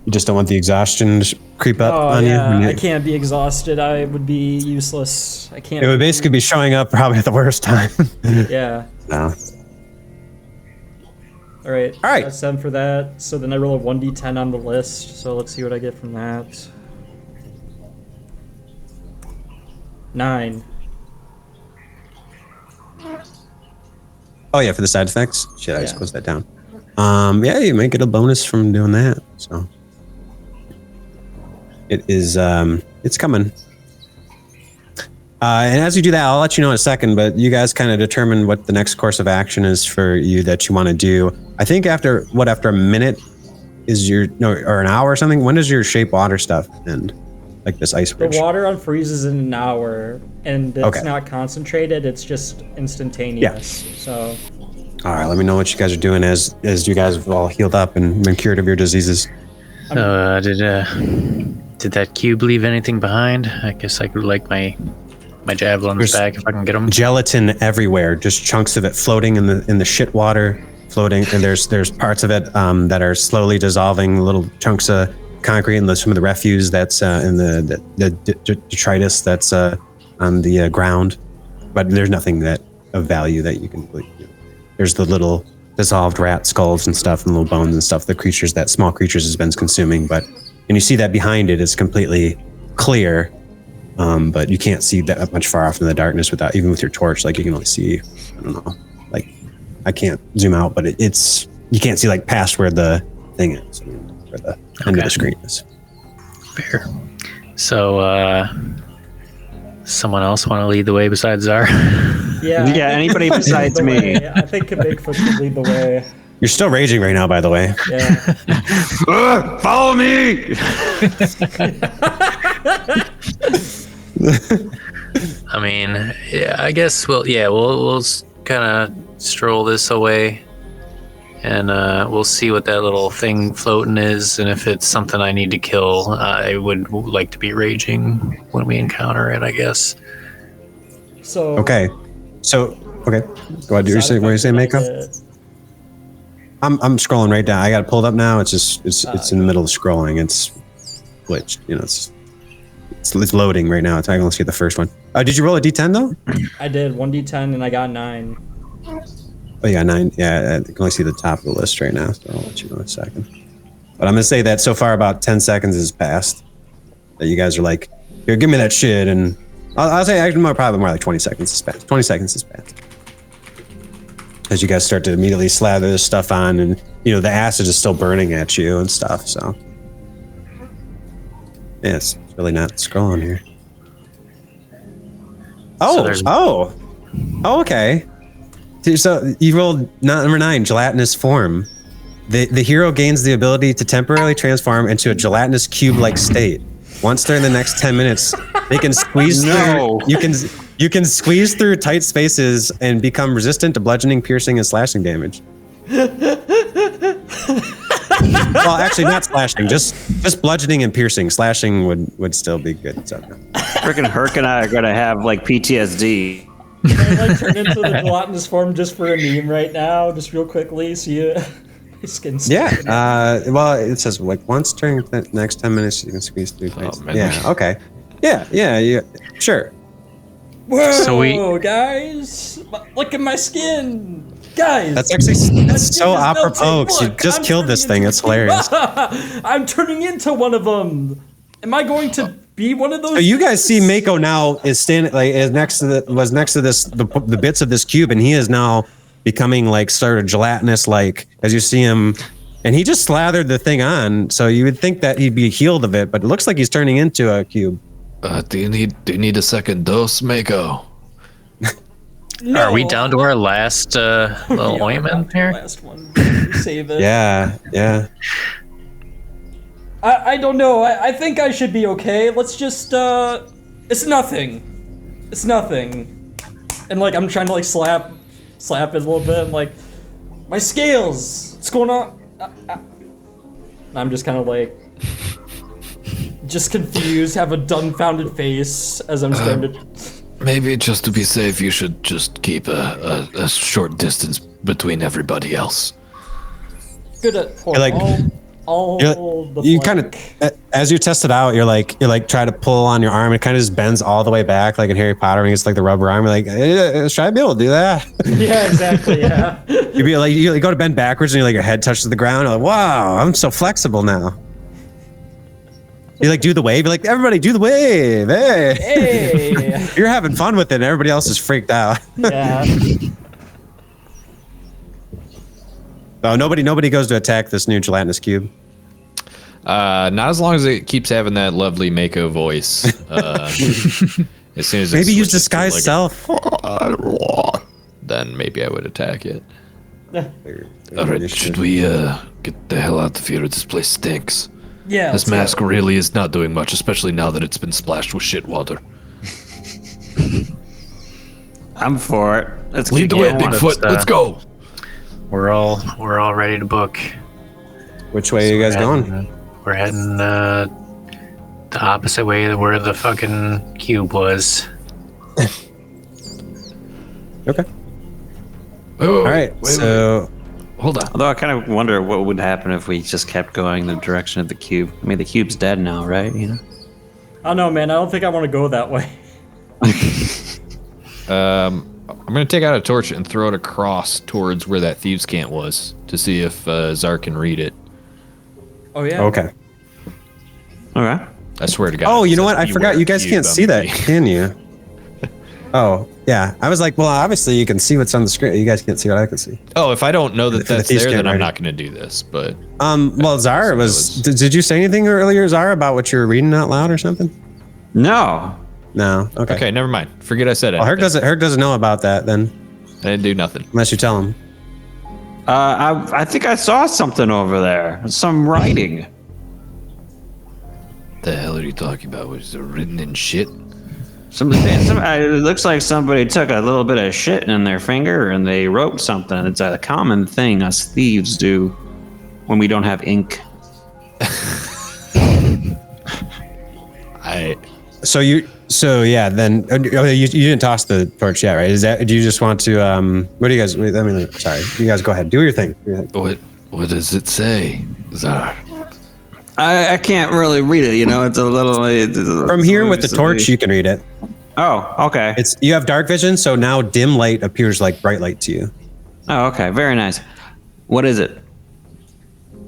You just don't want the exhaustion to creep up on you? I can't be exhausted. I would be useless. I can't. It would basically be showing up probably at the worst time. Yeah. No. All right. That's 7 for that. So then I roll a 1d10 on the list. So let's see what I get from that. 9. Oh yeah, for the side effects? Shit, I just closed that down. Yeah, you might get a bonus from doing that. So it is it's coming. And as you do that, I'll let you know in a second, but you guys kind of determine what the next course of action is for you that you want to do. I think after a minute is or an hour or something, when does your shape water stuff end? Like this ice bridge? The water unfreezes in an hour, and it's not concentrated, it's just instantaneous. Yeah. So. All right, let me know what you guys are doing as you guys have all healed up and been cured of your diseases. So, did that cube leave anything behind? I guess I could like my javelins back if I can get them. Gelatin everywhere, just chunks of it floating in the shit water, floating, and there's parts of it that are slowly dissolving, little chunks of concrete, and some of the refuse that's in the detritus that's on the ground, but there's nothing that of value that you can. There's the little dissolved rat skulls and stuff, and little bones and stuff. The small creatures has been consuming, and you see that behind it is completely clear. But you can't see that much far off in the darkness even with your torch. Like you can only see, I don't know, like I can't zoom out, but you can't see like past where the thing is, where the end of the screen is. Fair. So, someone else want to lead the way besides Tzar? Yeah, anybody besides me. I think Bigfoot should lead the way. You're still raging right now, by the way. Yeah. Follow me! I mean, yeah, I guess we'll kind of stroll this away, and we'll see what that little thing floating is, and if it's something I need to kill, I would like to be raging when we encounter it, I guess. Okay. Go ahead. Do you say Mako? I'm scrolling right down. I got it pulled up now. It's in the middle of scrolling. It's glitched. It's loading right now. I can only see the first one. Did you roll a D10 though? I did 1D10 and I got 9. Oh, you got 9. Yeah, I can only see the top of the list right now. So I'll let you know in a second. But I'm gonna say that so far about 10 seconds has passed. That you guys are like, here, give me that shit, and I'll say actually probably more like 20 seconds has passed. 20 seconds has passed. As you guys start to immediately slather this stuff on, and the acid is still burning at you and stuff. So yeah, it's really not scrolling here. Okay. So you rolled number 9, gelatinous form. The hero gains the ability to temporarily transform into a gelatinous cube-like state. Once during the next 10 minutes, they can squeeze through. You can squeeze through tight spaces and become resistant to bludgeoning, piercing, and slashing damage. Well, actually, not slashing, just bludgeoning and piercing. Slashing would still be good. So. Freaking Hurk and I are gonna have like PTSD. Can I turn into the gelatinous form just for a meme right now, just real quickly? So my skin's well, it says like once during the next 10 minutes you can squeeze through. Yeah. Okay. Yeah. Sure. Whoa, guys! Look at my skin, guys. That's so apropos. You just killed this thing. It's hilarious. I'm turning into one of them. Am I going to be one of those? So you guys see Mako now is standing next to the bits of this cube, and he is now becoming like sort of gelatinous, like as you see him, and he just slathered the thing on. So you would think that he'd be healed of it, but it looks like he's turning into a cube. Do you need a second dose, Mako? No. Are we down to our last little ointment here? Last one. Save it. Yeah. I don't know. I think I should be okay. Let's just it's nothing. And like I'm trying to like slap it a little bit. I'm like, my scales. What's going on? I'm just kind of like just confused, have a dumbfounded face as I'm starting to. Maybe just to be safe, you should just keep a short distance between everybody else. Good at you kind of, as you test it out, you're like try to pull on your arm. It kind of just bends all the way back, like in Harry Potter when it's like the rubber arm. You're like, should I be able to do that? Yeah, exactly. Yeah. You'd be like, you go to bend backwards and your head touches the ground. You're like, wow, I'm so flexible now. You do the wave. You're like, everybody do the wave. Hey. You're having fun with it. And everybody else is freaked out. Yeah. Oh, nobody goes to attack this new gelatinous cube. Not as long as it keeps having that lovely Mako voice. As soon as it Maybe use switches to, disguise like, self. then maybe I would attack it. All right, should we get the hell out of here? This place stinks. Yeah. This mask really is not doing much, especially now that it's been splashed with shit water. I'm for it. Let's Lead the keep way, going. Bigfoot. Let's go. We're all ready to book. Which way are you guys going? We're heading the opposite way to where the fucking cube was. Okay. Oh, All right. So hold on. Although I kind of wonder what would happen if we just kept going the direction of the cube. I mean, the cube's dead now, right? You know. I don't know, man. I don't think I want to go that way. I'm gonna take out a torch and throw it across towards where that thieves' cant was to see if Tzar can read it. Oh yeah. okay. Okay. I swear to God. Oh, it you know says what? I forgot. beware You guys cube can't on see the that, thing. can you? Oh, yeah. I was like, well, obviously you can see what's on the screen. You guys can't see what I can see. Oh, if I don't know that For the that's thieves' there, cant then I'm writing. not gonna do this. But Well, Tzar was. Did you say anything earlier, Tzar, about what you were reading out loud or something? No. No. Okay. okay, never mind. Forget I said it. Well, Hurk doesn't know about that then, I didn't do nothing. unless you tell him. I think I saw something over there. Some writing. The hell are you talking about? Was it written in shit? It looks like somebody took a little bit of shit in their finger and they wrote something. It's a common thing us thieves do when we don't have ink. So yeah. Then you didn't toss the torch yet, right? Is that? Do you just want to? What do you guys? I mean, sorry. You guys go ahead. Do your thing. What does it say, Tzar? I can't really read it. You know, it's a little. From here with the torch, you can read it. Oh, okay. You have dark vision, so now dim light appears like bright light to you. Oh, okay. Very nice. What is it?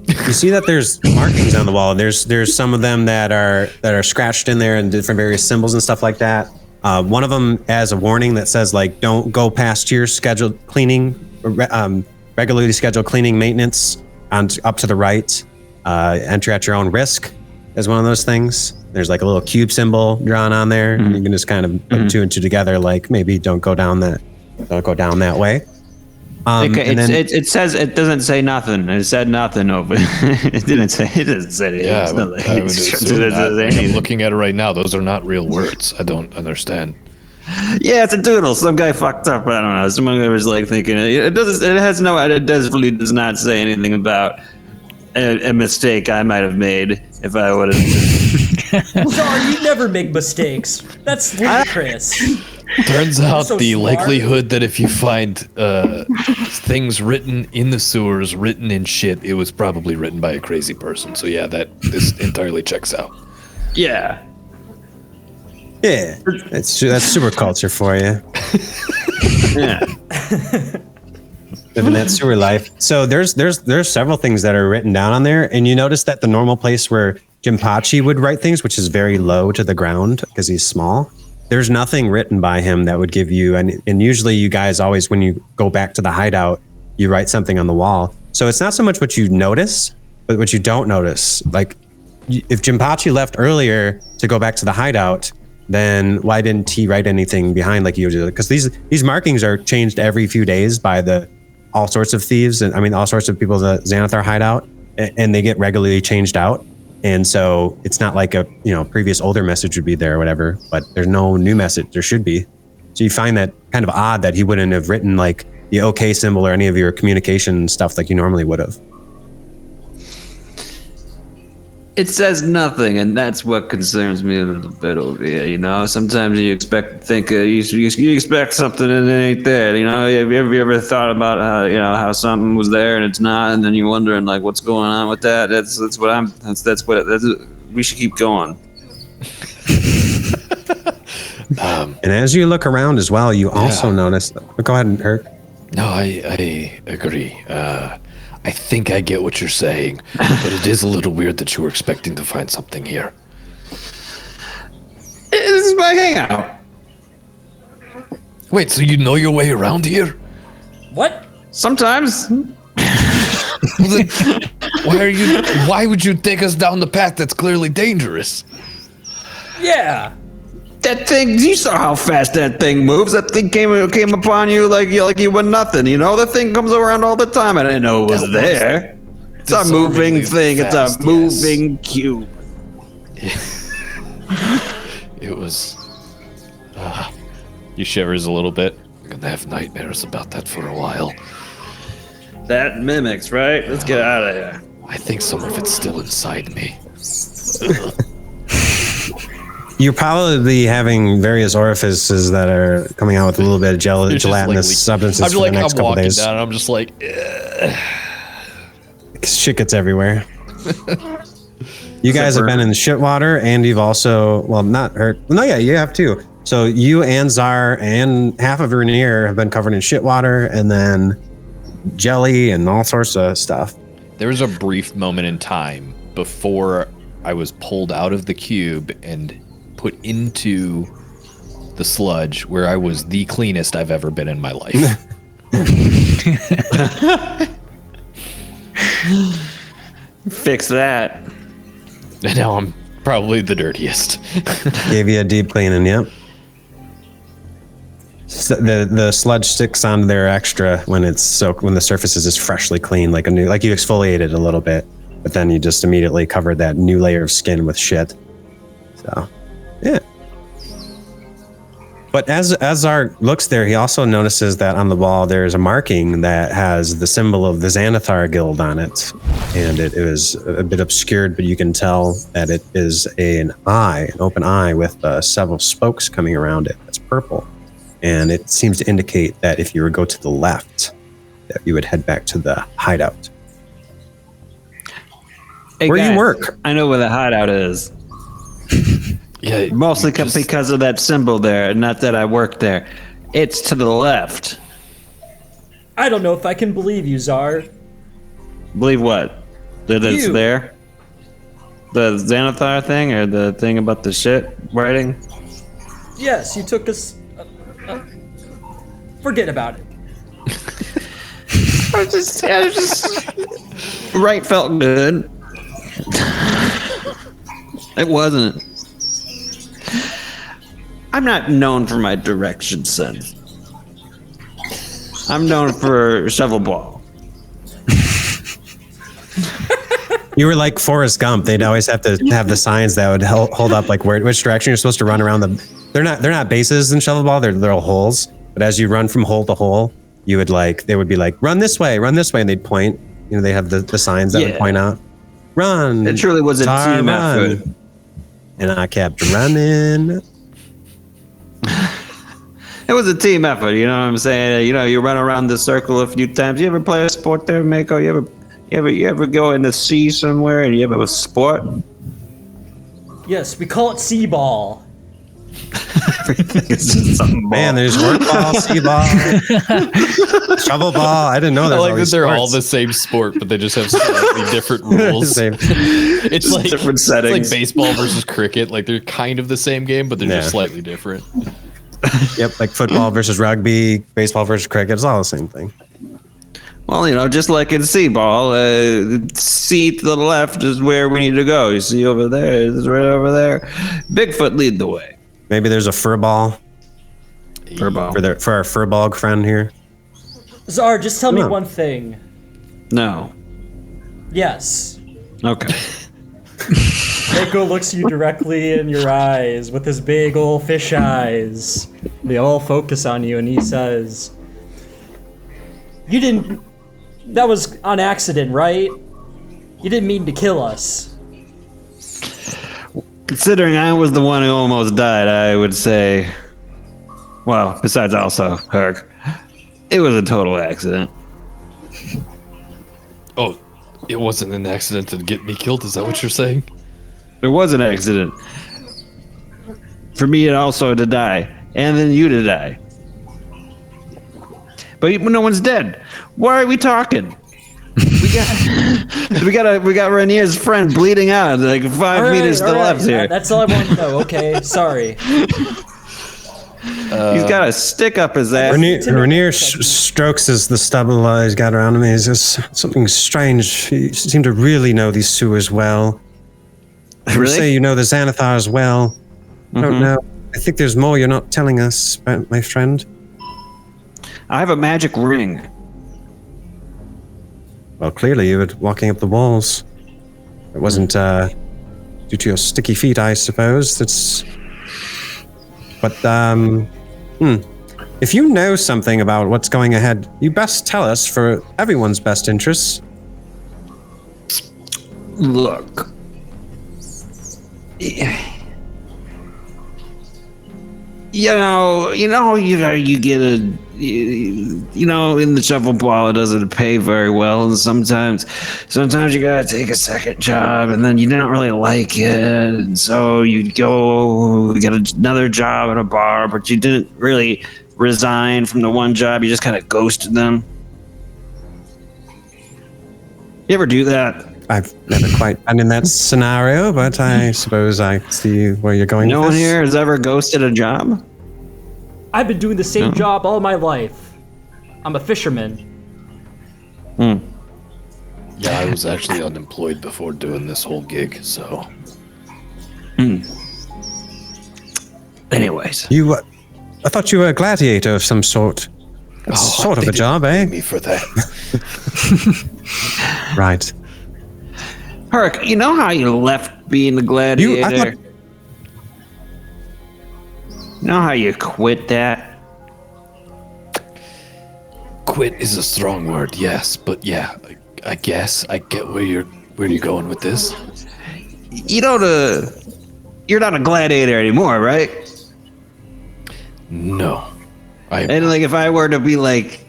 You see that there's markings on the wall. There's some of them that are scratched in there and different various symbols and stuff like that. One of them has a warning that says like, don't go past your scheduled cleaning, regularly scheduled cleaning maintenance up to the right. Enter at your own risk is one of those things. There's like a little cube symbol drawn on there. And you can just kind of put two and two together, like maybe don't go down that way. It says it doesn't say nothing. It said nothing over. It doesn't say anything. Yeah, It's not like I would it's- assume it doesn't say not. I'm anything. looking at it right now. Those are not real words. I don't understand. Yeah, it's a doodle. Some guy fucked up. I don't know. Someone was like thinking it doesn't. It has no. It definitely does not say anything about a mistake I might have made if I would have. Sorry, you never make mistakes. That's ludicrous. Turns out so the smart. likelihood that if you find things written in the sewers, written in shit, it was probably written by a crazy person. So yeah, this entirely checks out. Yeah. Yeah, that's super culture for you. Yeah. Living that sewer life. So there's several things that are written down on there, and you notice that the normal place where Jinpachi would write things, which is very low to the ground because he's small, there's nothing written by him that would give you, and usually you guys always, when you go back to the hideout, you write something on the wall. So it's not so much what you notice, but what you don't notice. Like if Jinpachi left earlier to go back to the hideout, then why didn't he write anything behind like he usually? Because these markings are changed every few days by all sorts of thieves, and I mean all sorts of people in the Xanathar hideout, and they get regularly changed out. And so it's not like a previous older message would be there or whatever, but there's no new message. There should be. So you find that kind of odd that he wouldn't have written like the OK symbol or any of your communication stuff like you normally would have. It says nothing, and that's what concerns me a little bit over here. You know, sometimes you expect you expect something and it ain't there. You know, have you ever thought about how something was there and it's not, and then you're wondering like what's going on with that? We should keep going. And as you look around as well, you also notice. Go ahead and Hurk. No, I agree. I think I get what you're saying, but it is a little weird that you were expecting to find something here. This is my hangout. Wait, so you know your way around here? What? Sometimes. Well, then, why would you take us down the path that's clearly dangerous? Yeah. That thing, you saw how fast that thing moves. That thing came upon you like you were nothing, you know? The thing comes around all the time. I didn't know it was there. It's a moving thing. It's a moving cube. It was. You shivers a little bit. I'm gonna have nightmares about that for a while. That mimics, right? Let's get out of here. I think some of it's still inside me. You're probably having various orifices that are coming out with a little bit of gelatinous substances for the next couple days. Down and I'm just like, Shit gets everywhere. You guys have been in the shit water, and you've also, well, not hurt. No, yeah, you have too. So you and Tzar and half of Rainier have been covered in shit water, and then jelly and all sorts of stuff. there was a brief moment in time before I was pulled out of the cube and put into the sludge where I was the cleanest I've ever been in my life. Fix that. And now I'm probably the dirtiest. Gave you a deep cleaning, yep. So the sludge sticks on there extra when it's soaked, when the surface is just freshly clean, like a new, like you exfoliated a little bit, but then you just immediately covered that new layer of skin with shit. So, yeah. But as Tzar looks there, he also notices that on the wall there's a marking that has the symbol of the Xanathar Guild on it, and it is a bit obscured, but you can tell that it is an eye, an open eye with several spokes coming around it. That's purple. And it seems to indicate that if you were to go to the left, that you would head back to the hideout. Hey Where guys, you work? I know where the hideout is. Yeah, Mostly because of that symbol there, not that I work there. It's to the left. I don't know if I can believe you, Tzar. Believe what? That it's You. there? The Xanathar thing, or the thing about the shit writing? Yes, you took us. Forget about it. I was just right felt good. It wasn't. I'm not known for my direction sense. I'm known for shovel ball. You were like Forrest Gump. They'd always have to have the signs that would hold up like which direction you're supposed to run around the. They're not bases in shovel ball. They're little holes. But as you run from hole to hole, you would they would be like, run this way, and they'd point. You know, they have the signs that would point out, run. It truly was a Tzar, team run. effort. And I kept running. It was a team effort, you know what I'm saying? You know, you run around the circle a few times. You ever play a sport there, Mako? You ever go in the sea somewhere and you ever have a sport? Yes, we call it sea ball. It's just something Man, there's work ball, sea ball, shovel ball. I didn't know I there's like all that these they're all sports. the same sport, but they just have slightly different rules. Same. It's like different It's settings. like baseball versus cricket. Like they're kind of the same game, but they're just Yeah. slightly different. Yep, like football versus rugby, baseball versus cricket. It's all the same thing. Well, you know, just like in sea ball, sea to the left is where we need to go. You see over there, it's right over there. Bigfoot lead the way. Maybe there's a fur ball Fur ball. for our fur ball friend here. Tzar, just tell me No. one thing. No. Yes. Okay. Mako looks you directly in your eyes with his big old fish eyes. They all focus on you, and he says, "You didn't. That was on accident, right? You didn't mean to kill us." Considering I was the one who almost died, I would say, well, besides also Hurk, it was a total accident. Oh, it wasn't an accident to get me killed. Is that what you're saying? There was an accident. For me and also to die. And then you to die. But no one's dead. Why are we talking? We got Rainier's friend bleeding out like 5 meters to the left here. That's all I want to know. Okay, sorry. He's got a stick up his ass. Rainier strokes the stubble he's got around him. He's just something strange. You seem to really know these sewers well. You Really? say you know the Xanathar as well. I don't know. I think there's more you're not telling us, my friend. I have a magic ring. Well, clearly you were walking up the walls. It wasn't due to your sticky feet, I suppose. But if you know something about what's going ahead, you best tell us for everyone's best interests. Look. You know, you get in the shovel ball, it doesn't pay very well, and sometimes you gotta take a second job, and then you don't really like it, and so you go get another job at a bar, but you didn't really resign from the one job, you just kind of ghosted them. You ever do that? I've never quite been in that scenario, but I suppose I see where you're going. No with one this. here has ever ghosted a job? I've been doing the same job all my life. I'm a fisherman. Yeah, I was actually unemployed before doing this whole gig, so. Anyways. I thought you were a gladiator of some sort. That's sort of a job, eh? Me for that. Right. Hurk, you know how you left being a gladiator? You know how you quit that? Quit is a strong word, yes, but yeah, I guess I get where you're going with this. You're not a gladiator anymore, right? No. And like, if I were to be like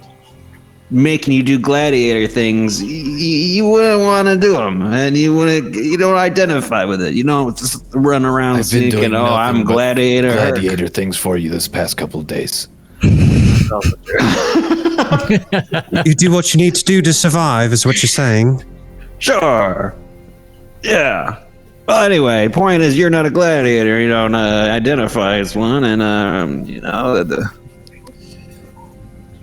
making you do gladiator things, you wouldn't want to do them, and you don't identify with it. You don't just run around I've been thinking, doing "Oh, I'm nothing but gladiator." gladiator things for you this past couple of days. You do what you need to do to survive, is what you're saying. Sure. Yeah. Well, anyway, point is, you're not a gladiator. You don't identify as one, and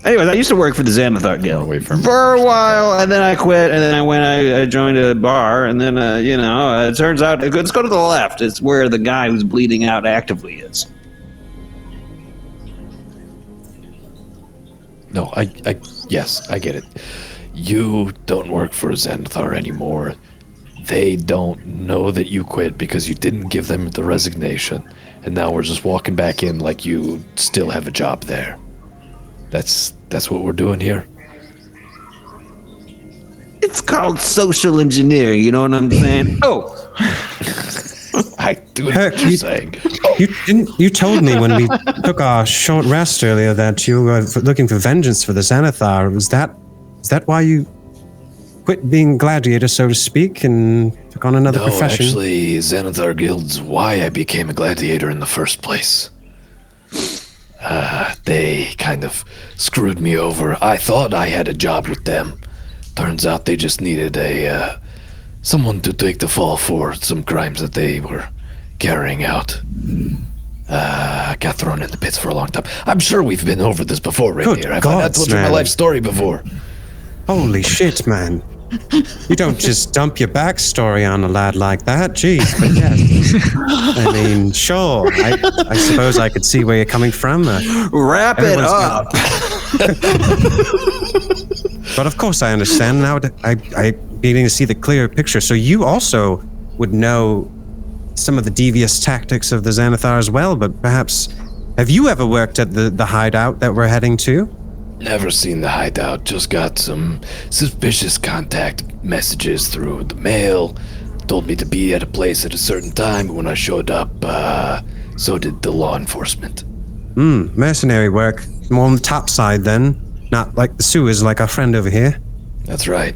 Anyways, I used to work for the Xanathar Guild for a while, and then I quit, and then I joined a bar, and then it turns out, let's go to the left. It's where the guy who's bleeding out actively is. No, yes, I get it. You don't work for Xanathar anymore. They don't know that you quit because you didn't give them the resignation, and now we're just walking back in like you still have a job there. That's what we're doing here. It's called social engineering, you know what I'm saying? Oh! I do know Hurk, what you're saying. You told me when we took our short rest earlier that you were looking for vengeance for the Xanathar. Is that why you quit being gladiator, so to speak, and took on another profession? No, actually, Xanathar Guild's why I became a gladiator in the first place. They kind of screwed me over. I thought I had a job with them. Turns out they just needed someone to take the fall for some crimes that they were carrying out. I got thrown in the pits for a long time. I'm sure we've been over this before, right Good here. I've gods, told you my man. life story before. Holy shit, man. You don't just dump your backstory on a lad like that. Jeez, but yes. I mean, sure. I suppose I could see where you're coming from. Wrap it up! But of course I understand now. I beginning to see the clearer picture. So you also would know some of the devious tactics of the Xanathar as well, but perhaps... Have you ever worked at the hideout that we're heading to? Never seen the hideout, just got some suspicious contact messages through the mail. Told me to be at a place at a certain time. When I showed up, so did the law enforcement. Mercenary work. More on the top side then. Not like the sewers like our friend over here. That's right.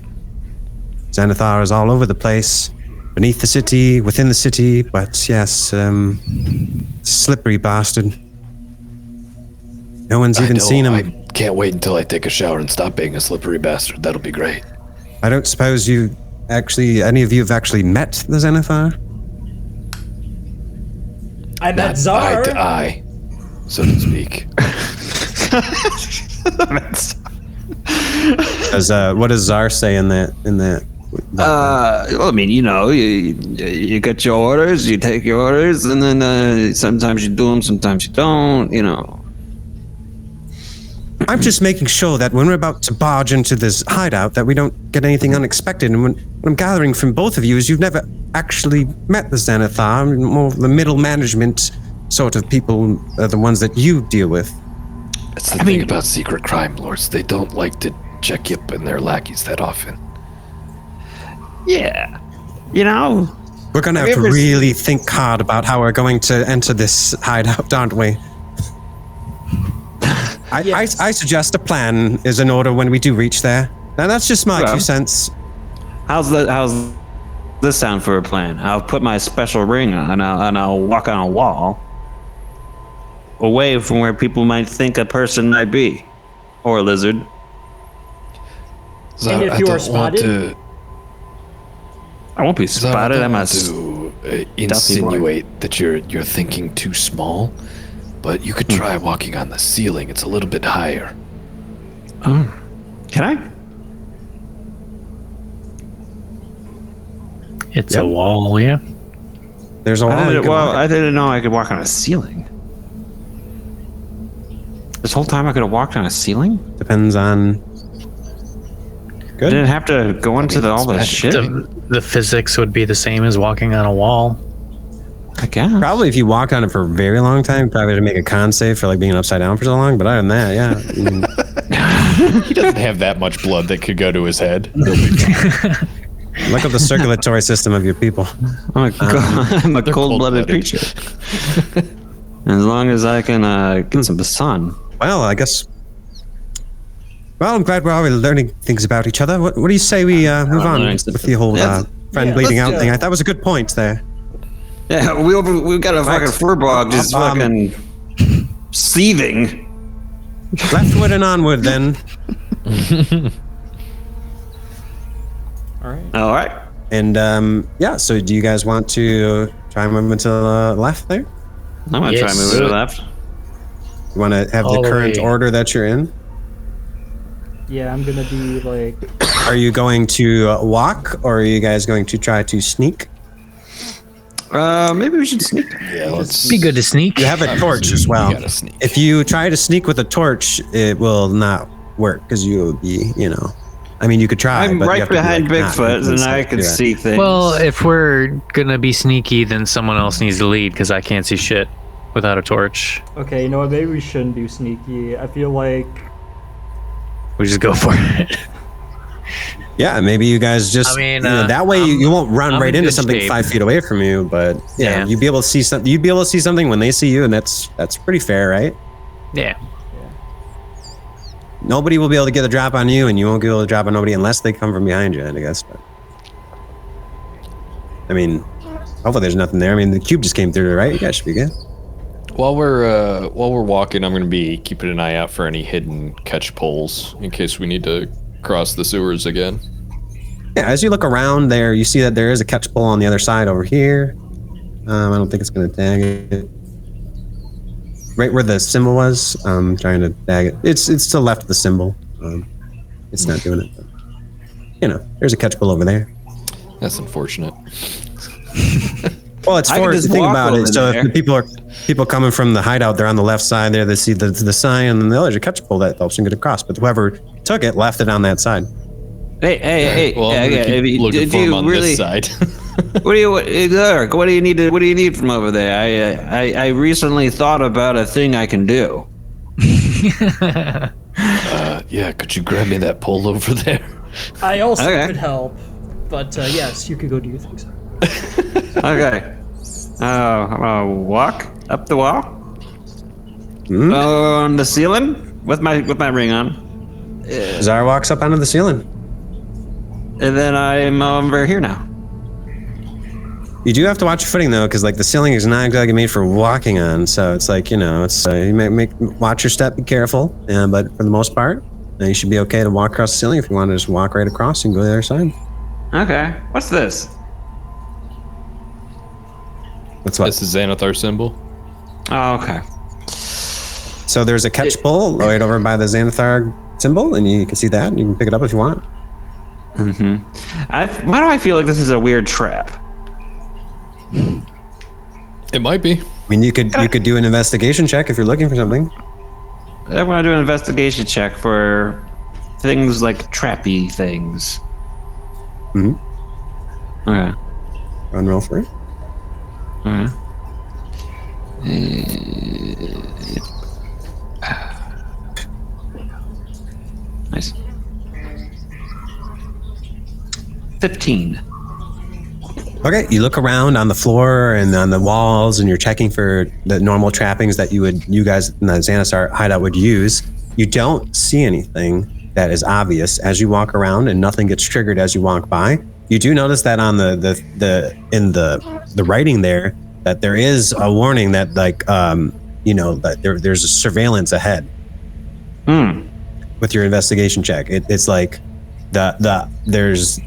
Xanathar is all over the place. Beneath the city, within the city, but yes, slippery bastard. No one's even seen him. I can't wait until I take a shower and stop being a slippery bastard. That'll be great. I don't suppose any of you have actually met the Xanathar? I met Not Tzar. eye to eye, so to speak. What does Tzar say in that Well, I mean, you get your orders, you take your orders, and then sometimes you do them, sometimes you don't, I'm just making sure that when we're about to barge into this hideout that we don't get anything unexpected. And what I'm gathering from both of you is you've never actually met the Xanathar. More the middle management sort of people are the ones that you deal with. That's the thing about secret crime lords. They don't like to check up in their lackeys that often. Yeah. We're going to have to really think hard about how we're going to enter this hideout, aren't we? I suggest a plan is in order when we do reach there. Now that's just my 2 cents. How's this sound for a plan? I'll put my special ring on and I'll walk on a wall away from where people might think a person might be, or a lizard. And if you are spotted, I won't be spotted. I to insinuate that you're thinking too small, but you could try walking on the ceiling. It's a little bit higher. Can I? It's a wall, yeah. There's a wall. I didn't know I could walk on a ceiling. This whole time I could have walked on a ceiling? Depends on... I didn't have to go into all the shit. The physics would be the same as walking on a wall. I guess. Probably if you walk on it for a very long time, probably to make a con save for like being upside down for so long. But other than that, yeah. He doesn't have that much blood that could go to his head. Look at the circulatory system of your people. I'm a cold-blooded creature. As long as I can get some sun. Well, I guess... Well, I'm glad we're already learning things about each other. What do you say we move on with the whole friend bleeding out thing? I thought was a good point there. Yeah, we've got a fucking furbog just fucking seething. Leftward and onward, then. All right. And yeah, so do you guys want to try and move to the left there? I'm gonna try and move to the left. You want to have the current order that you're in? Yeah, I'm gonna be like... Are you going to walk, or are you guys going to try to sneak? Maybe we should sneak. Yeah, let's be good to sneak. You have a torch as well. If you try to sneak with a torch, it will not work because you will be, I mean, you could try. I'm but right you have to behind be, Bigfoot, and I can see things. Well, if we're gonna be sneaky, then someone else needs to lead because I can't see shit without a torch. Okay, you know what? Maybe we shouldn't do sneaky. I feel like... We just go for it. Yeah, maybe you guys just, that way you won't run right into something shape. 5 feet away from you, but Yeah. you'd be able to see something. You'd be able to see something when they see you, and that's pretty fair, right? Yeah. Nobody will be able to get a drop on you, and you won't be able to drop on nobody unless they come from behind you, I guess. But I mean, hopefully there's nothing there. I mean, the cube just came through, right? You guys should be good. While we're walking, I'm gonna be keeping an eye out for any hidden catch poles in case we need to cross the sewers again. Yeah, as you look around there, you see that there is a catch pole on the other side over here. I don't think it's gonna tag it. Right where the symbol was, I'm trying to tag it. It's to the left of the symbol. It's not doing it. But, there's a catch pole over there. That's unfortunate. Well, it's for the thing about it. So if the people coming from the hideout, they're on the left side there. They see the sign, and then there's a catch pole that helps them get across. But whoever took it left it on that side. Hey! Well, I'm gonna keep looking for him on this side. What do you need from over there? I recently thought about a thing I can do. Yeah, could you grab me that pole over there? I also could help, but yes, you could go do your thing, sir. Okay. Walk up the wall. On the ceiling with my ring on. Tzar walks up onto the ceiling. And then I'm over here now. You do have to watch your footing though, because like the ceiling is not exactly made for walking on. So it's like it's you may watch your step, be careful. But for the most part, you should be okay to walk across the ceiling. If you want to just walk right across and go to the other side. Okay. What's this? That's what. This is Xanathar symbol. Oh, okay. So there's a catch pole right over by the Xanathar symbol, and you can see that, and you can pick it up if you want. Why do I feel like this is a weird trap? It might be. I mean, you could do an investigation check if you're looking for something. I want to do an investigation check for things like trappy things. Okay. Run roll for it. Okay. Nice. 15. Okay, you look around on the floor and on the walls, and you're checking for the normal trappings that you guys in the Xanathar hideout would use. You don't see anything that is obvious as you walk around, and nothing gets triggered as you walk by. You do notice that on the writing there that there is a warning that that there's a surveillance ahead. With your investigation check, it's like there's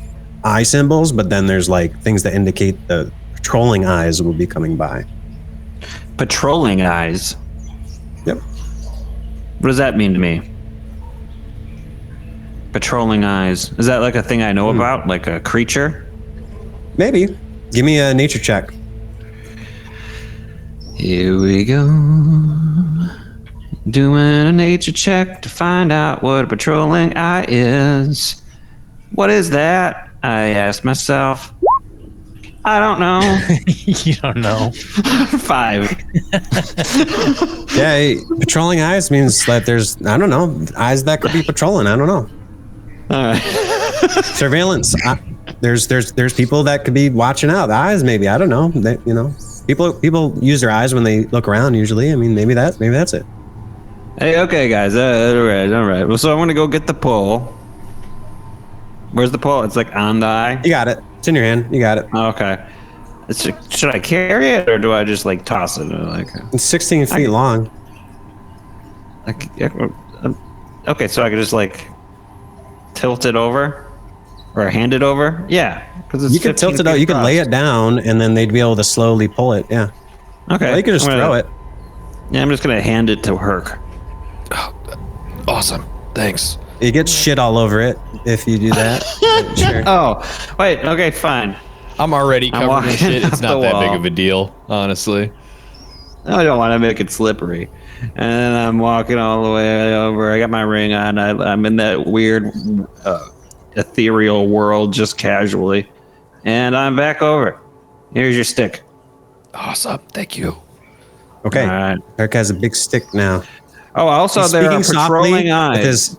eye symbols, but then there's like things that indicate the patrolling eyes will be coming by. Patrolling eyes? Yep. What does that mean to me? Patrolling eyes. Is that like a thing I know about? Like a creature? Maybe. Give me a nature check. Here we go. Doing a nature check to find out what a patrolling eye is. What is that? I asked myself. I don't know. You don't know. 5. Yeah, patrolling eyes means that there's, I don't know, eyes that could be patrolling. I don't know. All right. Surveillance. There's people that could be watching out. The eyes, maybe. I don't know. People use their eyes when they look around. Usually, I mean, maybe that's it. Hey, okay, guys. All right. Well, so I want to go get the pole. Where's the pole? It's like on the eye. You got it. It's in your hand. You got it. Okay. Should I carry it, or do I just like toss it? It's 16 feet long. Okay, so I could just like tilt it over, or hand it over. Yeah, because You could tilt it out. You could lay it down, and then they'd be able to slowly pull it. Yeah. Okay. Or you could just throw it. Yeah, I'm just gonna hand it to Hurk. Awesome. Thanks. You get shit all over it if you do that. Sure. Oh, wait. Okay, fine. I'm already covered in walking shit. It's up not the that big wall. of a deal, honestly. I don't want to make it slippery. And then I'm walking all the way over. I got my ring on. I'm in that weird ethereal world just casually. And I'm back over. Here's your stick. Awesome. Thank you. Okay. All right. Hurk has a big stick now. Oh, also He's there are speaking patrolling softly eyes.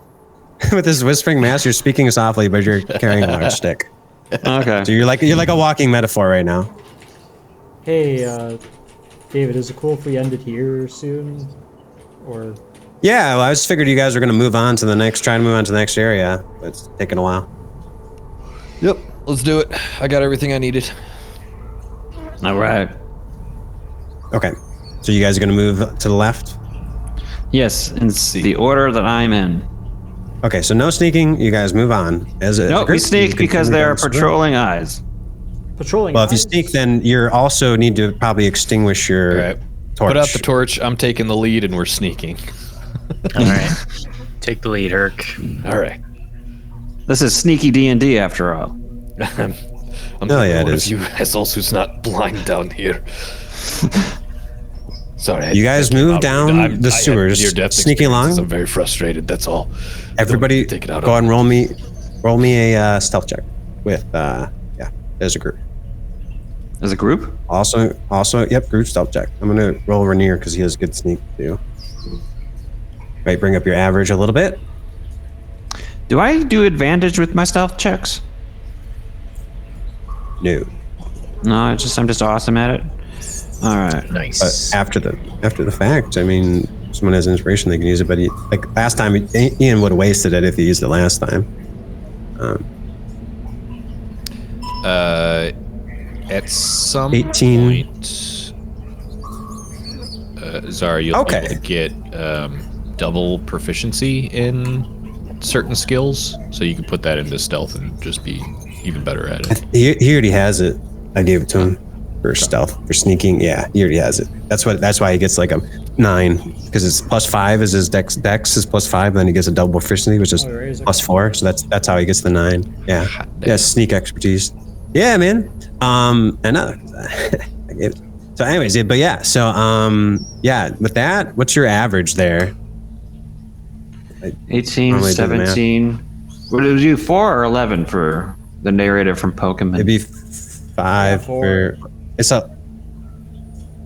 with his whispering mask. You're speaking softly, but you're carrying a large stick. Okay. So you're like a walking metaphor right now. Hey, David, is it cool if we end it here soon? Or Yeah, well, I just figured you guys were going to try to move on to the next area, but it's taking a while. Yep. Let's do it. I got everything I needed. All right. Okay. So you guys are going to move to the left? Yes, in the order that I'm in. Okay, so no sneaking. You guys move on. Nope, we sneak because there are patrolling eyes. patrolling. Well, if you eyes? sneak, then you also need to probably extinguish your Right. torch. Put out the torch. I'm taking the lead, and we're sneaking. All right. Take the lead, Hurk. All right. This is sneaky D&D after all. I'm Oh, yeah, it one is. of you assholes who's not blind down here. Sorry. You guys move down the sewers, sneaking along. I'm very frustrated. That's all. Everybody, Take it out go on ahead and roll me a stealth check with as a group. As a group? Also, yep, group stealth check. I'm gonna roll Rainier because he has good sneak too. Right, bring up your average a little bit. Do I do advantage with my stealth checks? No, No, I'm just awesome at it. All right. Nice. but after the fact, I mean, someone has inspiration, they can use it. But like last time, Ian would have wasted it if he used it last time. At some 18. point, Tzar, you'll be able to get double proficiency in certain skills, so you can put that into stealth and just be even better at it. He already has it. I gave it to him for stealth, for sneaking. Yeah, he already has it. That's why he gets like a 9, because it's +5 is his dex is +5, then he gets a double proficiency, which is +4. So that's how he gets the 9. Yeah. Yeah, sneak expertise. Yeah, man. So anyways, yeah, but yeah, so yeah, with that, what's your average there? 18, 17. What did you do, 4 or 11 for the narrator from Pokemon? It'd be 5 for it's a.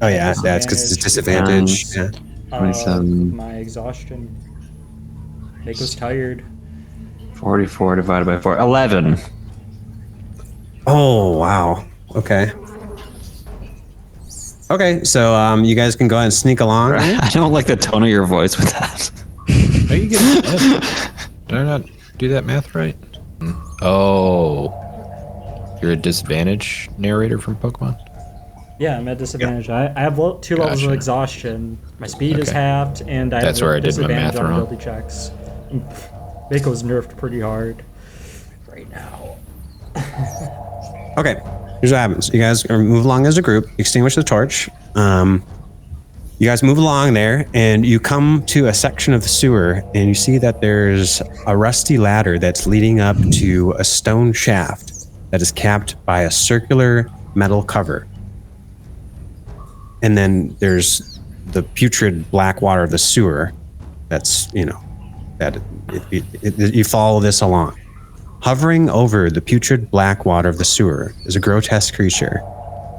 Oh yeah, that's because it's a disadvantage. Yeah. 27. My exhaustion. Mako's tired. 44 divided by 4. 11. Oh wow. Okay. Okay, so you guys can go ahead and sneak along. I don't like the tone of your voice with that. Are you getting Did I not do that math right? Oh. You're a disadvantage narrator from Pokemon? Yeah, I'm at disadvantage. I have 2 levels of exhaustion. My speed is Okay. halved, and I That's have where I did my disadvantage math on wrong. ability checks. Mako's nerfed pretty hard right now. Okay, here's what happens. You guys move along as a group, extinguish the torch. You guys move along there, and you come to a section of the sewer, and you see that there's a rusty ladder that's leading up to a stone shaft that is capped by a circular metal cover. And then there's the putrid black water of the sewer. That's, you follow this along. Hovering over the putrid black water of the sewer is a grotesque creature.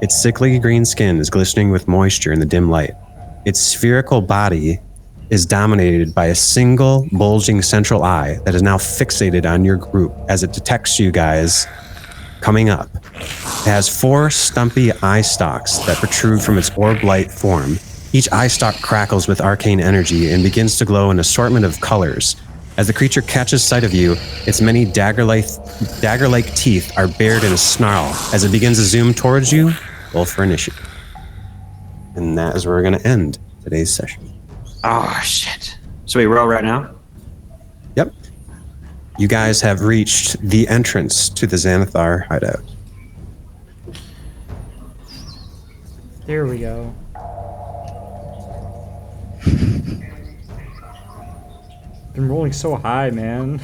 Its sickly green skin is glistening with moisture in the dim light. Its spherical body is dominated by a single bulging central eye that is now fixated on your group as it detects you guys coming up. It has 4 stumpy eye stalks that protrude from its orb-like form. Each eye stalk crackles with arcane energy and begins to glow an assortment of colors. As the creature catches sight of you, its many dagger-like teeth are bared in a snarl. As it begins to zoom towards you, roll for initiative. And that is where we're going to end today's session. Oh, shit. So we roll right now? Yep. You guys have reached the entrance to the Xanathar hideout. There we go. Been rolling so high, man.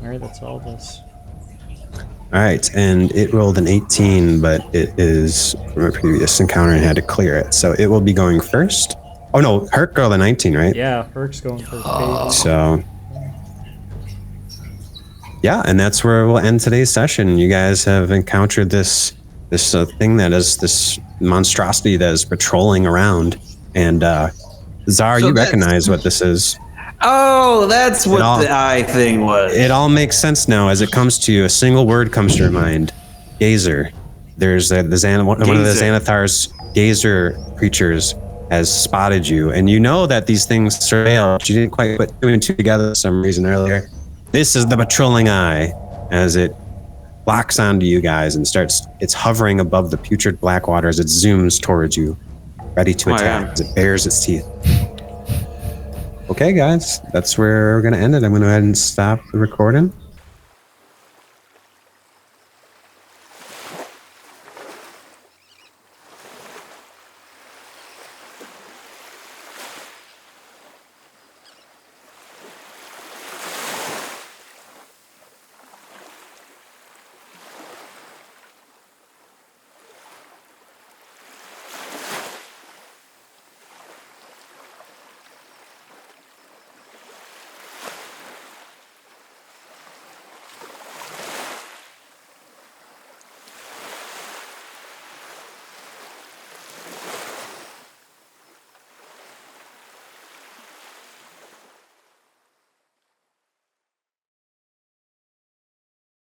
Alright, that's all this. All right, and it rolled an 18, but it is from a previous encounter and had to clear it. So it will be going first. Oh no, Hurk rolled a 19, right? Yeah, Hurk's going first. Baby. So yeah, and that's where we'll end today's session. You guys have encountered this thing that is this monstrosity that is patrolling around, and Tzar, you recognize what this is. Oh, that's what the eye thing was. It all makes sense now as it comes to you. A single word comes to your mind: gazer. There's one of the Xanathar's gazer creatures has spotted you, and you know that these things surveil. You didn't quite put 2 and 2 together for some reason earlier. This is the patrolling eye as it locks onto you guys and it's hovering above the putrid black water as it zooms towards you, ready to attack as it bares its teeth. Okay, guys, that's where we're going to end it. I'm going to go ahead and stop the recording.